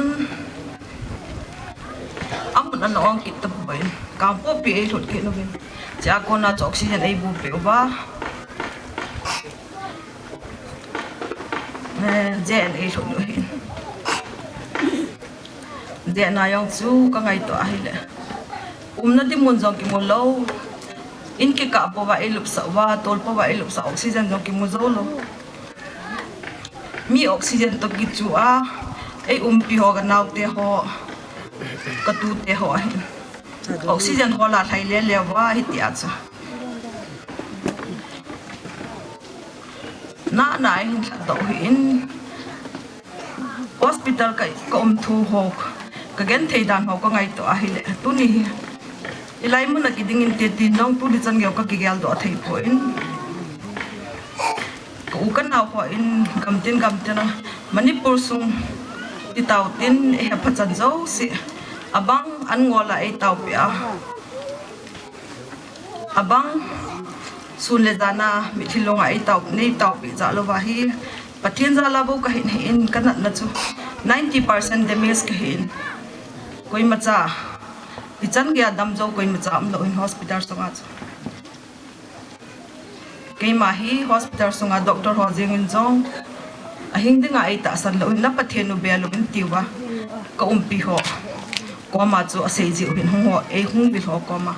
amun an ong kit ta bai kam po pi e thot ke no bin cha ko na oxygen ei bu pe ba jen ei thot no hin de na yong chu ka ngai to ai le na ti mun jong ki mo lo in ki ka po ba e lup sa wa tol po ba e lup sa oxygen jong ki mo zo lo mi oxygen to ki chu a ei pi ho ga nau te ho ka tu te ho oxygen ho la thai le wa hi ti a cha na nai do hin hospital kai kom thu ho ka gen thei dan ho ka ngai to a hi le tu ni ilai mun na ki ding in te tin nong tu di chan geu ka ki gel do thei po in ko kan naw ho in kam tin na manipur sung ti tau tin e ha chan zo si abang an ngola e tau pia abang sun le dana mi thilonga e tau nei tau pi za lo wa hi pathin za la bo ka hin kan na chu 90% damage ka hin koi macha ichan gya dam zo koi macha am lo in hospital songa chu kei ma hi hospital songa doctor ho jing in zong ahing dinga ai ta san lo in la pathenu be lo in tiwa ka pi ho ko ma chu a sei ji hin ho e hung bi ho ko ma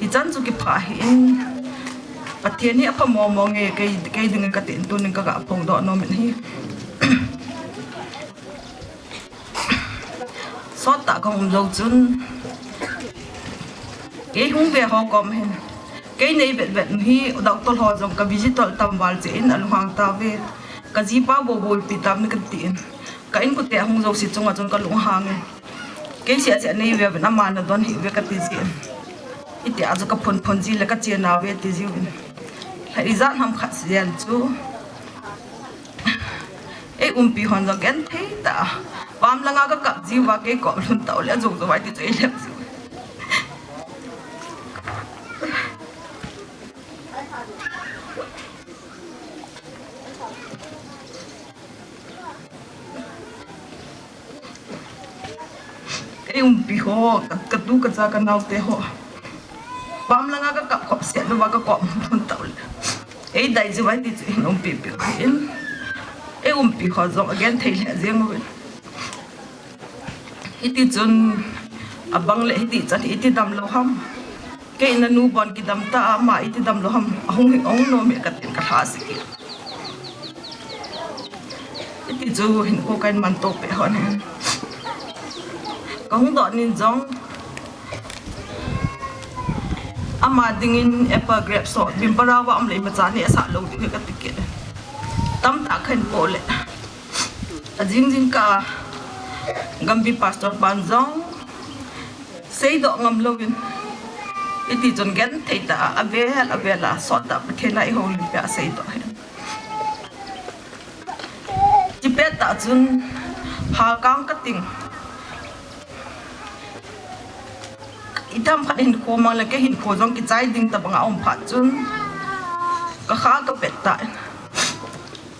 i chan chu ki pha hi in pathen hi apha mo nge ke ding ka tin tu ning ka phong do no min hi so ta kong lo chun ke hung be ho ko hin ke nei vet hi doctor ho jong ka visitor tam wal che in al hang ta ve ka ji pa bo bo pi tam ni ka tin ka in ku te hung zo si chunga chun ka lu hang ke sia che nei ve na ma na don hi ve ka ti ji iti azu ka phon ji le ka che na ve ti ji win lai zan ham khat sian chu e pi hon zo gen thei ta pam langa ka kap ji wa ke ko lun taw le zo zo wa ti chei le ji pi ho ka tu ka cha ka nau te ho pam langa ka kap khop se no wa ka ko lun taw le e dai ji wa ti chi pi in e pi ho zo again thei le jeng mo iti chun abang le iti chan iti dam lo ham ke na nu bon ki dam ta ma iti dam lo ham hong hi ong no me ka tin ka ha si ki iti chu hin ko kan man to pe hon kong do nin jong ama dingin epa grab so bim parawa am le ma cha ni sa lo ti ka tiket tam ta khan po le ajing ka gambih pastor banjong sei do ngam lovin iti jon gen thei ta avela so ta pathena I hol pya sei do he ti pe ta chun phá cang cái tiếng ít thăm phát hình khô mang lại cái hình khô giống cái trái đinh tập bằng ông phát chun cái khá cái bẹt tại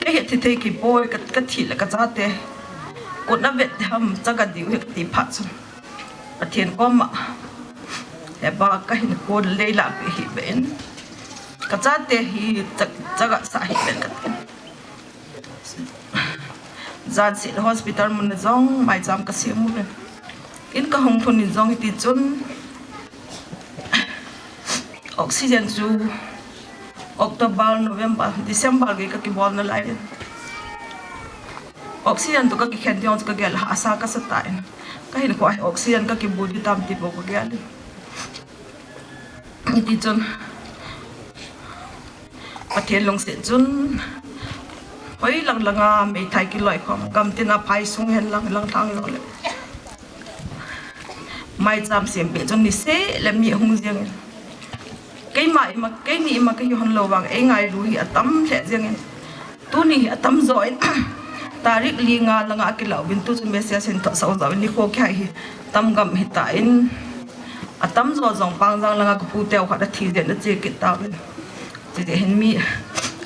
cái hiện thì thấy cái bôi cái thịt là cái giá tê cột nó bẹt hầm chắc cái điều cái tí phát chun ở thiên có mà để ba cái hình khô lấy lại bị hỉ bên cái giá tê hỉ chắc cái sa hỉ bên cái gian sĩ hospital mun zong mai jam ka siam mun in ka hong thon in zong ti chun oxygen chu October November December ge ka ki bol na lai oxygen to ka ki khen dion ka gel asa ka sa tai ka hin ko oxygen ka ki body tam ti bo ko gel ti chun pathen long se chun hoi lang langa me thai ki loi khom kam tina phai sung hen lang thang lo le mai cham sim be chon ni se le mi hung jiang cái mãi mà cái ni mà cái hòn lô vàng ấy ngày rồi hiện tắm sẽ riêng tu ni hiện tắm rồi tarik li nga langa cái lão bin tu chúng sẽ xin thọ sau rồi ni khô cái hi tắm gầm hiện tại tắm rồi dòng băng răng langa cái pu teo khát thi diện nó chơi cái tao bên chỉ hen mi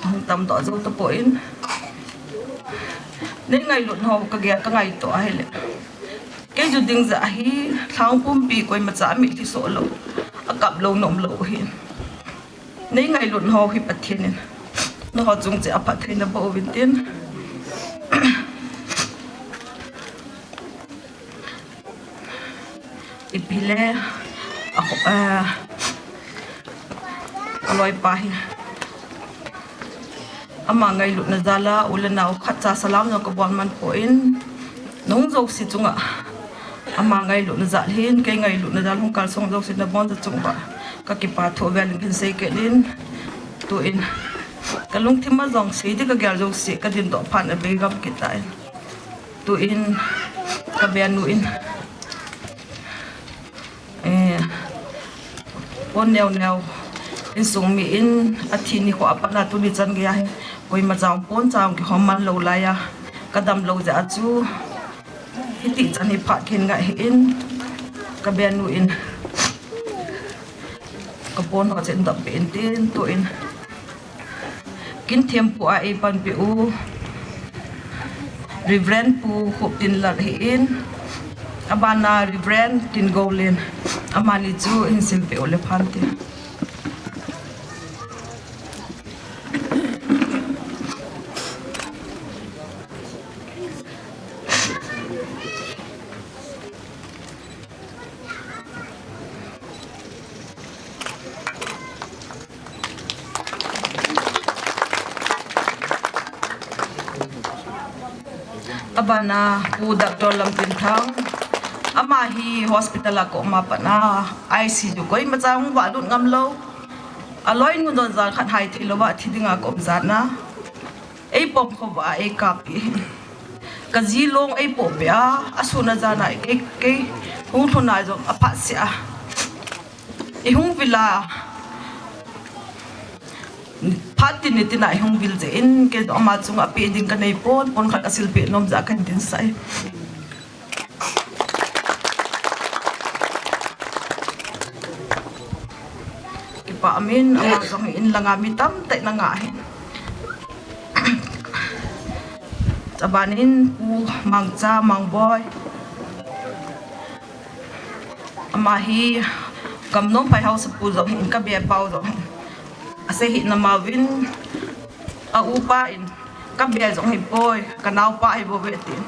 không tắm tỏ dâu tập bội nên ngày luận hồ cái ngày tỏ hay lệ cái chủ định giả hi thang pum pi quay mặt giả mi thì sổ lộ cặp lâu nồng lộ hiện nên ngày luận hồ khi bắt thiên nên nó họ dùng sẽ bắt thiên nó bộ viên tiên ít pile loài pai ama ngày luận là zala ulen nào khát cha salam nó có bọn man poin nông dốc si chung ama ngày luận là zat hin cái ngày luận là zat không cần song dốc si nó bọn chung ba các cái part thô về linh xây cái đến tụi cái lung thêm mà dòng xí thì cái gạo dốc si cái दिन độ phan ở bên gấp cái tại tụi cái bên nuôi bốn nèo in sung mi in athi ni ko apana tu ni chan gya hai koi ma jang pon chang ki homan lo la ya kadam lo ja chu hiti chan hi phat khen nga in ka ben nu in ka pon ho chen dam pen tin tu in kin them pu a e pan pi u Rev.khuptinlal in abana Rev. Tingboi amani chu in simpe ole phante abana pu doctor lampin thang ama hi hospital ko ma pana ICU koi ma chang wa lut ngam lo aloi ngun don zan khat hai thi lo wa thi dinga ko zan na ei pom kho wa ei kapi ka ji long ei po bia asuna zana ke hung thona zo apha sia e hung vila phatin ni tinai hung vil je in ke ama chunga pe ding ka nei pon khat asil pe nom za kan tin sai pa amin ama zong in langa mi tam te na nga hin tabanin pu mangcha mangboi ama hi Gamnomphai house pu zong in ka be pau zong ase hi na mawin a upa in ka be zong hi boy ka nau pa hi bo ve tin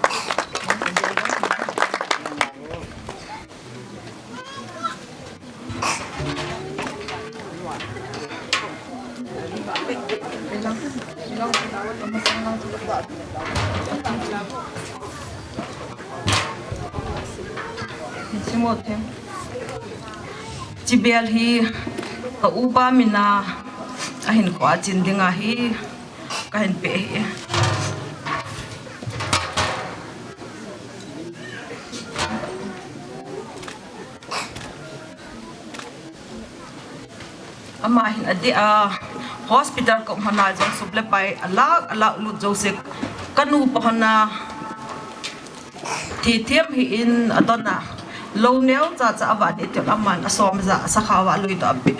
Cibel hi upa mina ahin ko achin dinga hi kahin pe hi ama hin adi hospital ko hana jong suple pai alak lut josek kanu pahana thì thiêm hi in adon na lâu néo cha cha aban etiol aman asom za sakhawa lui to api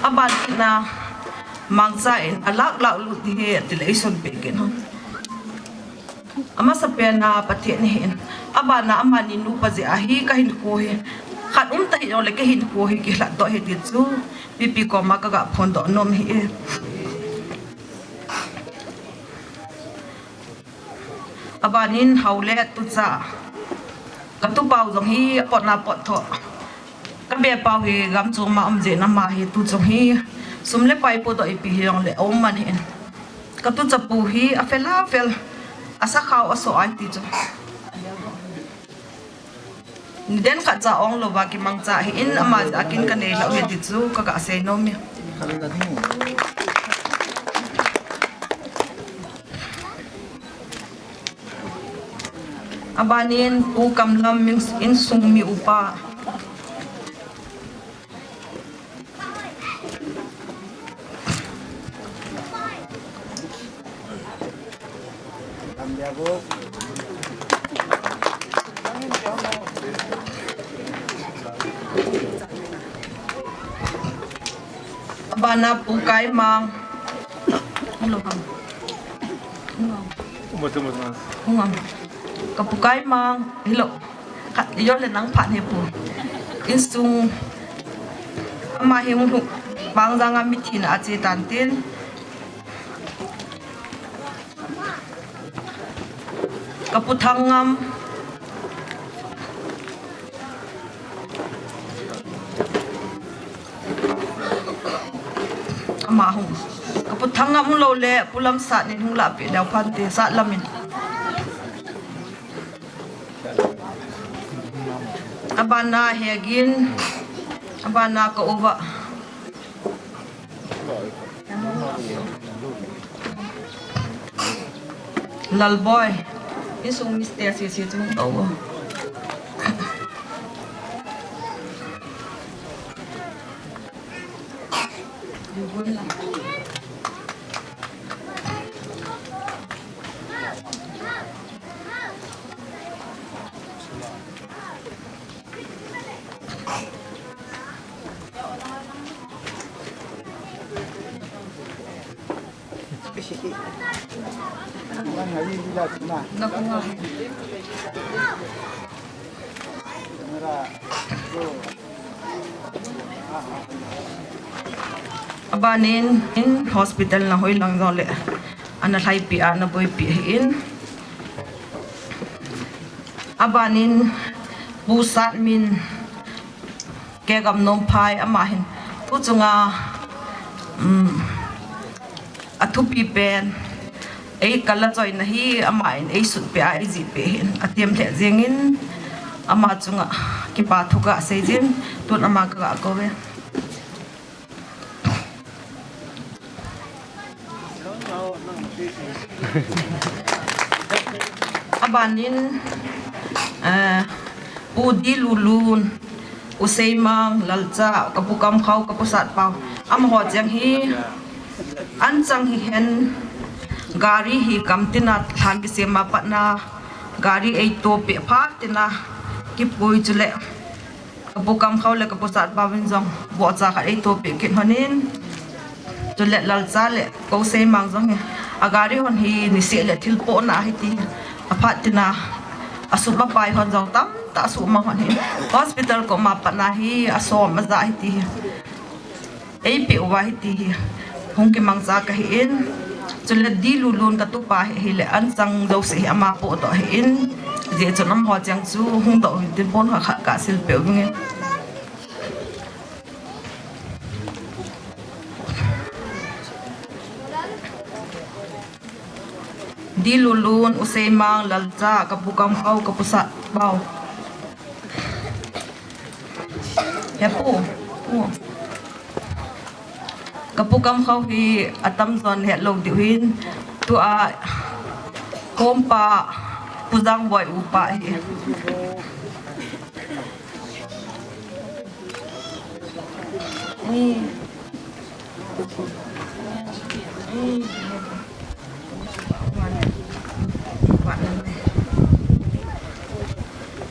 aban na mangsa in alak lak lu ti he telation pegen hon ama sa pena pathe ni hin abana amani nu paje ahi ka hin ko he khat ta hi ole ke hin ko hi ki hlat to he ti chu pipi ko ma ka ga phone do nom hi abanin haule tu cha ka tu pau jong hi pot na pot tho ka be pau hi gam chu ma je na ma hi tu jong hi sumle pai po do ipi hi yong le om man hin ka tu chapu hi a fel asa khaw aso ai ti chu ni den ka cha ong lo ba ki mang cha hi in ama akin ka nei la he ti chu ka ga se no mi abanin pu kamlam in sung mi upa abana pu kai mang hello kam ngam kapukai mang hilo kat yo le nang phan he pu insung ama he mu bang janga mithin a che tan tin kaputhangam ama hu kaputhangam lo le pulam sa ni hung la pe daw phan te sa lamin abana hegin abana ka uba lalboy isung mister si tung tawo abanin in hospital na hoy lang dole ana thai pi ana boy pi in abanin busat min ke Gamnomphai amahin tu chunga athu pi pen ei kala join na hi amain ei sut pe ai ji pe hin atiem the jengin ama chunga ki pa thuka sejin tun ama ka ko ve abanin udi lulun useimang lalcha kapukam khaw kapusat paw am ho jang hi an chang hi hen gari hi kamtina than ki sema patna gari ei to pe pha tina ki poi chule kapukam khaw le kapusat pawin jong bo cha kha ei to pe kin honin chule lalcha le ko seimang jong agari hon hi ni se le thil po na hi ti aphatina asuma pai hon jong tam ta su ma hon hi hospital ko ma pa na hi asom ma za hi ti ei pe wa hi ti hong ki mang za ka hi in chule di lulun ka tu pa hi le an chang do se ama po to hi in je chonam ho chang chu hung do tin bon ha kha ka sil pe nge di lulun useimang lalcha kapukam kau kapusa bau hepu kapukam kau hi atam zon het lo diwin tu a kompa puzang boy upa hi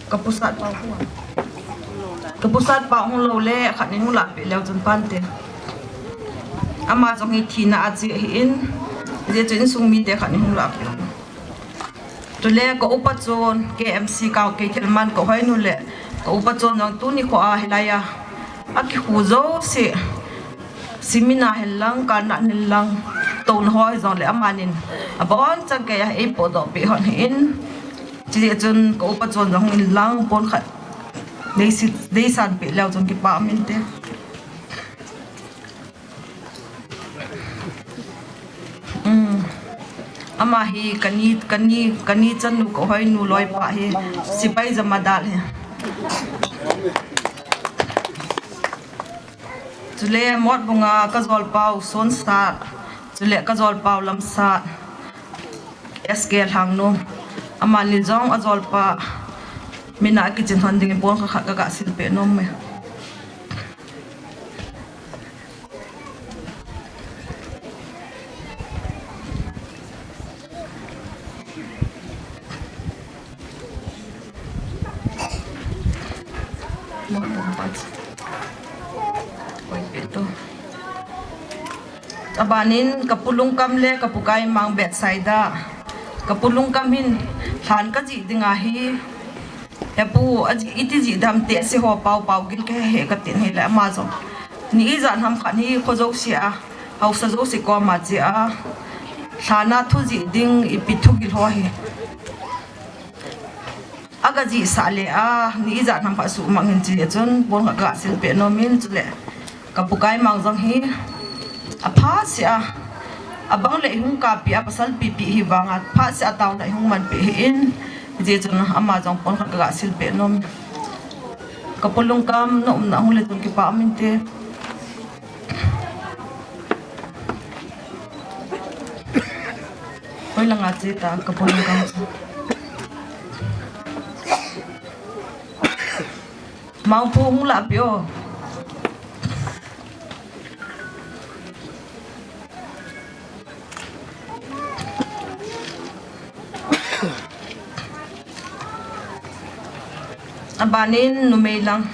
kapusat pa hong lo le khat ni hong la pe leo chun pan te ama jong hi thina achi hi in je chen sung mi te khat ni hong la pe tu le ko upa chon KMC ka ke thelman ko hoi nu le ko upa chon nang tu ni ko a hilaya aki hu zo se simina helang ka na nilang ton hoi jong le amanin abon chang ke ya e po do pe hon in chỉ chun ko pa chon jong in lang pon khat dei san pe lao chon ki pa min te ama hi kani chan nu ko hoi nu loi pa hi sipai jama dal he chule mot bunga ka zol pau son sa chule ka zol pau lam sa eskel hang no ama ni jong azol pa mina ki chen han ding bon kha ka sil pe nom me mo bombat oi peto abanin kapulung kamle kapukai mang bet saida kapulung kamin han ka ji dinga hi epu aji iti ji dam te se ho pau gil ke he ka tin he la ma zo ni zan ham khan hi kho zo sia hau sa zo se ko ma ji a thana thu ji ding i pi thu gil ho he aga ji sa le a ni zan ham pha su mang hin ji chon bon ka sil pe no min chu le kapukai mang jong hi a pha sia abang le hung ka pi a pasal pi hi wanga pha sa taw la hung man pi in je chun ama jong pon kha ga sil pe nom kapulung kam no na hung le tun ki pa min te hoi la nga che ta kapulung kam mau pu hung la pio abanin numay lang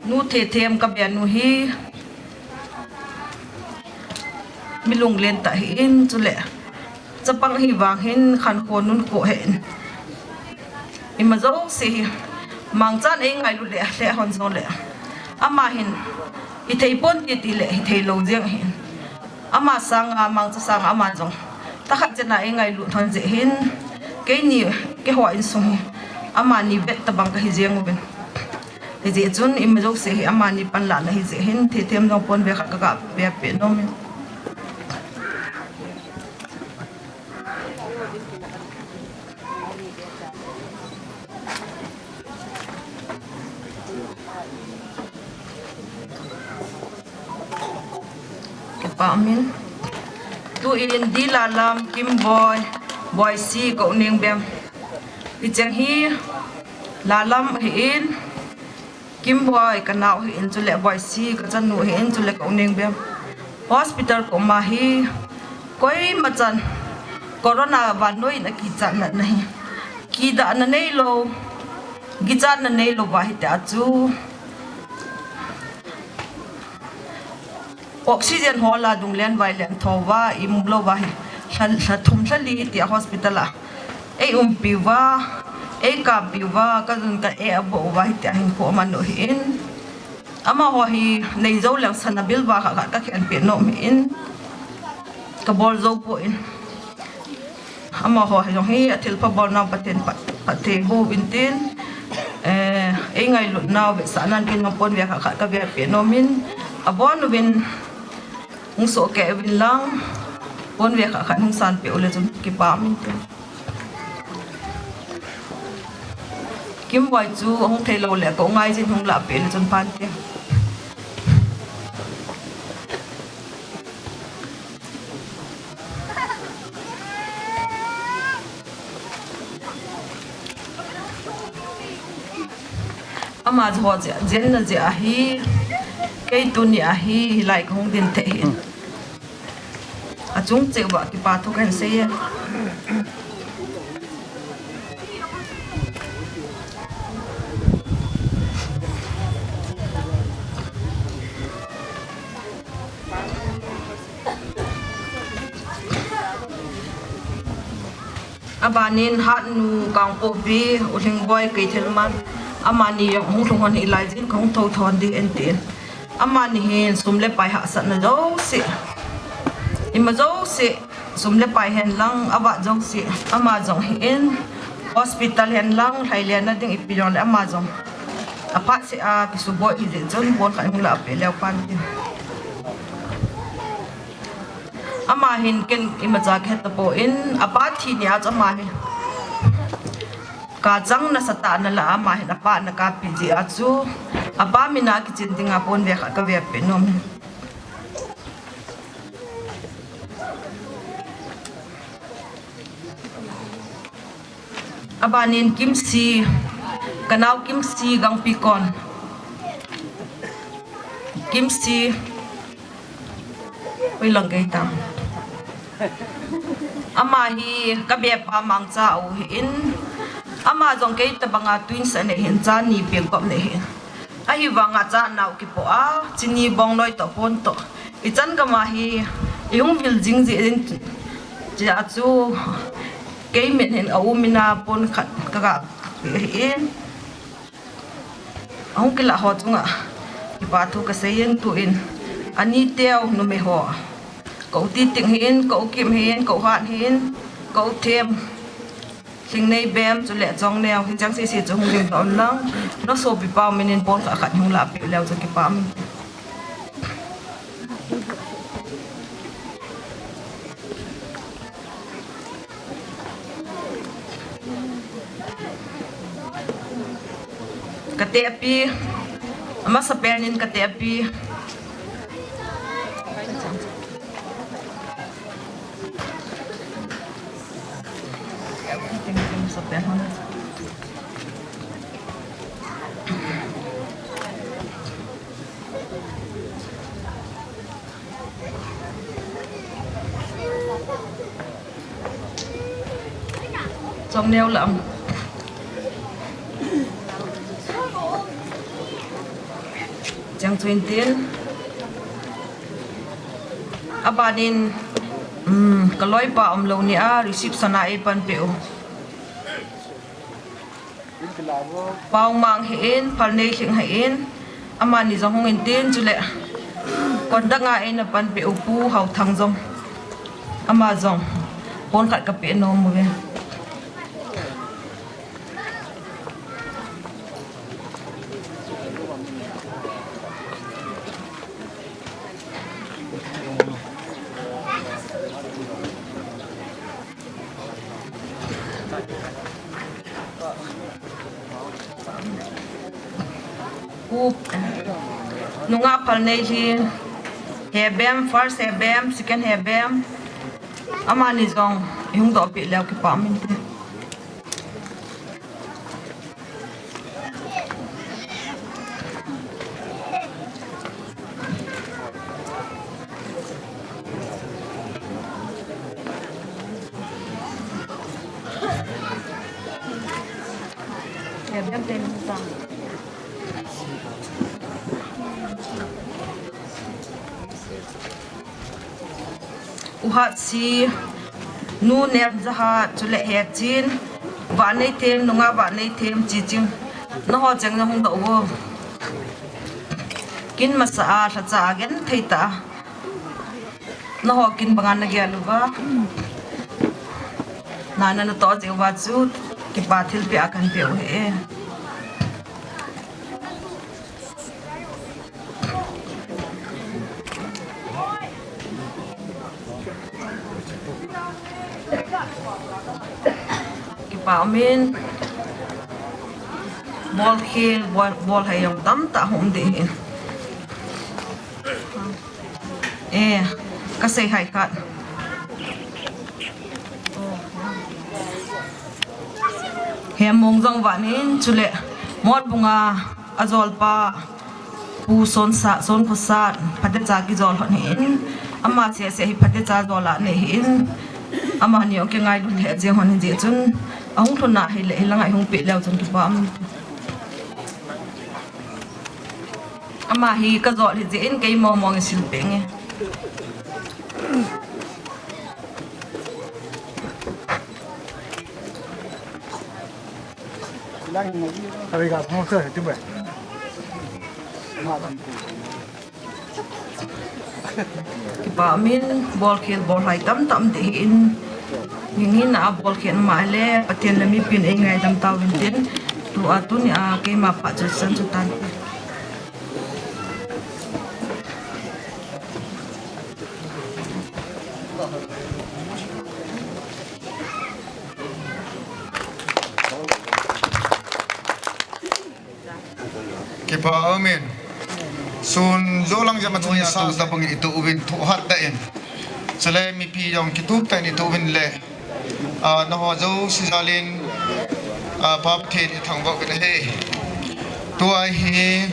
nu the them ka bian nu hi milung len ta hi in chu le chapang hi wang hin khan ko nun ko hen imazo se mang chan ei ngai lu le hon zo le ama hin i thei pon ti le i thei lo jeng hin ama sanga mang cha sang ama jong ta khat chena ei ngai lu thon je hin ke ni ke ho in sung hi ama ni bet ta bang ka hi jeng ben e je chun im zo se hi ama ni pan la na hi je hin the them no pon be kha ka be pe no me Amin tu in di la lam Tingboi boy si ko ning bem i chang hi la lam hi in Tingboi ka nau hi in chule boy si ka chan nu hi in chule ko ning bem hospital ko ma hi koi ma chan corona van noi na ki chan na nahi ki da na nei lo gi chan na nei lo ba hi ta chu oxygen hola dunglen vailen thowa imlo wa hla thum thali ti hospital a ei piwa ei ka piwa ka dun ka e abo wa ti hin ko man no hin ama ho hi nei zo lang sanabil ba ka khen pe no mi in ka bol zo po in ama ho hi atil pa bol na paten pate bo bintin ei ngai lut na be sanan kin no pon ve ka ve pe no min abon win hung so ke win lang pon ve kha hung san pe ole jun ki pa min te Tingboi chu hung thei lo le ko ngai jin hung la pe le jun pan te ama zo jen na je hi cái tu ni hi lại không tiền thể hiện chúng chịu vợ cái bà thuốc hành xe abanin hat nu kang po bi uling boy kay thelman amani yang hung thong han ilai jin khong tho thon di entin amani hin sumle pai ha sat na zo si ima zo si sumle pai hen lang aba zo si ama zong hin hospital hen lang thailand na ding ipilon le ama zong apa si a ki subo i de zon bon kan la pe le pan tin ama hin ken imaja khet po in apa thi ni a ama hin ka jang na sata na la ama hin apa na ka pi ji a chu apa mina ki chin dinga pon ve kha ka ve pe nom abanin kimsi kanau kimsi gang pikon kimsi oi lang kai tam ama hi ka be pa mang cha u hin ama jong ke ta banga twins ane hin cha ni pe kop ne hin a hi wanga cha nau ki po a chini bong loi to pon to I chan ka ma hi yung vil jing ji in ja chu ke men hin au mina pon khat ka ga hin ong ki la ho chunga ki pa thu ka seyen tu in ani teo no me ho cậu ti tiếng hiến cậu kiếm hiến cậu hoạn hiến cậu thêm sinh này bém cho lẹ trong nèo thì chẳng xì cho hùng đình đón lắm nó sổ bị bao mình nên bốn cả khẩn hùng lạ bị leo cho cái bao mình cái tép pi mà sắp bén nên cái tép pi trong neo lắm chẳng thuyền tiến abanin cái lối bảo lâu nia reception ai ban biểu bao mang hiến phal nei thing hiến amani jong hong in tin chule kon da nga en ban biểu pu hau thang jong ama jong pon khat ka pe no mu ve nunga phal nei hi hebem first hebem second hebem amani jong yung do pi leo ki pa min te hebem ten ta uhat si nu ner zaha chule he chin wa nei them nunga wa nei them chi ching no ho chang na hung do wo kin ma sa a cha gen thei ta no ho kin bangan na gya lu ba na na to je wa chu ki pa thil pe akan pe he bảo mình bol khi bol hay dùng tắm ta không đi cái xe hay cạn hem mong rong vạn nên chú lệ mót bunga azol pa Pu Shonkhosat phate cha ki zol hon hin ama se hi phate cha zola ne hin ama ni ok ngai du le je hon je chun ahung thona hi le langai hung pe lew chun ki pa ama hi ka zol hi je in ke mo mo ngi sil pe nge Kipa Amin ball khel ball hai tam de in ngin na ball khel ma le patien lami pin e ngai tam taw tin tu atun a ke ma pa chu san chu tan Kipa Amin sun zolang jama tu sa da bang itu win tu hat da in sele mi pi yong kitup ta ni tu win le na ho zo si zalin pap the ni thang bo ke he tu ai hi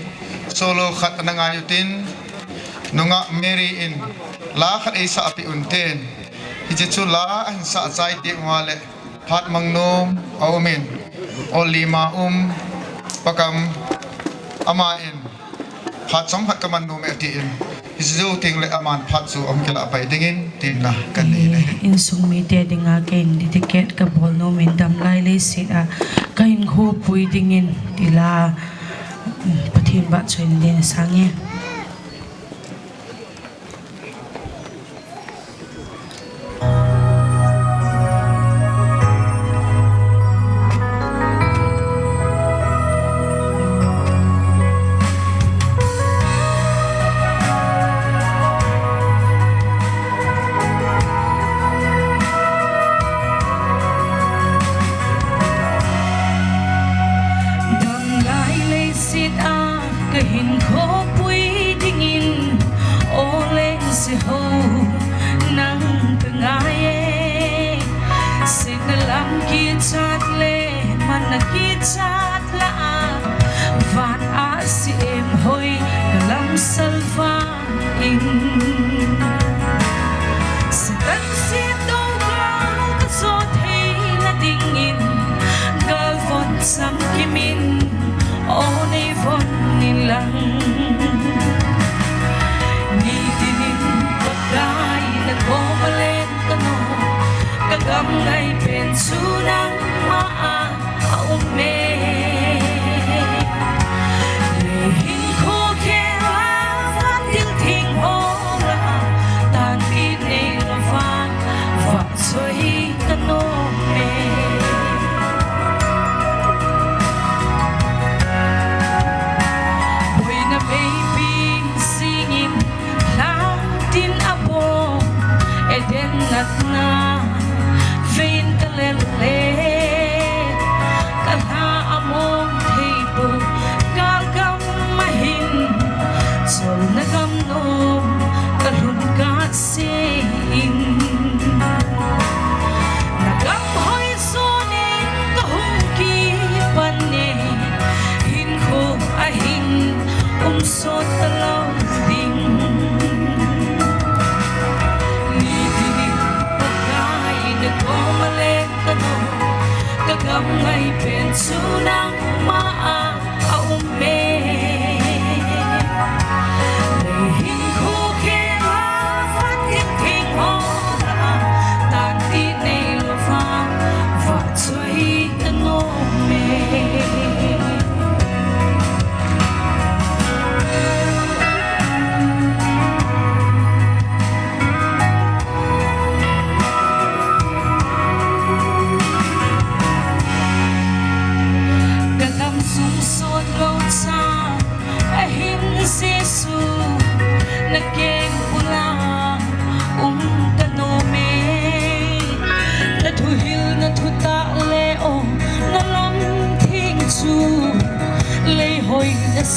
solo khat na nga yutin nunga mary in la khat ei sa api unten hi je chu la an sa chai ti ngale phat mangnom Amin olima pakam ama in phat som phat kaman no me ti in hizo ting le aman phat su kela pai dingin tin na kan ni le in sung mi te dinga ken di ticket ka bol no min dam lai le si a kain kho pui dingin tila pathin ba choin den sange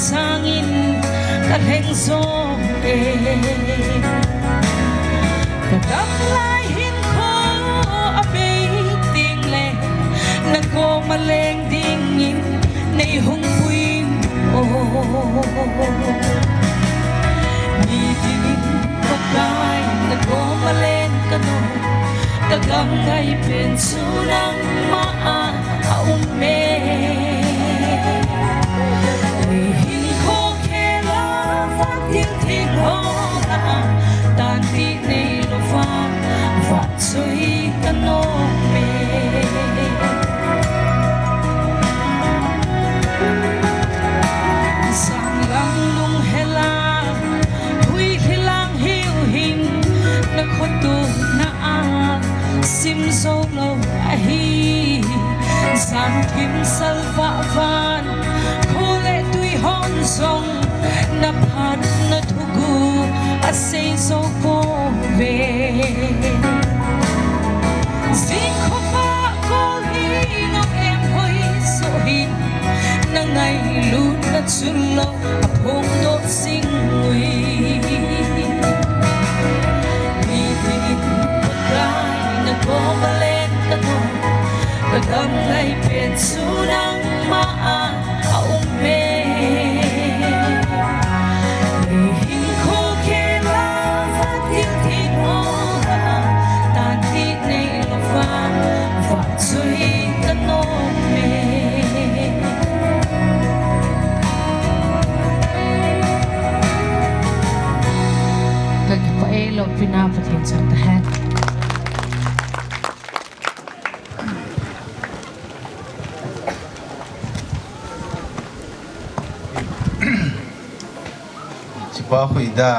sangin kaleng song kadam lai hin ko abe ting le na ko maleng dingin nei hung puin đam ngay bên su nắng mà ông mê hình khô khe lá phát tiếng thiên hô là tan đi này lo vang và chơi tan nô mê sang lăng lung hela hui hilang hiu hình na khot tu na sim zo lo hi san thim sal va van khole tui hon song na phan na thugu a sei zo po ve zing kho pa ko hi no em hoi so hin na ngai lu na chun lo a phong do sing ui mi tin na ko malen na ko ka dam ngai pen su nang ma au me hin kho ke la va tin tin ho ta ti nei lo va va chui ta no me ka ki pa e lo pina pa tin sang ta han ba khui da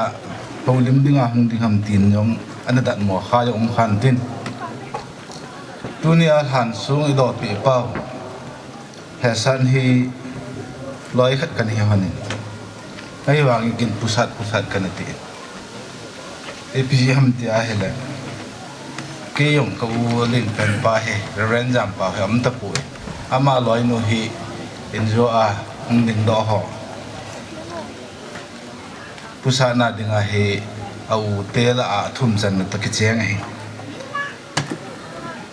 polim dinga hung ding ham tin yong anadat mo kha yong khan tin tunia han sung I do pe pau hasan hi loi khat kan hi hanin ai wang kin pusat kan ti epg ham ti a hele ke yong ka u ling kan pa he ren jam pa he am ta pu ama loi no hi enjo a hung ding do ho pusana dinga he au tela a thum jan ta ki cheng he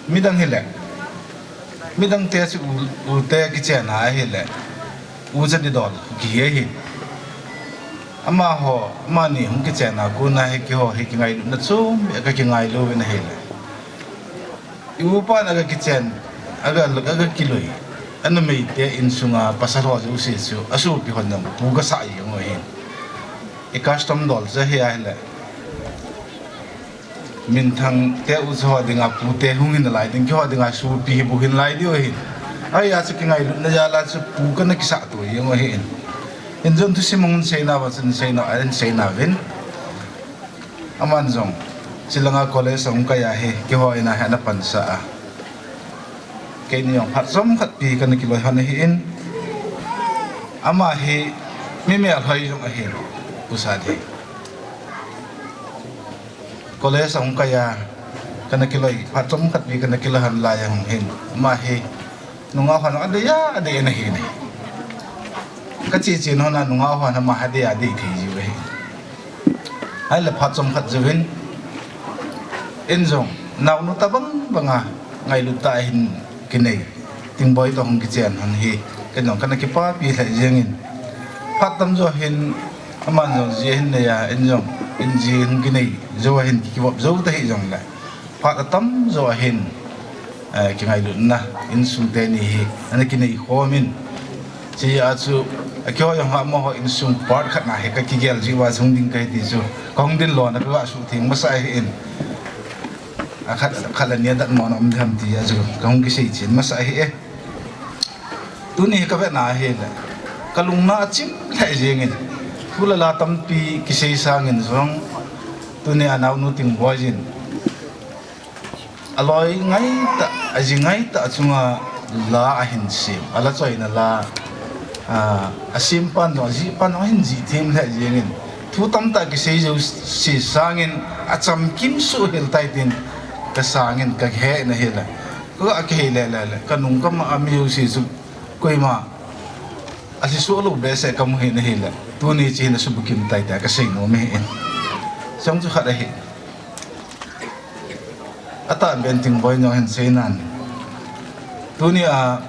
midang hele midang te si u te ki chen a hele u jan di dol ki he ama ho mani hum ki chen na ku na he ki ho he ki ngai na chum ka ki ngai lo na hele u pa na ka ki chen aga ki loi an mei te in sunga pasar ho ju si su asu pi hon nam pu ga sa yi ngo he e custom dol za he ai le min thang te u zo dinga pu te hung in lai ding kyo dinga su pi bu hin lai dio hin ai ya chi ngai lu na ya la chu pu ka na ki sa tu ye ngo hin in jon tu simong se na ba sen se na an se na vin aman jong silanga college song ka ya he ki ho ina ha na pan sa a ke ni yong phat som khat pi ka na ki loi han hi in ama he mi me al hai jong a he pusadi college song kaya kana kiloi patom khat bi kana kilahan la yang hin ma he nunga han ade ya ade na he ne ka chi chi no na nunga han ma ade ade thi ji we ai la patom khat jewin enjong naw no tabang banga ngai lu ta hin kinai tingboi to hong ki chen han hi kenong kana ki pa pi la jengin patam jo hin aman zo jin ne ya enjong injin kinai zo hin ki bop zo ta hi jong la pat tam zo hin ki ngai lu na in sung te ni hi ana kinai khomin chi a chu a kyo yang ha mo ho in sung part khat na he ka ki gel ji wa sung ding kai ti chu kong din lo na ka su thing ma sai in a khat la nia dat mo na tham ti a chu kong ki sei chin ma sai he tu ni ka ve na he la kalung na chim lai jengin pula la tampi kisay sangin zong tuni anaw no Tingboi jin aloy ngai ta aji ngai ta chunga la ahin sim ala choi na la asim pan no ji pan hin ji them la jengin thu tam ta kisay jo si sangin acham kim su hel tai tin ka sangin ka he na hela ko a ke le la kanung kam amiu si su koima asi solo bese kam he na hela tuni chi na subukim tai ta ka sei no me en song chu khat a he ata ben Tingboi no hen sei nan tuni a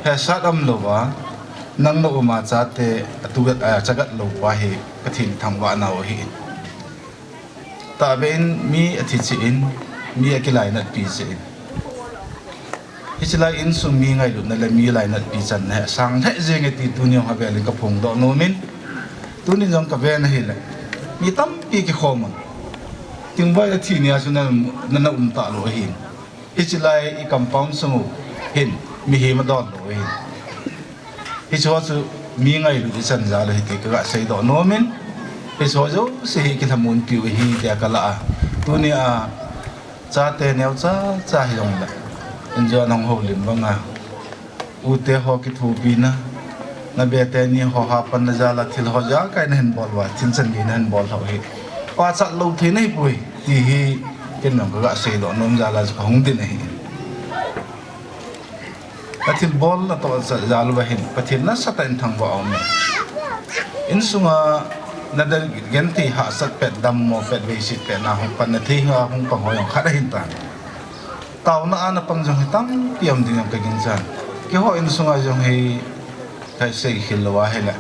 he sadam lo wa nang no ma cha te atugat a chagat lo pa he ka thin thangwa na o hi ta ben mi athi chi in mi ki lai nat pi se hichilai in sung mi ngai lu na le mi lai nat pi chan he sang he je nge ti tu ni ha ve le ka phung do no min tu ni jong ka ve na hi le mi tam pi ki khom Tingboi la thi ni asu na ta lo hin hichilai I compound sungu hin mi he ma don lo hin hicho su mi ngai lu chan za lo hi te ka sei do no min hicho jo se hi ki thamun pi hi te ka la tu ni a cha te neo cha hi dong la enjoy nong ho lim banga u te ho ki thu pi na be te ni ho ha pan na za la thil ho ja kai na hen bol wa thin chan ni na hen bol ho hi pa cha lo the nei pui ti hi ken nong ka se do nom za la ka hong din hi pathil bol la to sa za lu ba hin pathil na sa tan thang ba om in sunga na da gen ti ha sat pet dam mo pet ve sit pe na hong pan na thi nga hong pang ho yong kha da hin tan tàu na ana pang jong hitam piam ding ka gin chan ke ho in sunga jong hei kai sei khilwa hela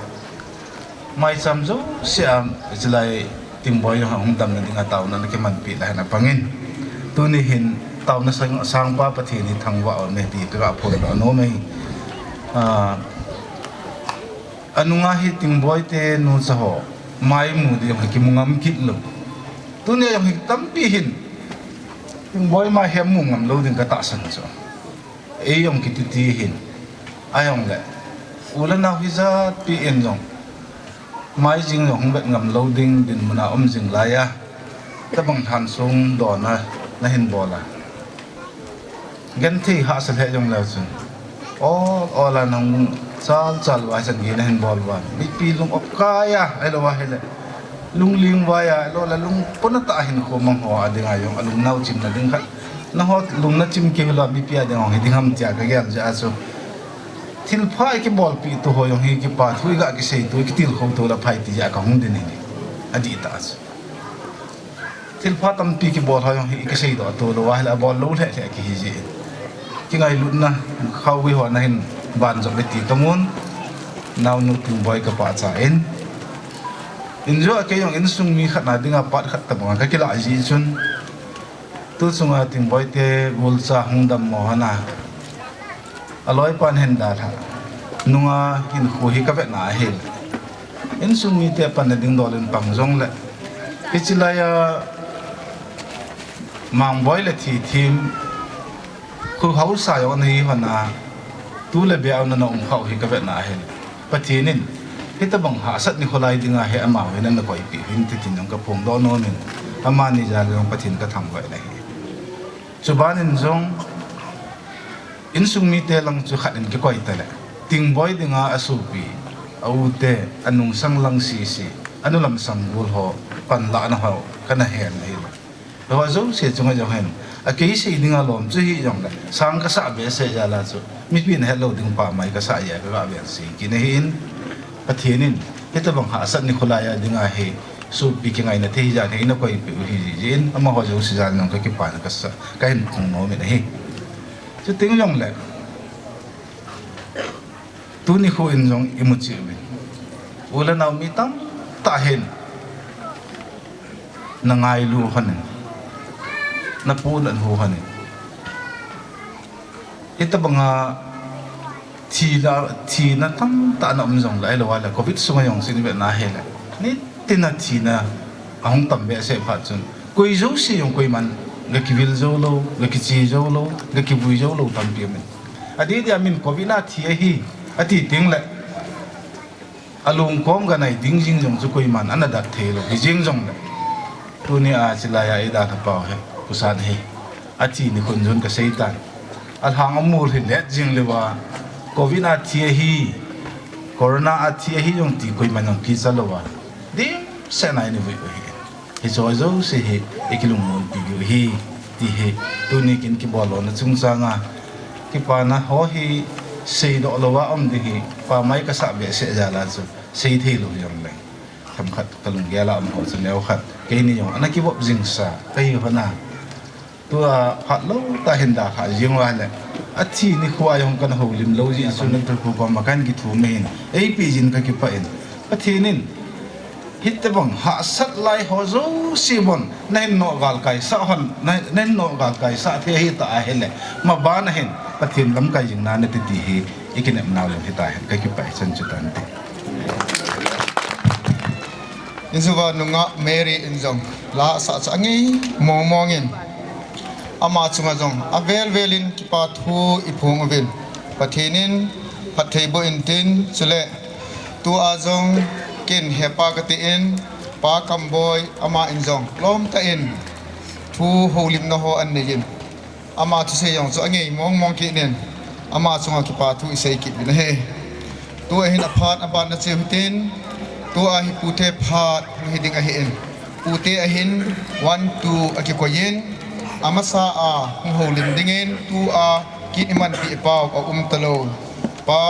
mai cham jo siam chlai Tingboi jong hong dam na dinga tàu na ke man pi la na pangin tu ni hin tàu na sang pa pathi ni thang wa ne ti ka phol no mai anunga hi Tingboi te nu cha ho mai mu di ki mungam kit lo tu ne jong hitam pi hin Tingboi ma hem mu ngam lo ding ka ta san cho e yong ki ti hin ayong le ulan na hiza pi en jong mai jing jong bet ngam lo ding din muna jing la ya ta bang than sung do na hin bola gen thi ha sa he jong la chun o la nang chal wa san gi na hin bol wa mi pi lung op ka ya ai lo wa hele lung ling wa ya lo la lung pon ta hin ko mang ho ading ayong alung nau chim na ding khat na hot lung na chim ke lo bi pi ading hong ding ham tia ka gel ja so thil phai ki bol pi to ho yong hi ki pa thui ga ki sei tu ki til khom to la phai ti ja ka hong din ni adi ta thil pha tam pi ki bol ha yong hi ki sei do to lo wa la bol lo le le ki hi ji ki ngai lut na khau wi ho na hin ban jok le ti kamun naw nu Tingboi ka pa cha in injo ke yong in sung mi khat na dinga pat khat ta bang ka ki la ji chun tu sunga Tingboi te gol cha hung dam mo hana aloi pan hen da tha nunga hin khu hi ka ve na hel in sung mi te pan na ding dolen pang jong le ichilaya mang boy le thi thim khu hau sa yo ni hana tu le be na om khau hi ka ve na hel pathinin hita bang ha sat ni kholai dinga he ama we na koi pi hin ti tin ka phom do no min ama ni ja le pathin ka tham vai lai chubanin jong in sung mi te lang chu khat in ki koi ta le Tingboi dinga asupi au te anung sang lang si anu lam sam gul ho pan la na ho kana hen nei lo zo se chunga jo hen a ke se dinga lom chu hi jong la sang ka sa be se ja la chu mi pin hello ding pa mai ka sa ya ka be si ki ne hin pathinin hita bang ha sat ni khulaya dinga he su pi ki ngai na the ja ne na koi pi hi jin ama ho jo si ja nong ka ki pa na ka sa ka hin khong no me hi chu ting jong le tu ni khu in jong imuchi wi ula naw mi tam ta hen na ngai lu han na pu nan ho han ita banga thi na tam ta na jong lai lo wala covid sunga yong sin be na hela ni tina thi na ahong tam be se pha chun koi zo si yong koi man ga ki vil zo lo ga ki chi zo lo ga ki bui zo lo tam pi men adi dia min covid na thi hi ati ting le alung kom ga nai ding jing jong chu koi man ana da the lo hi jing jong le tu ni a chila ya ida tha pa he pusan he ati ni kun jon ka seitan al hang amul hi let jing le wa covid na thi hi corona a thi hi jong ti koi man pi cha lo wa dim se nai ni vi hi zo zo se hi ekilung mon pi hi ti he tu ni kin ki bolo na chung sa nga ki pa na ho hi sei do lo wa om di hi pa mai ka sa be se ja la chu sei thei lo yong le tham khat kalung ya la am ho chu neu khat ke ni yong ana ki bob jing sa kai hona tu a phat lo ta hin da kha jing wa le a thi ni khwa yong kan ho lim lo ji su na tu ko ma kan ki thu men ei pi jin ka ki pa en a thi nin hit te bang ha sat lai ho zo si bon nai no gal kai sa hon nai no gal kai sa the hi ta hele ma ba na hen pathin lam kai jing na ne ti hi ikinem naw lem hi ta hen kai ki pai chan chu tan te inzuwa nunga Mary injong la sa cha ngi mong mongin ama chunga jong avel velin ki pa thu ipung avin pathinin pathei bo intin chule tu azong kin hepa kati in pa Gamnomphai ama injong lom ta in thu holim na ho an neyin ama thu se yong cho ngi mong mong ki nen ama chunga ki pa thu isei ki bin he tu hin aphat aban na che hutin tu a hi pute phat hi ding a hi en pute a hin 1 2 a ki ko yin amasa a holim dingin tu a kin iman pi pau a talo pa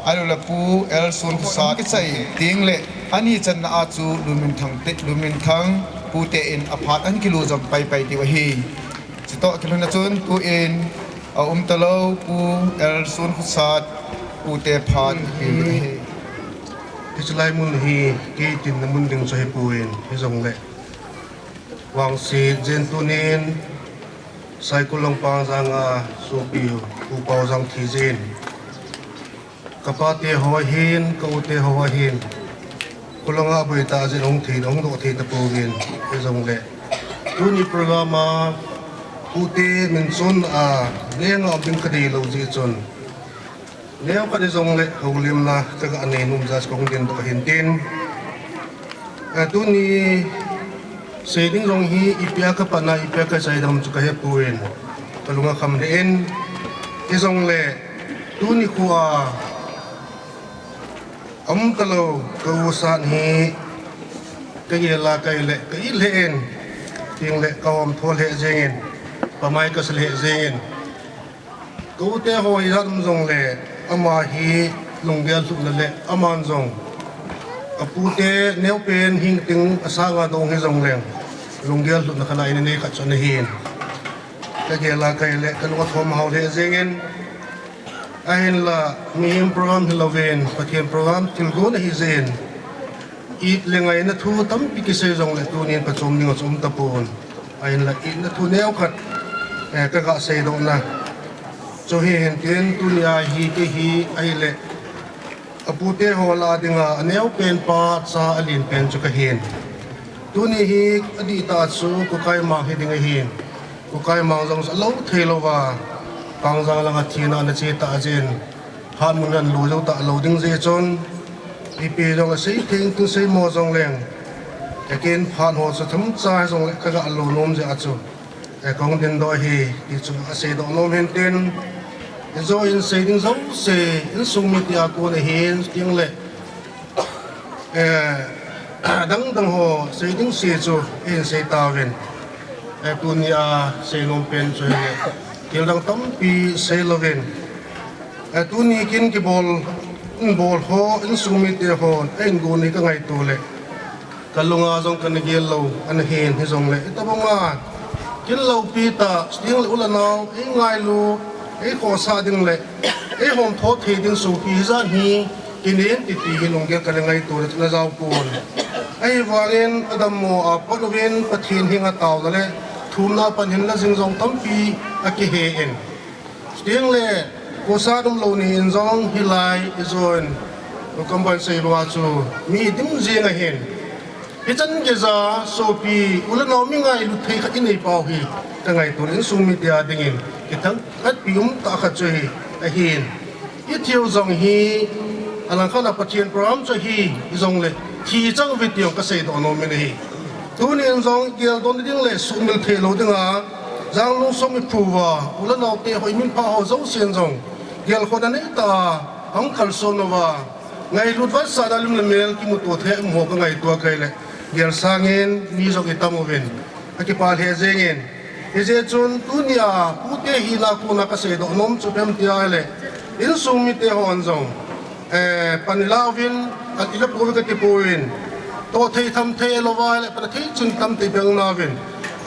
alula pu el sun sa ki chai ting le ani chan na a chu lumin thang te lumin thang pute in aphat an kilo jam pai pai ti wa hi chito kilo na chun tu in a talo pu el sun khosat pute phat hi Tislai mun hi ki tin na mun ding so hi puin hi zong le wang si jen tunin sai kulong pang zanga su piu u pau zang thi jen kapate ho hin ko te ho hin kulonga bui ta jen ong thi dong do thi ta puin hi zong le tuni programa ute min sun a leng om ding kadi lo ji chun nếu có đi dùng lệ hậu liêm là tất cả anh em ra công điện tổ hiện tin tu ni xây dựng dùng hi ipia các bạn ipia các sai đam chụp cái puin kalau ngah kham den đi dùng lệ tu ni khua kalau kau san hi cái là cái lệ tiếng lệ kau om thua lệ zengin pamai kas lệ zengin kau te hoi ram dùng lệ ama hi lunggel su le aman zong apute neu pen hing ting asanga dong he zong leng lunggel su na khala in ne ka chon hin ka gela kai le kan wa thom haw le zengin ahin la mihim program hiloven pathian program tilgo na hi zen it lengai na thu tam pi ki se zong le tu nin pa chom ning chom tapon ahin la it na thu neu khat ka ga se dong na cho hiện tiền dunia hi ke hi ai le apute hola dinga aneu pen pa cha alin pen chu ka hin tuni hi adi ta chu ko kai ma hi dinga hin ko kai ma jong sa lo thelowa pang jang langa thina na che ta jen han mun nan lo jo ta lo ding je chon pi pe jong sei thing tu sei mo jong leng again phan ho sa thum cha jong le ka ga lo nom je achu e kong din do hi ti chu a se do nom hen ten zo in se ding zo se in sung mi tia ko ne hin ting le dang ho se ding se chu in se ta ven punya se nom pen chu le kil dang tam pi se loven tu ni kin ki bol ho in sung mi tia ho en go ni ka ngai tu le kalunga jong kan gel lo an hen hi jong le ta bonga kin lo pi ta sting le ulanau e ngai lu e ko sa ding le e hom tho the ding su pi za hi kinin ti ti hinong ge ka ngai tu na jaw pon ai wangin adam mo a ponovin pathin hinga taw le thum na pan hin la jing jong tam pi a ki he en sting le ko sa dum lo ni in jong hilai izon ko kamban sei ba chu mi dim jing a hen hi chan ge za so pi ulanau mi ngai lu thei khat nei pau hi ta ngai tu in sung mi dia ding in ki thang at pium ta kha chui a hin i thiu jong hi alang khana pathian program cho hi jong le thi chang video ka sei do no me hi tu ni jong gel don ding le su mil the lo dinga jang lu som mi phuwa ulanau te hoi min pa ho zo sen jong gel kho da nei ta hong khal so no wa ngai lut va sa dalim le mel ki mu to the mo ka ngai to kai le gel sangin mi zo ki tamoven aki pa he zengin ije chun dunia pute hi la ko na ka se do nom chu pem ti ale in sung mi te hon zong panilavin at ila po ka ti poin to thei tham thei lo wa le pa thei chun tam te bel na vin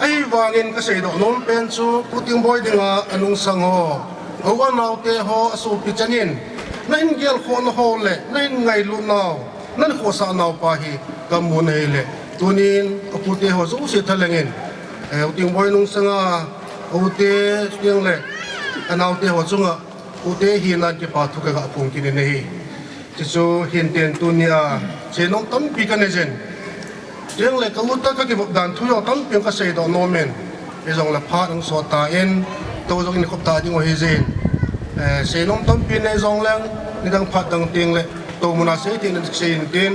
ai wangin ka se do nom pen chu puting boy dinga anung sang ho awan naw te ho asu pi chanin nain gel khon ho le nain ngai lu naw นั่นโคสานาวปาฮีกำมุนเฮเลตัวนี้ก็พูดเตะหัวสู้เสียทะเลงินติงบอยนุ่งสง่าพูดเตะเสียงเล่อันเอาเตะหัวจุงอ่ะพูดเตะหินนั่นจะปาทุกข์กับปุ่งกินนี่จะสู้หินเตียนตัวนี้เจนน้องตั้มปีกันเองเสียงเล่ก็รู้ตั้งกี่แบบดันทุกอย่างตั้มเพียงก็เสียดอกโนเมนไอ้จงเล่พาทั้งสอตาเอ็นตัวจงอินขบตาจิงว่าเฮเซนเสียน้องตั้มปีในจงเล่นี่ดังพัดดังเตียงเล่ตัวมันอาศัยที่นั่นเสียนเตียน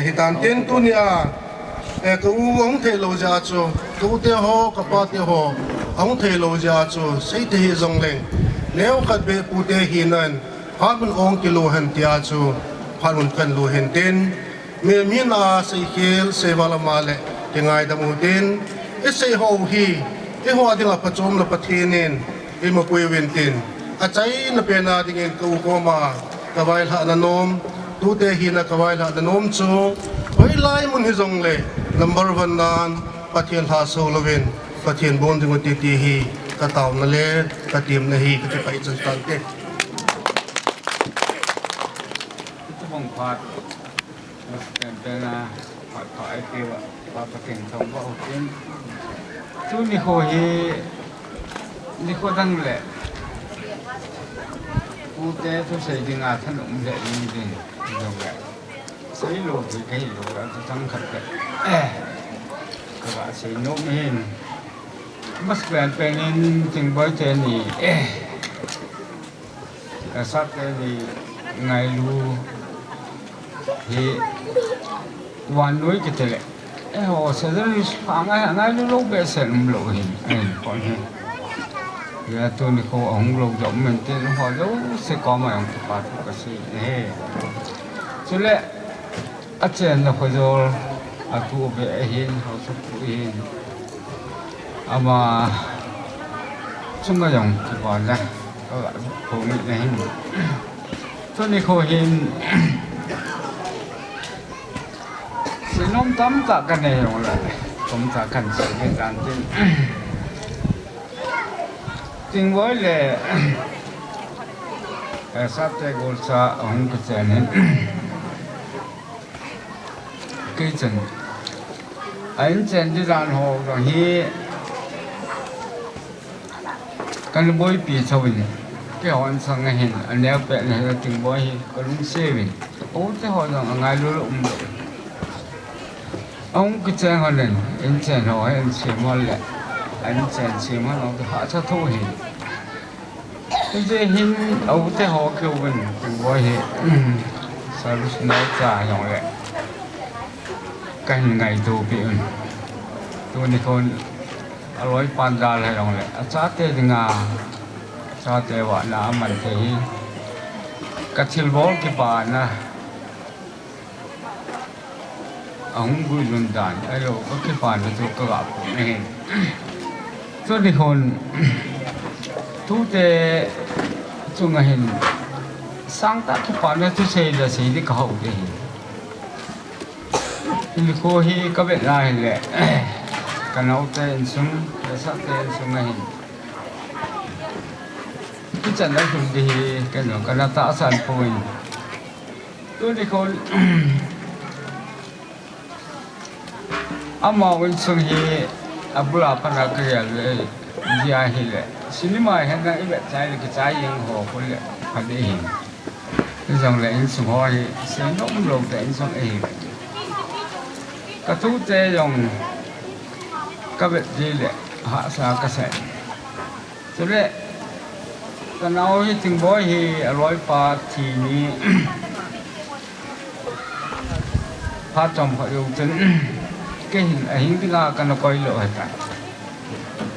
ฮิตานเตียนตัวนี้ก็อุ้งเทโลจาจูก็เตะหัวกับปาเตะหัวอุ้งเทโลจาจูเสียที่จงเล่เลี้ยวขัดเบปูเตะหินนั้นพามันองกิโลเห็นเตียจูพามันกันโลเห็นเตียนเมื่อมีนาเสียเกลเสวาลมาเล่ยังไงดมูเตียนเสียหัวฮีหัวดิ่งปัจจุบันปัจเจนินมาคุยเวนเตียนอาจารย์นับเป็นอะไรเงี้ยก็อุกมากบายหานนมตัวเตหินกบายหานนมจูไว้ไล่มุนฮิจงเลยnumber 1นั้นปัจเจนหาโซลเวนปัจเจนบนจึงติตีฮีกระตาวนั่นเลยกระเทียมนั่นฮีก็จะไปจนตันเต็มทุกมงคลเป็นผัดขายเกี่ยวกับประเทศทองก็โอเคทุกนิโคฮีนิโคตั้งแหละผู้เจ้าทุกสิ่งงานถนนเด็ดนี่ดิตรงนั้นใช้โลกใช้โลกแล้วทั้งขัดกันก็ว่าใช้โน้มเห็นมัสเปลี่ยนเป็นจริงบ่อยเจนี่แต่สักแต่นี่ไงรู้ที่วันนู้นก็เจอเลยโอ้เสด็จฟังไงรู้โลกเบสเซนโลกเห็นก่อนเห็นเดี๋ยวตัวนี้เขาองค์ลงจอมเหมือนที่เขาเล่าเสกมาอย่างที่ปาทุกสิ่งเนี่ยสุดเลยอาจารย์เราเขาจะอาตัวไปเห็นเขาสุขเห็นอามาช่วงก็อย่างที่บอกนะก็คงไม่เห็นตัวนี้เขาเห็นสิ่งน้องตั้มจากกันเองเลยผมจากกันสิ่งที่การจริงจริงว่าเลยสัตย์กุศลองค์เจริญกี่จันอันเจนที่ร้านหอกตรงนี้กันบ่อยปีชวินแค่วันสังเห็นอันนี้เป็นอะไรจริงบ่อยก็ลุงเซวินโอ้แต่หอจังไงรู้องค์เจริญคนนั้นอันเจนหออันเชื่อมั่นเลยอันเจนเชื่อมั่นเราจะหาชัดทุกเห็นจะเห็นเอาแต่หอเกี่ยวกันถึงว่าเห็นสารุสนาจ่าอย่างไรกันไงตัวเปลี่ยนตัวนี้คนอร่อยปานดาอะไรอย่างไรอาจารย์เตะงาอาจารย์เตะว่าน้ำมันเตะกัดชิลบอลกี่ปานนะองค์กุลุนดานไอ้เราก็กี่ปานเป็นตัวกระบะไม่เห็นตัวนี้คนทุกเตะจงเห็นสังตัดที่ปานนั้นทุกเสียสิ่งที่เขาเห็นนี่โคฮีก็เป็นไรแหละกันเอาเตนซุงแต่สักเตนซุงเห็นที่จันได้ถึงดีกันหนูกันตาสันพูนตัวนี้คนอามาวันซุงฮีอับลาพันธุ์เกลียเลยยาฮิเลยสิ่งนี้มาเห็นนะอีแบบใจเลยก็ใจยังหัวคนเลยพันธุ์เองนี่จังเลยอินสุหัวฮีเสียงนกมันลงแต่อินสุเองกระทุ้เจยงก็เป็นดีเลยหาสากระแสสุดเลยตอนเอาที่ถึงบ่อยฮีร้อยปาทีนี้พาจอมพยุจนเก่งไอ้หิ้งที่งากันก็อีโลให้กัน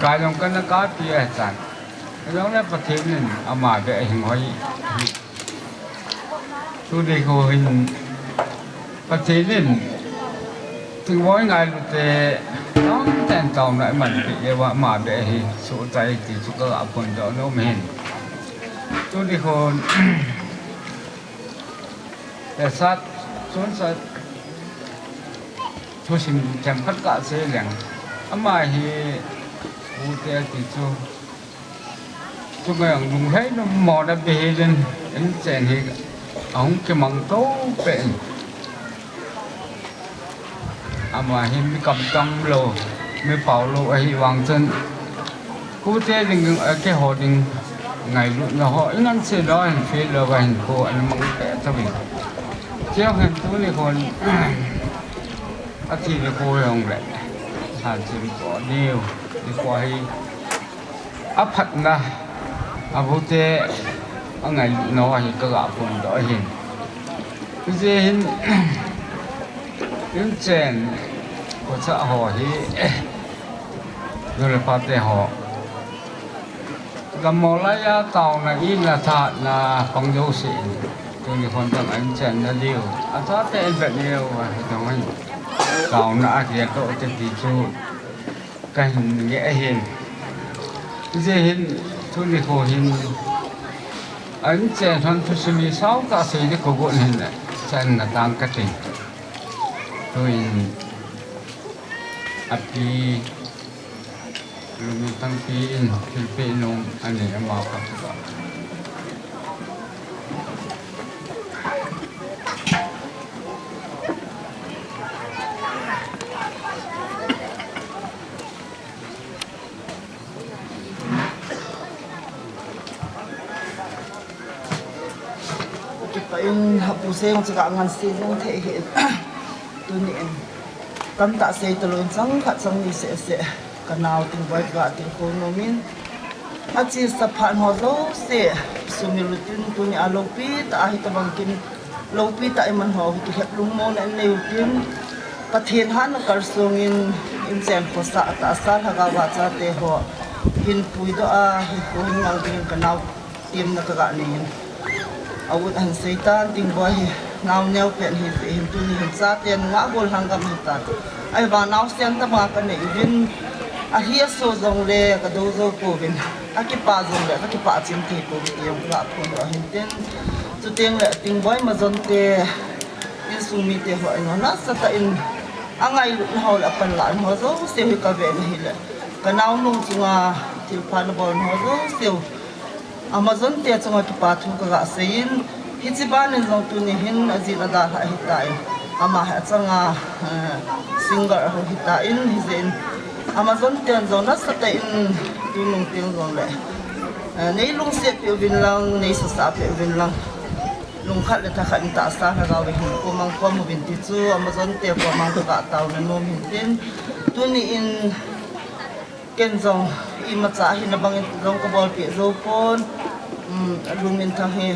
กายองกันก็ปีให้กันแล้วเนี่ยประเทศนึงอามาเดไอ้หิ้งหอยสุดเลยเขาเห็นประเทศนึงถึงว่าไงลูกเตะน้องแต่งตัวไหนมันเรียกว่ามาเดะสุดใจที่สุดก็อับคนเดียวน้องเห็นตัวที่คนแต่สัตว์ส่วนสัตว์ทุกสิ่งจำกัดการเสียแรงอามาเฮผู้เตะที่สุดทุกอย่างลุงให้น้องหมอได้ไปเห็นเห็นเจนเฮองค์มังโตเป็น ama hin mi kam tam lo mi pau lo a hi wang chen ku te ding ke ho ding ngai lu na ho inan se lo en fe lo ba hin ko an mang pe ta bi chiang han tu ni kon a ti ni ko yong le han chi ko niu ni ko hi a phat na a bu te a ngai lu no hi ka ga pon do hin je hin những chuyện của xã hội rồi là phát triển họ làm một lấy tàu là in là thật là phong dấu xịn tôi thì còn tầm anh chuyện là điều à thoát tên vật nhiều và trong anh tàu nã kia độ trên thị chu cảnh nghĩa hiền dễ hiền tôi thì khổ hiền anh chuyện hơn tôi suy nghĩ sáu ta suy nghĩ của bọn hiền này chuyện là tăng cách trình tôi api lumintang pin Filipino ani ang mga kapwa. Kita yung hapuseng sa kaangan silang tehin. Tuniin. Tam tak say tulun sang khat sang ni se kanao Tingboi ga ting ko nomin. At si sa phan ho lo se sumilutin tuni alopi ta hi tabangkin lopi ta iman ho ki het lung mo na neutin pathen han karsungin insen ko sa ta sal haga wa cha te ho hin pui do a hi ko ngal ding kanao tim na ka nin awut han seitan Tingboi nào neo pen hi hin tu ni hin sa ten nga gol hangam hitan ai ba naw sen ta ba ka nei vin a hi so zong le ka do zo ko vin a ki pa zong le ka ki pa chin ti ko ti yong la ko ro hin ten tu teng le Tingboi ma zon te in su mi te ho no na sa ta in angai lu na hol apan la ho zo se hi ka ve hi le ka naw nung chunga til phan bon ho zo se Amazon te chunga ki pa thu ka ga sein Hitiban in zong tu ni hin azin ada ha hitain ama ha changa singer ho hitain hizin Amazon ten zong na sa in tu nung ting zong le nei lung se pe vin lang nei sa pe vin lang lung khat le ta khat ta sa ha ga we hin ko mang ko mo vin ti chu Amazon te ko mang ka taw na nom hin tin tu ni in ken zong I ma cha hin na bang zong ko bol pe zo pon lumin ta he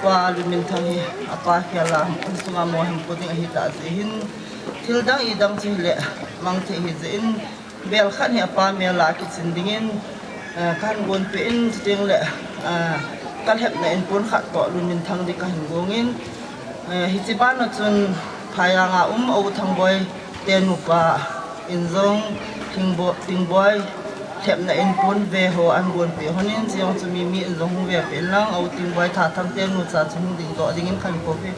pa lumin thangi apa khiala sunga mo him puting hita hin thildang idang chile mang the hi zein bel khan he pa me la ki sindingin kan gon pe in ting le kan hep na in pun khat to lumin thang di ka hingongin hi chi ban na chun phaya nga o Tingboi tenu pa inzong Tingboi thep na in pun ve ho an gon pe honin jiang chu mi mi zong ve pe lang au Tingboi tha tham te nu cha chung ding to ding in khan ko pe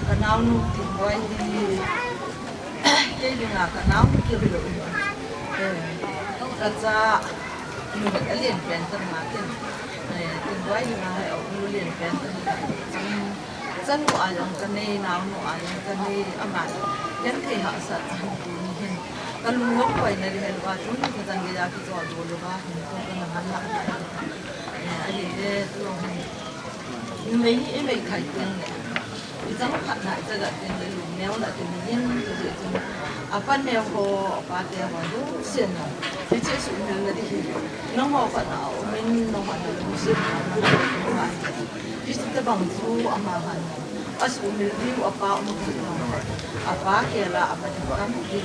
Kanao nu Tingboi di cái đường nào kanao kia được ra nu cái liền pen tâm mà tiền Tingboi đi mà hay ở nu liền pen tâm dân của ai cái này nào của ai cái này mà dân thì họ sợ cái lu ngốc vậy này thì là chúng cái dân cái ra cái trò đồ đồ ba không có làm ăn lại anh ấy tôi nhưng mấy thầy tiền Isang khat na isa ga tin de lumeo na tin yin to de tin apan ne ko pa te ho do sin no ti che su na na di no ho fa na o min no ha na lu sin na ti ta bang chu ama han asumil view apa apa kira apa kan di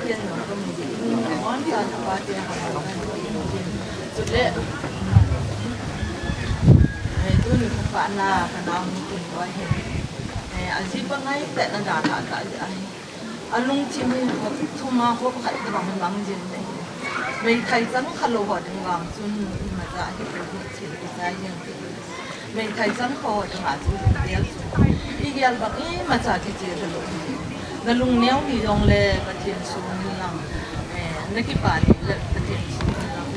yang kemudian montan apa dia sudah itu ni pana mungkin buat aziz pengai tak nak tak alung cimi thuma ho khat bang bang jin mai thai chang khalo ho ding wang chun ma za hi ko chil isa yang mai thai chang ho ding a chu del i gyal bang i ma cha ki che de lo na lung neu ni jong le pa tien su ni lang na ki pa ni le pa tien su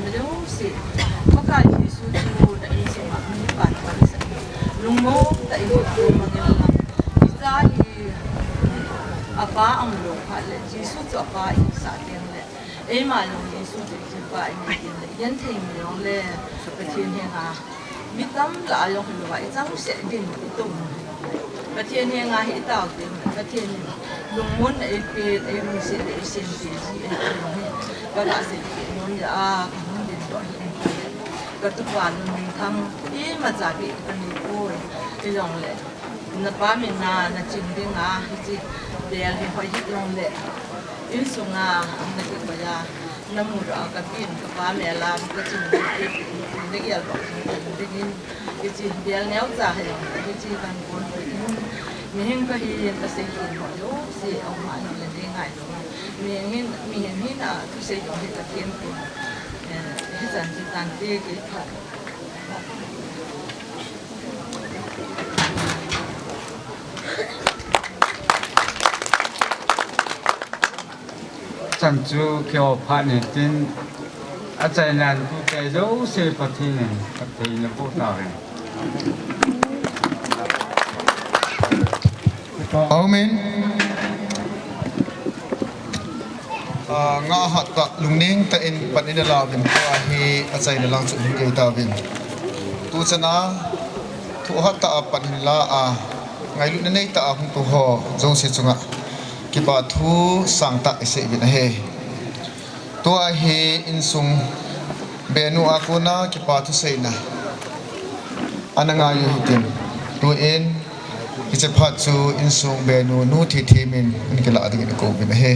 na de ho si ko ka ji su chu da i se ma ni pa pa ni sa lung mo ta i ko ma ge lang isa hi apa ang lo pale jisu to apa i sa tiang le e ma lo jisu to ji pa i ni le yan thing lo le pa tien he nga mi tam la lo lo wa chang se din to pa tien he nga hi ta tin pa tien lung mon e pe e mu se de sen ti ji e pa la se ki non ya a mon din do ka tu pa nun tham e ma za bi ka ni ko e long le na pa mi na ching ding a ji dia he hoi hit long le in sunga na ki ba ya na mu ra ka pin ka pa me la ka chin de ki al ba de ki ji dia neu za he ji ban kon mi hen ka hi ta se ki ho yo se au ma ni le de ngai lo mi hen na tu se yo he ka pin ko he zan ji tan de ki pha chẳng chú kiểu phát hiện tin ở chạy nạn tu chạy dấu xe phát hiện là vô tạo này Amen. Nga hat ta lungning ta in panida lawin ko hi achai na lang chu ke ta vin tu chana thu hat ta panin la a ngai lu nei ta hung tu ho jong se chunga ki ba thu sang ta se bin he to a he in sung benu akuna ki pa thu sei na ananga yu hitin tu in ki che phat chu in sung benu nu thi min in ki la ding ko bin he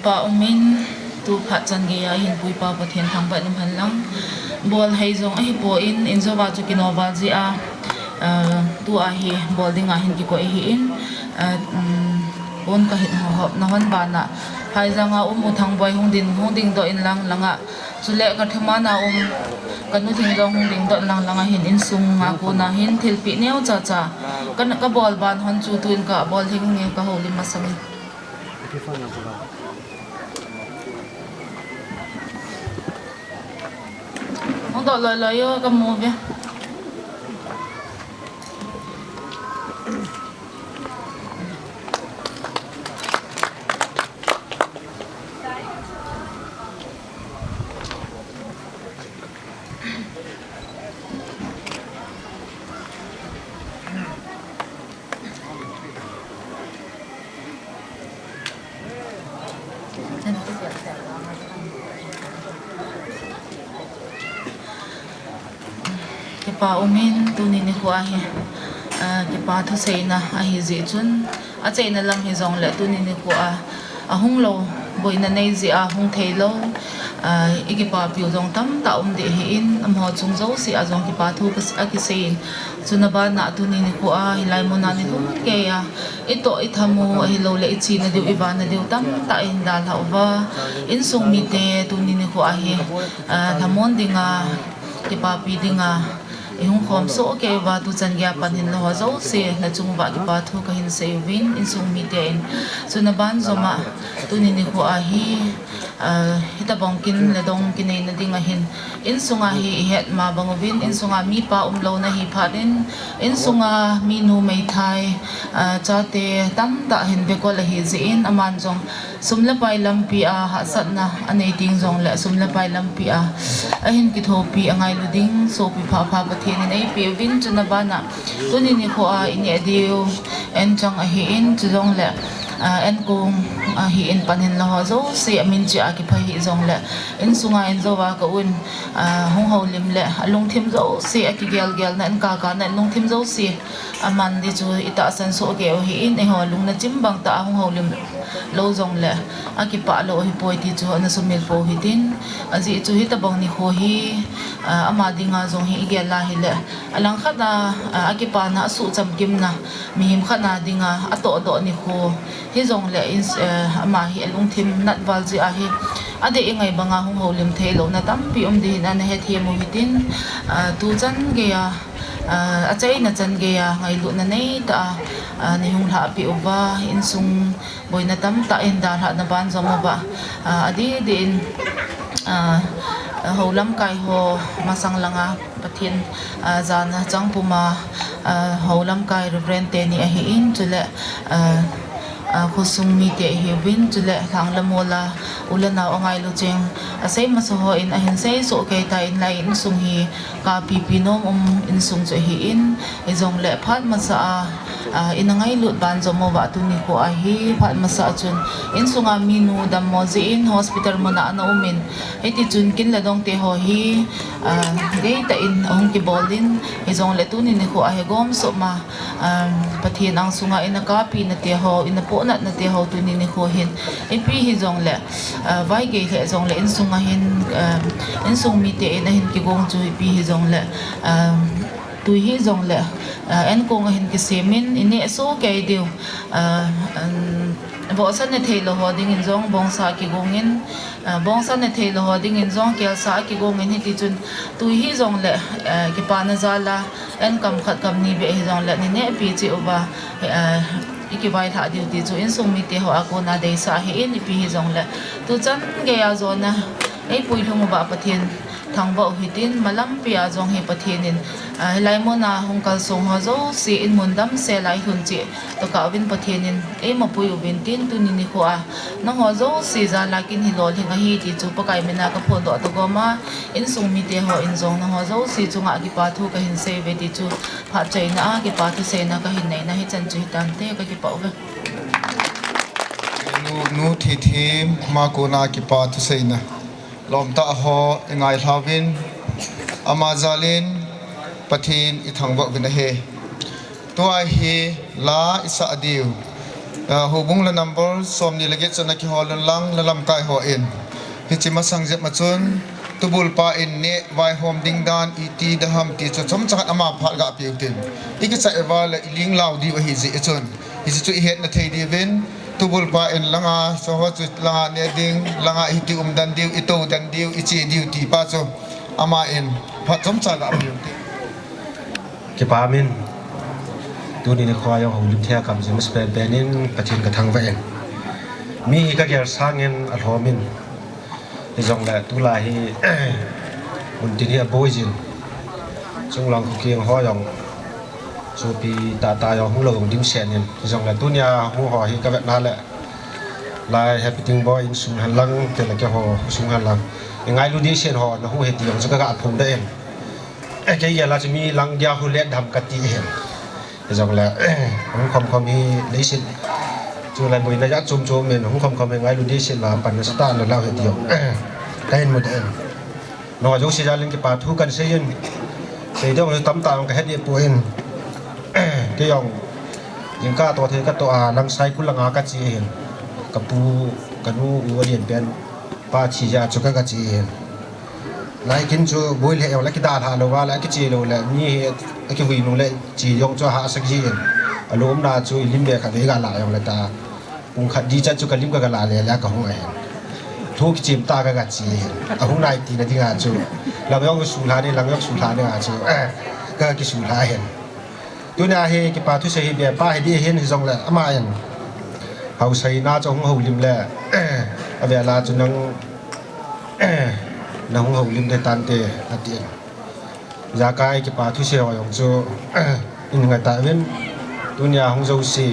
pa umin tu phat chan ge ya hin pui pa pathian thang ba nim han lang bol hei zong a hi po in zo wa chu kinova ji a tu a hi bol ding a hin ki ko hi in bon ka hin ho na hon ba na hai zanga thang boi hung ding do in lang langa chule ka thema na kanu thing do hung ding do lang langa hin in sung nga ko na hin thil pi neu cha cha kan ka bol ban hon chu tuin ka bol hing nge ka ho lim masami không đợi lời cầm mua về pa umin tu ni ni huwa hi ki pa thu sei na a hi ji chun a chei na lam hi zong le tu ni ni huwa a hung lo boi na nei ji a hung thei lo i ki pa piu zong tam ta de hi in am ho chung zo si a zong ki pa thu a ki sei chuna ba na tu ni ni huwa hi lai mo na ni lu ke ya i to i thamu a hi lo le i chi na diu i ba na diu tam ta in dal ha wa in sung mi te tu ni ni huwa hi thamon dinga ki pa pi dinga yung khom so ke wa tu chan gya panin lo zo se na chung ba ki pa thu ka hin se win in sung mi te in chuna ban zoma tu ni ni ko a hi hita bong kin le dong kin nei na ding a hin in sunga hi het ma bang win in sunga mi pa lo na hi pharin in sunga mi nu mei thai cha te tam ta hin be ko la hi ji in aman jong sumla pai lampi a ha sat na anei ting jong le sumla pai lampi a hin ki thopi angai lu ding so pi pha pha pa the ni nei pe win chuna ba na tu ni ni ko a in e diu en chang a hi in chu jong le en kung hi in panin lo zo si amin chi aki phai hi zong le in sunga in zo wa ka un hong ho lim le alung thim zo si aki gel gel na ka ka na lung thim zo si aman di chu ita san so ge hi in e ho lung na chim bang ta hong ho lim lo zong le aki pa lo hi poi ti chu na sumil po hi tin azi chu hi ta bang ni ho hi ama dinga zong hi ge la hi le alang khat na aki pa na su cham kim na mi him khat na dinga ato do ni ho hi zong le in ama hi lung thim nat wal ji a hi ade ingai banga hong ho lim the lo na tam pi di na he the mo hi tin tu chan ge ya a chai na chan ge ya ngai lu na nei ta ni hung tha pi uwa in sung boina tam ta in da ha na ban zo mo ba adi din ho lam kai ho masang langa pathin zana changpuma ho lam kai reverend te ni a hi in chule khosung mi te hi win chule thang la mola ulana ongai lu cheng asai ma so ho in a hin sei so ke ta in lai in sung hi ka pi pi nom in sung che hi in e jong le phat ma sa in ngai lut ban zo mo wa tu ni ko a hi phat ma sa chun in sunga mi nu dam mo ji in hospital mo na na umin heti chun kin la dong te ho hi ge ta in ong ki bolin e jong le tu ni ko a he gom so ma pathian ang sunga in ka pi na te ho in po na te ho tu ni ko hin e pi hi jong le vai ge he jong le in sunga hin in sung mi te in hin ki gong chu pi hi jong le tu hi jong le en kong hin ki semin ini so ke diu bo san ne thelo ho ding in jong bong sa ki gong in bong san ne thelo ho ding in jong kel sa ki gong in ti chun tu hi jong le ki pa na zala en kam khat kam ni be hi jong le ni ne pi chi over iki vai tha diu ti chu in sung mi te ho ako na dei sa hi in pi hi jong le tu chan ge ya zo na ei pui thong ba pathian thang bo hi tin malam pia jong hi pathian in lai mo na hong kal song ho zo si in mundam se lai hun chi to ka win pathian in ei ma pui win tin tu ni ko a na ho zo si za la kin hi lol hinga hi ti chu pa kai mena ka pho do to go ma in sung mi te ho in jong na ho zo si chunga ki pa thu ka hin se ve ti chu pha chai na ki pa thu se na ka hin nei na hi chan chu tan te ka ki pa ve nu thi thim ma ko na ki pa thu se na lom ta ho ngai hlavin ama zalin pathin I thang ba bin he to ai hi la isa adiu ho bung la number som ni lege chana ki hol lang la lam kai ho in hi chi ma sang je ma chun tubul pa in ne vai hom ding dan iti da ham ti chu chom chak ama phal ga piu tin iki cha ewa la ling law di wa hi ji chun hi chu I het na thei di vin tubul pa in langa so ho chu langa ne ding langa hiti dan diu ito dan diu ichi diu ti pa chu ama in pha chom cha ga piu tin ki pa min tu ni khwa yo ho lim thia kam jim spe benin pathin ka thang va en mi ka ger sangen a homin ti jong la tu la hi un ti dia boyjin chung lang ko kieng ho yong chu pi ta yo hu lo dim sen nin ti jong la tu nya hu ho hi ka vet na le lai happy Tingboi in sung han lang te la ke ho sung han lang ngai lu di sen ho na hu he ti yong ka ga phum da en ke ya la mi lang dia hu le dham ka ti hen ti jong la hong khom hi le sin chu lai boi na ya chum chum men hong khom ngai lu di sen la pan na sta la la he ti yong kain mo den no jo si ja ling ki pa thu kan se yin se dong tam ta ka he di pu en ke yong yin ka to the ka to a lang sai ku langa ka chi hen ka pu ka nu u dien pen pa chi ja chu ka chi hen lai kin chu boi le la ki da tha lo wa la ki chi lo la ni he ki hui nu le chi yong cho ha sak ji hen alom na chu lim be ka ve ga la yong la ta ung khat di cha chu ka lim ka la le la ka hong ai thu ki chim ta ka chi hen a hung nai ti na ti ga chu la yong su la ni la yong su la ni ga chu ka ki su la hen tu na he ki pa thu se hi be pa he di hen hi jong la ama yan hau sai na cho hong ho lim le a ve la chu nang na hong ho lim de tan te atien za kai ki pa thu se ho yong chu in ngai ta ven tu nya hong zo si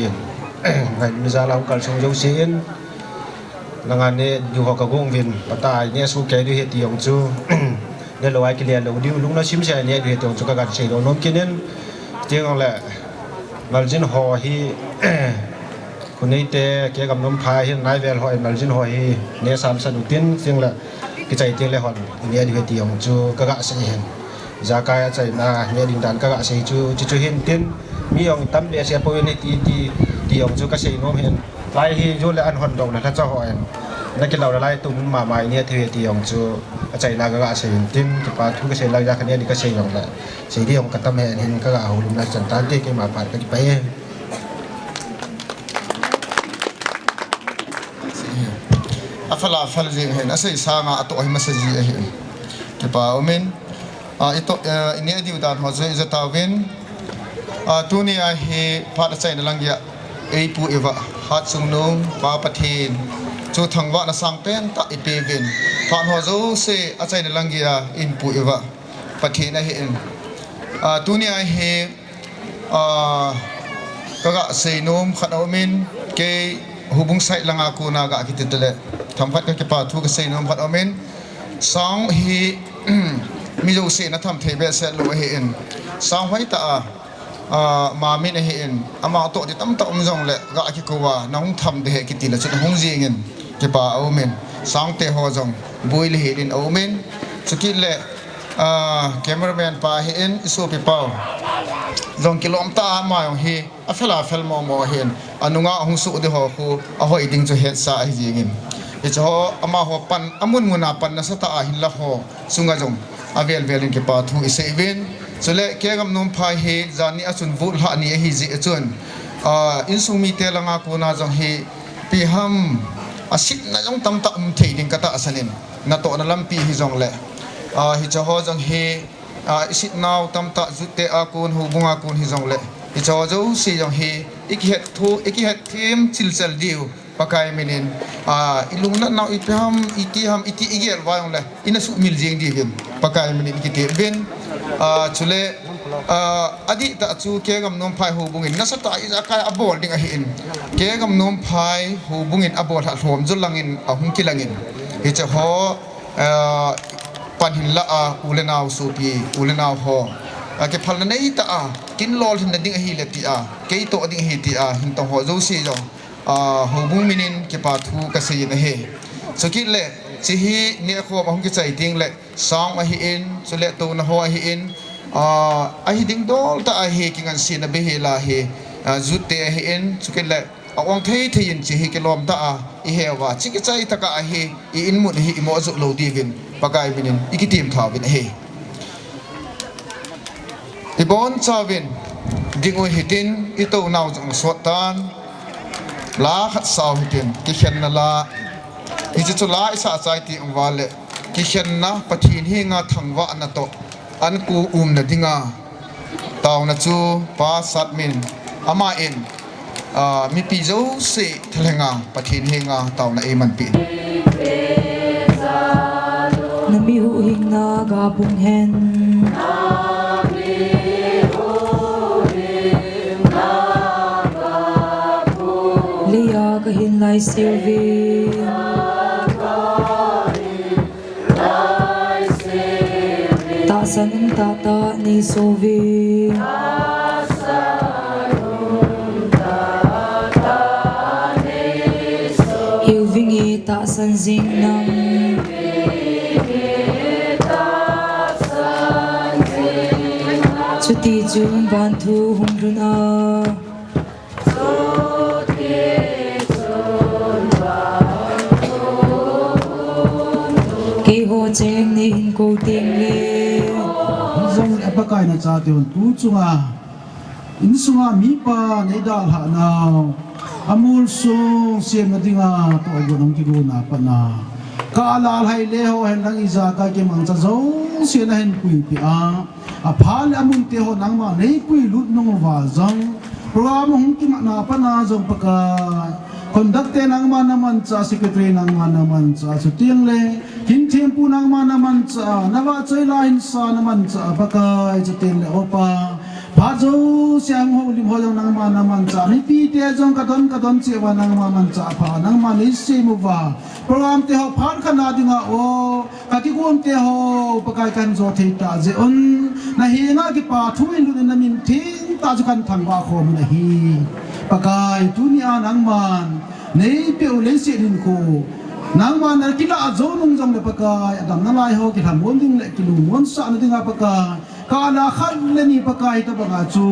ngai mi za lau kal song zo si in langa ne du ho ka gong vin pata ne su ke du he ti yong chu ne lo ai ki le lo di lung na sim se ne du he ti yong chu ka ga se lo nom kinen tiang le ngal jin ho hi คุณนี่เตะเกี่ยกับน้ำพายเห็นนายเวลหอยมาจินหอยเนี่ยสามสนุกติ้นเสียงละกิจใจเตียงเลยหอนเนี่ยดีเตียงจูกะกะเสียงจากายใจนาเนี่ยดินดันกะกะเสียจูเห็นติ้นมีองตั้มเบียเสียปอยนี่ตีองจูกะเสียงน้องเห็นไล่ที่จูเลยอันหอนดอกนะถ้าเจ้าหอยนักกีฬาไล่ตุ้มมาใหม่เนี่ยเทียตีองจูใจนากะกะเสียงติ้นที่ปาทุกเสียงลักยาคันเนี่ยดีกะเสียงละเสียงที่องกัตตามเห็นกะกะหูลุมนักจันตันที่เกี่ยมาปาดกันไปafala afal jing hen asai sanga ato hi masaji a hen ke pa omen ito ini adi udan ho je zatawin tuni a he phat chai na langya ei pu eva hat sungnung pa pathin chu thangwa na sangten ta ipevin phan ho zo se a chai na langya in pu eva pathin a hen tuni a he kaga seinom khanomin ke hubung sai langa ku na ga kititele thampat ka pa thu ka sei nom phat amen sang hi mi jo se na tham thebe se lo he en sang hoi ta ma min he en ama to di tam ta jong le ga ki ko wa na hung tham de he ki ti la chu hung ji ngin ke pa amen sang te ho jong boi le he din amen chuki le cameraman pa he en iso pi pau jong kilom ta ma yong hi afela fel mo hen anunga hung su de ho khu a hoi ding chu he sa hi ji ngin icho ama ho pan amun muna pan na sata a hin la ho sunga jong avel velin ke pa thu ise evin chule ke gam nom phai he jani achun vul ha ni hi ji achun in sumi te langa ko na jong hi pi ham asit na jong tam ta thei ding kata asanin na to na lam pi hi jong le hi cho ho jong hi isit naw tam ta jute a kun hu bunga kun hi jong le hi cho jo si jong hi iki het thim chil chal diu pakai minin ilung na naw ipiham iti igel wayong le ina su mil jeng di gem pakai minin kiti ben chule adi ta chu ke gam nom phai hu bungin na sata iza kai abol ding a hin ke gam nom phai hu bungin abol ha thom zulangin ahung kilangin hi cha ho panhin la ulenaw supi ulenaw ho ke phalna nei ta kin lol hin ding a hi le ti ke to ding hi ti hin to ho zo si jo hubung minin ke pa thu ka sei na he so ki le chi hi ne kho ma hung ki chai ting le song a hi in so le to na ho a hi in a hi ding dol ta a he ki ngan sin na be he la he zute a hi in so ki le awang thei thein chi hi ke lom ta i he wa chi ki chai ta ka a he i in mu hi mo zo lo di vin pakai minin ikitim tha vin he ibon chawin dingoi hitin ito naw jong sotan la khat saw hitin ki khen na la hi chu la isa chai ti wale ki khen na pathin hi nga thangwa na to an ku na dinga taw na chu pa sat min ama in mi pi zo se thlenga pathin hi nga taw na e man pi nami hu hing na ga bung hen Lia ka hin lai silvi ta san ta ta ni sovi hiu vingi ta san zing nam chuti chun ban thu hung run a ke ho cheng ni hin ko ting le zong apakai na cha te tu chunga in sunga mi pa nei dal ha na amul sung siam na dinga to gonong ki gu na pa na ka alal hai le ho hen lang iza ka ke mang cha zo se na hen pui pi a phal amun te ho nang ma nei pui lut nong wa zong program hung ki ma na pa na zong paka conducte nang ma naman cha secretary nang ma naman cha su tiang le kin thiem pu nang ma naman cha nawa choi la hin sa naman cha pakai cha ten le opa pha zo siang ho lim ho jong nang ma naman cha ni pi te jong ka don che wa nang ma man cha pha nang ma ni se mu wa program te ho phan khana dinga o ka ki gon te ho pakai kan zo the ta je on na hi nga ki pa thu in lu na min thing ta ju kan thang wa kho na hi ปากายตุนีอานังมันในเปียวเลเสียดินโคนางมันนักกีฬาโจนุงจังเลยปากายดำนั่งไล่หอกิทำม้วนดิ้งเล็กกิลูม้วนสันดิ้งอาปากายกาลาขันเลนี่ปากายตะบังอาจู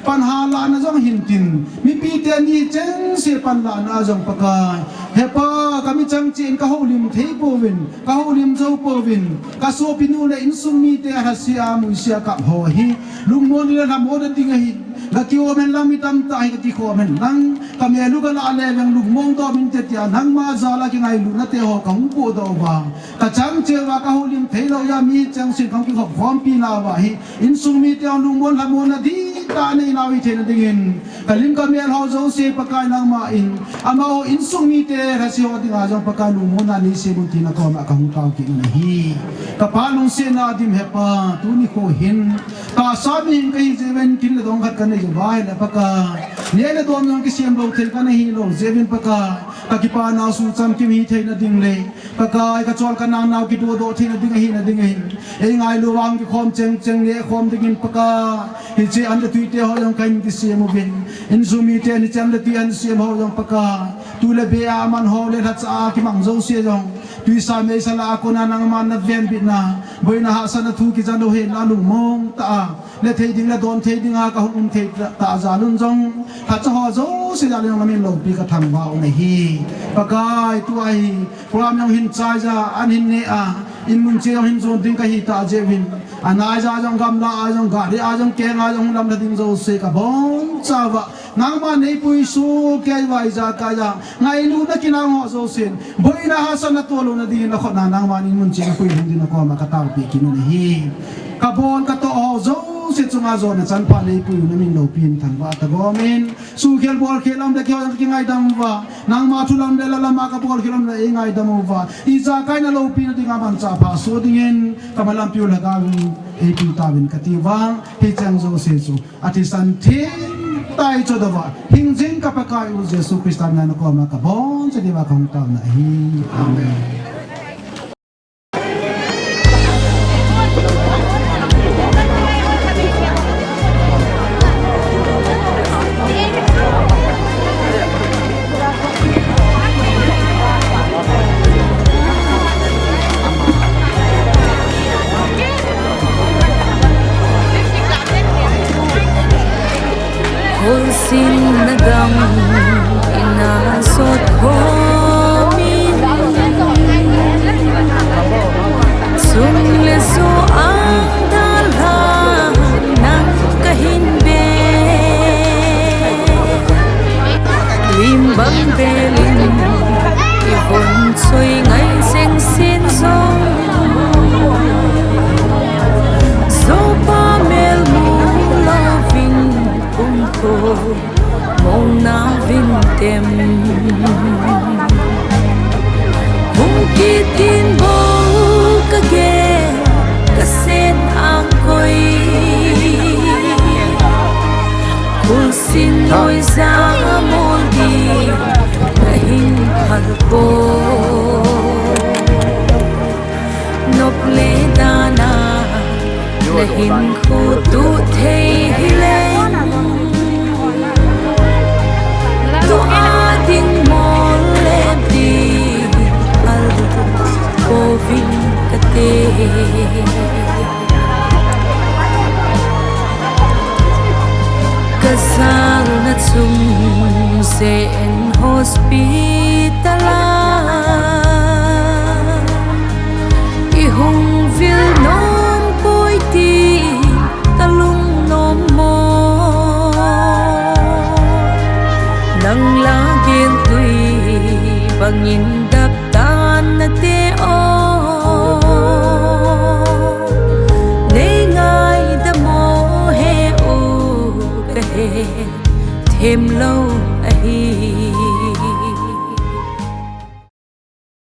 ปัญหาลานะจังหินตินมีปีเตนี่เจงเสียปัญลานะจังปากายเฮปากามิจังจีนกะฮูลิมเทปวินกะฮูลิมเจ้าปวินกะโซปินูเลอินซุมีเตฮัสยามุเสียกับหอฮีลุงโมนี่ละทำโมเดดิ้งหินกะคิวเมนลังมิตัมตายกะคิโคเมนลังกะเมลุกะลาเลเวงลุงมงโตมินเตติยานังมาซาลากิไงลุนะเตหอกะหุปูโตวากะจังเจวากะฮูลิมเทโลยามีจังสิคังกิขอบพร้อมปีลาวาฮีอินซุมีเตยลุงมนละโมนะดีตาในนาวิเทนดิ้งกะลิมกะเมลฮอโซเซปะกายนังมาอินอามาโออินซุมีเตฮะซิโอติงาจังปะกายลุงมนะนี่เซบุตินะกอมะกะหุตาวกินะฮีกะปาลุงเซนาดิมเฮปาตุนิโคหินตาซามิงกะฮิเจเวนกินละดงขัดกันในจะบายละปะกายเนี่ยละดอมยังกิเซียมโลเทกันฮีโลเจเวนปะกายกะกิปานาสุซัมกิมีเทนะดิงเลปะกายกะจอลกันนางนาวกิโดโดเทนะดิงฮีนะดิงหินเองไงลูวังกิคอมเจงเจงเนี่ยคอมดิงปะกายฮิเจอันละตุยเตฮอยังกันกิเซียมบินอินซูมีเตนี่จันละตุยอันเซียมฮอยังปะกายตุเลเบอามันฮอเลฮัตซากิมังโซเซียจงตุยซาเมซาลาโคนานังมันนะเวนบินาบอยนะฮะสันทุกิจันโลเฮลาลุมงตาเลเทดิงละดอนเทดิงอากะหุมเทตาจาลุนจงฮัตซาฮอโซเสียยังละมินโลปีกะทังวาอุนฮีปะกายตัวไอพรามยังหินใจจาอันหินเนอาอินมุนเจียหินโซดิงกะฮิตาเจวินอันอาจาจังกำลาอาจังกาดิอาจังเกงอาจังลำละดิงโซเซกะบงจาวะนางมาในปุยสูเกยไวจากายาไงลูนักินางหอโซเซนบอยนะฮัสนะตัวลูนดีนะขอนานางมานิมุนเจียปุยหินดินะกอมะกะตาวปีกินุนฮีกะบอนกะโตอโซเสจุงอาโซนะจันพาเลปุยนะมินโลปีนทันวะตะบอมินสูเคลบอลเคลอมเดะเคียวกิไงดัมวะนางมาทุลัมเดละละมากะบอลเคลอมเดะไงดัมวะอีซาไกนะโลปีนดิงามันจาพาโซดิงนกะมะลัมปิวละกาวินเอปิตาวินกะติวังเฮจังโซเซจูอะติสันเทตายจดวะหิงจิงกะปะกายอุเจสุคริสตานะกอมะกะบอนจะดีวะของตานะฮีอาเมนSin nagang inasot ko min Sungleso ang dalhan ng kahinbe Limbang belin Ihon soy ngay seng sin song So pamel mo loving ko mong na vintem mungkin mo kage kasin ako'y kung sino'y sa moldi kahing halpo nople dana lahing ko tutay hilay to ating moledi al koving kate kasal na tsum se en hospitala ihong vil nom poiti talung nom mo nang laging tuy pangindap tan na teo ngay damo he u kahe thêm lâu ahi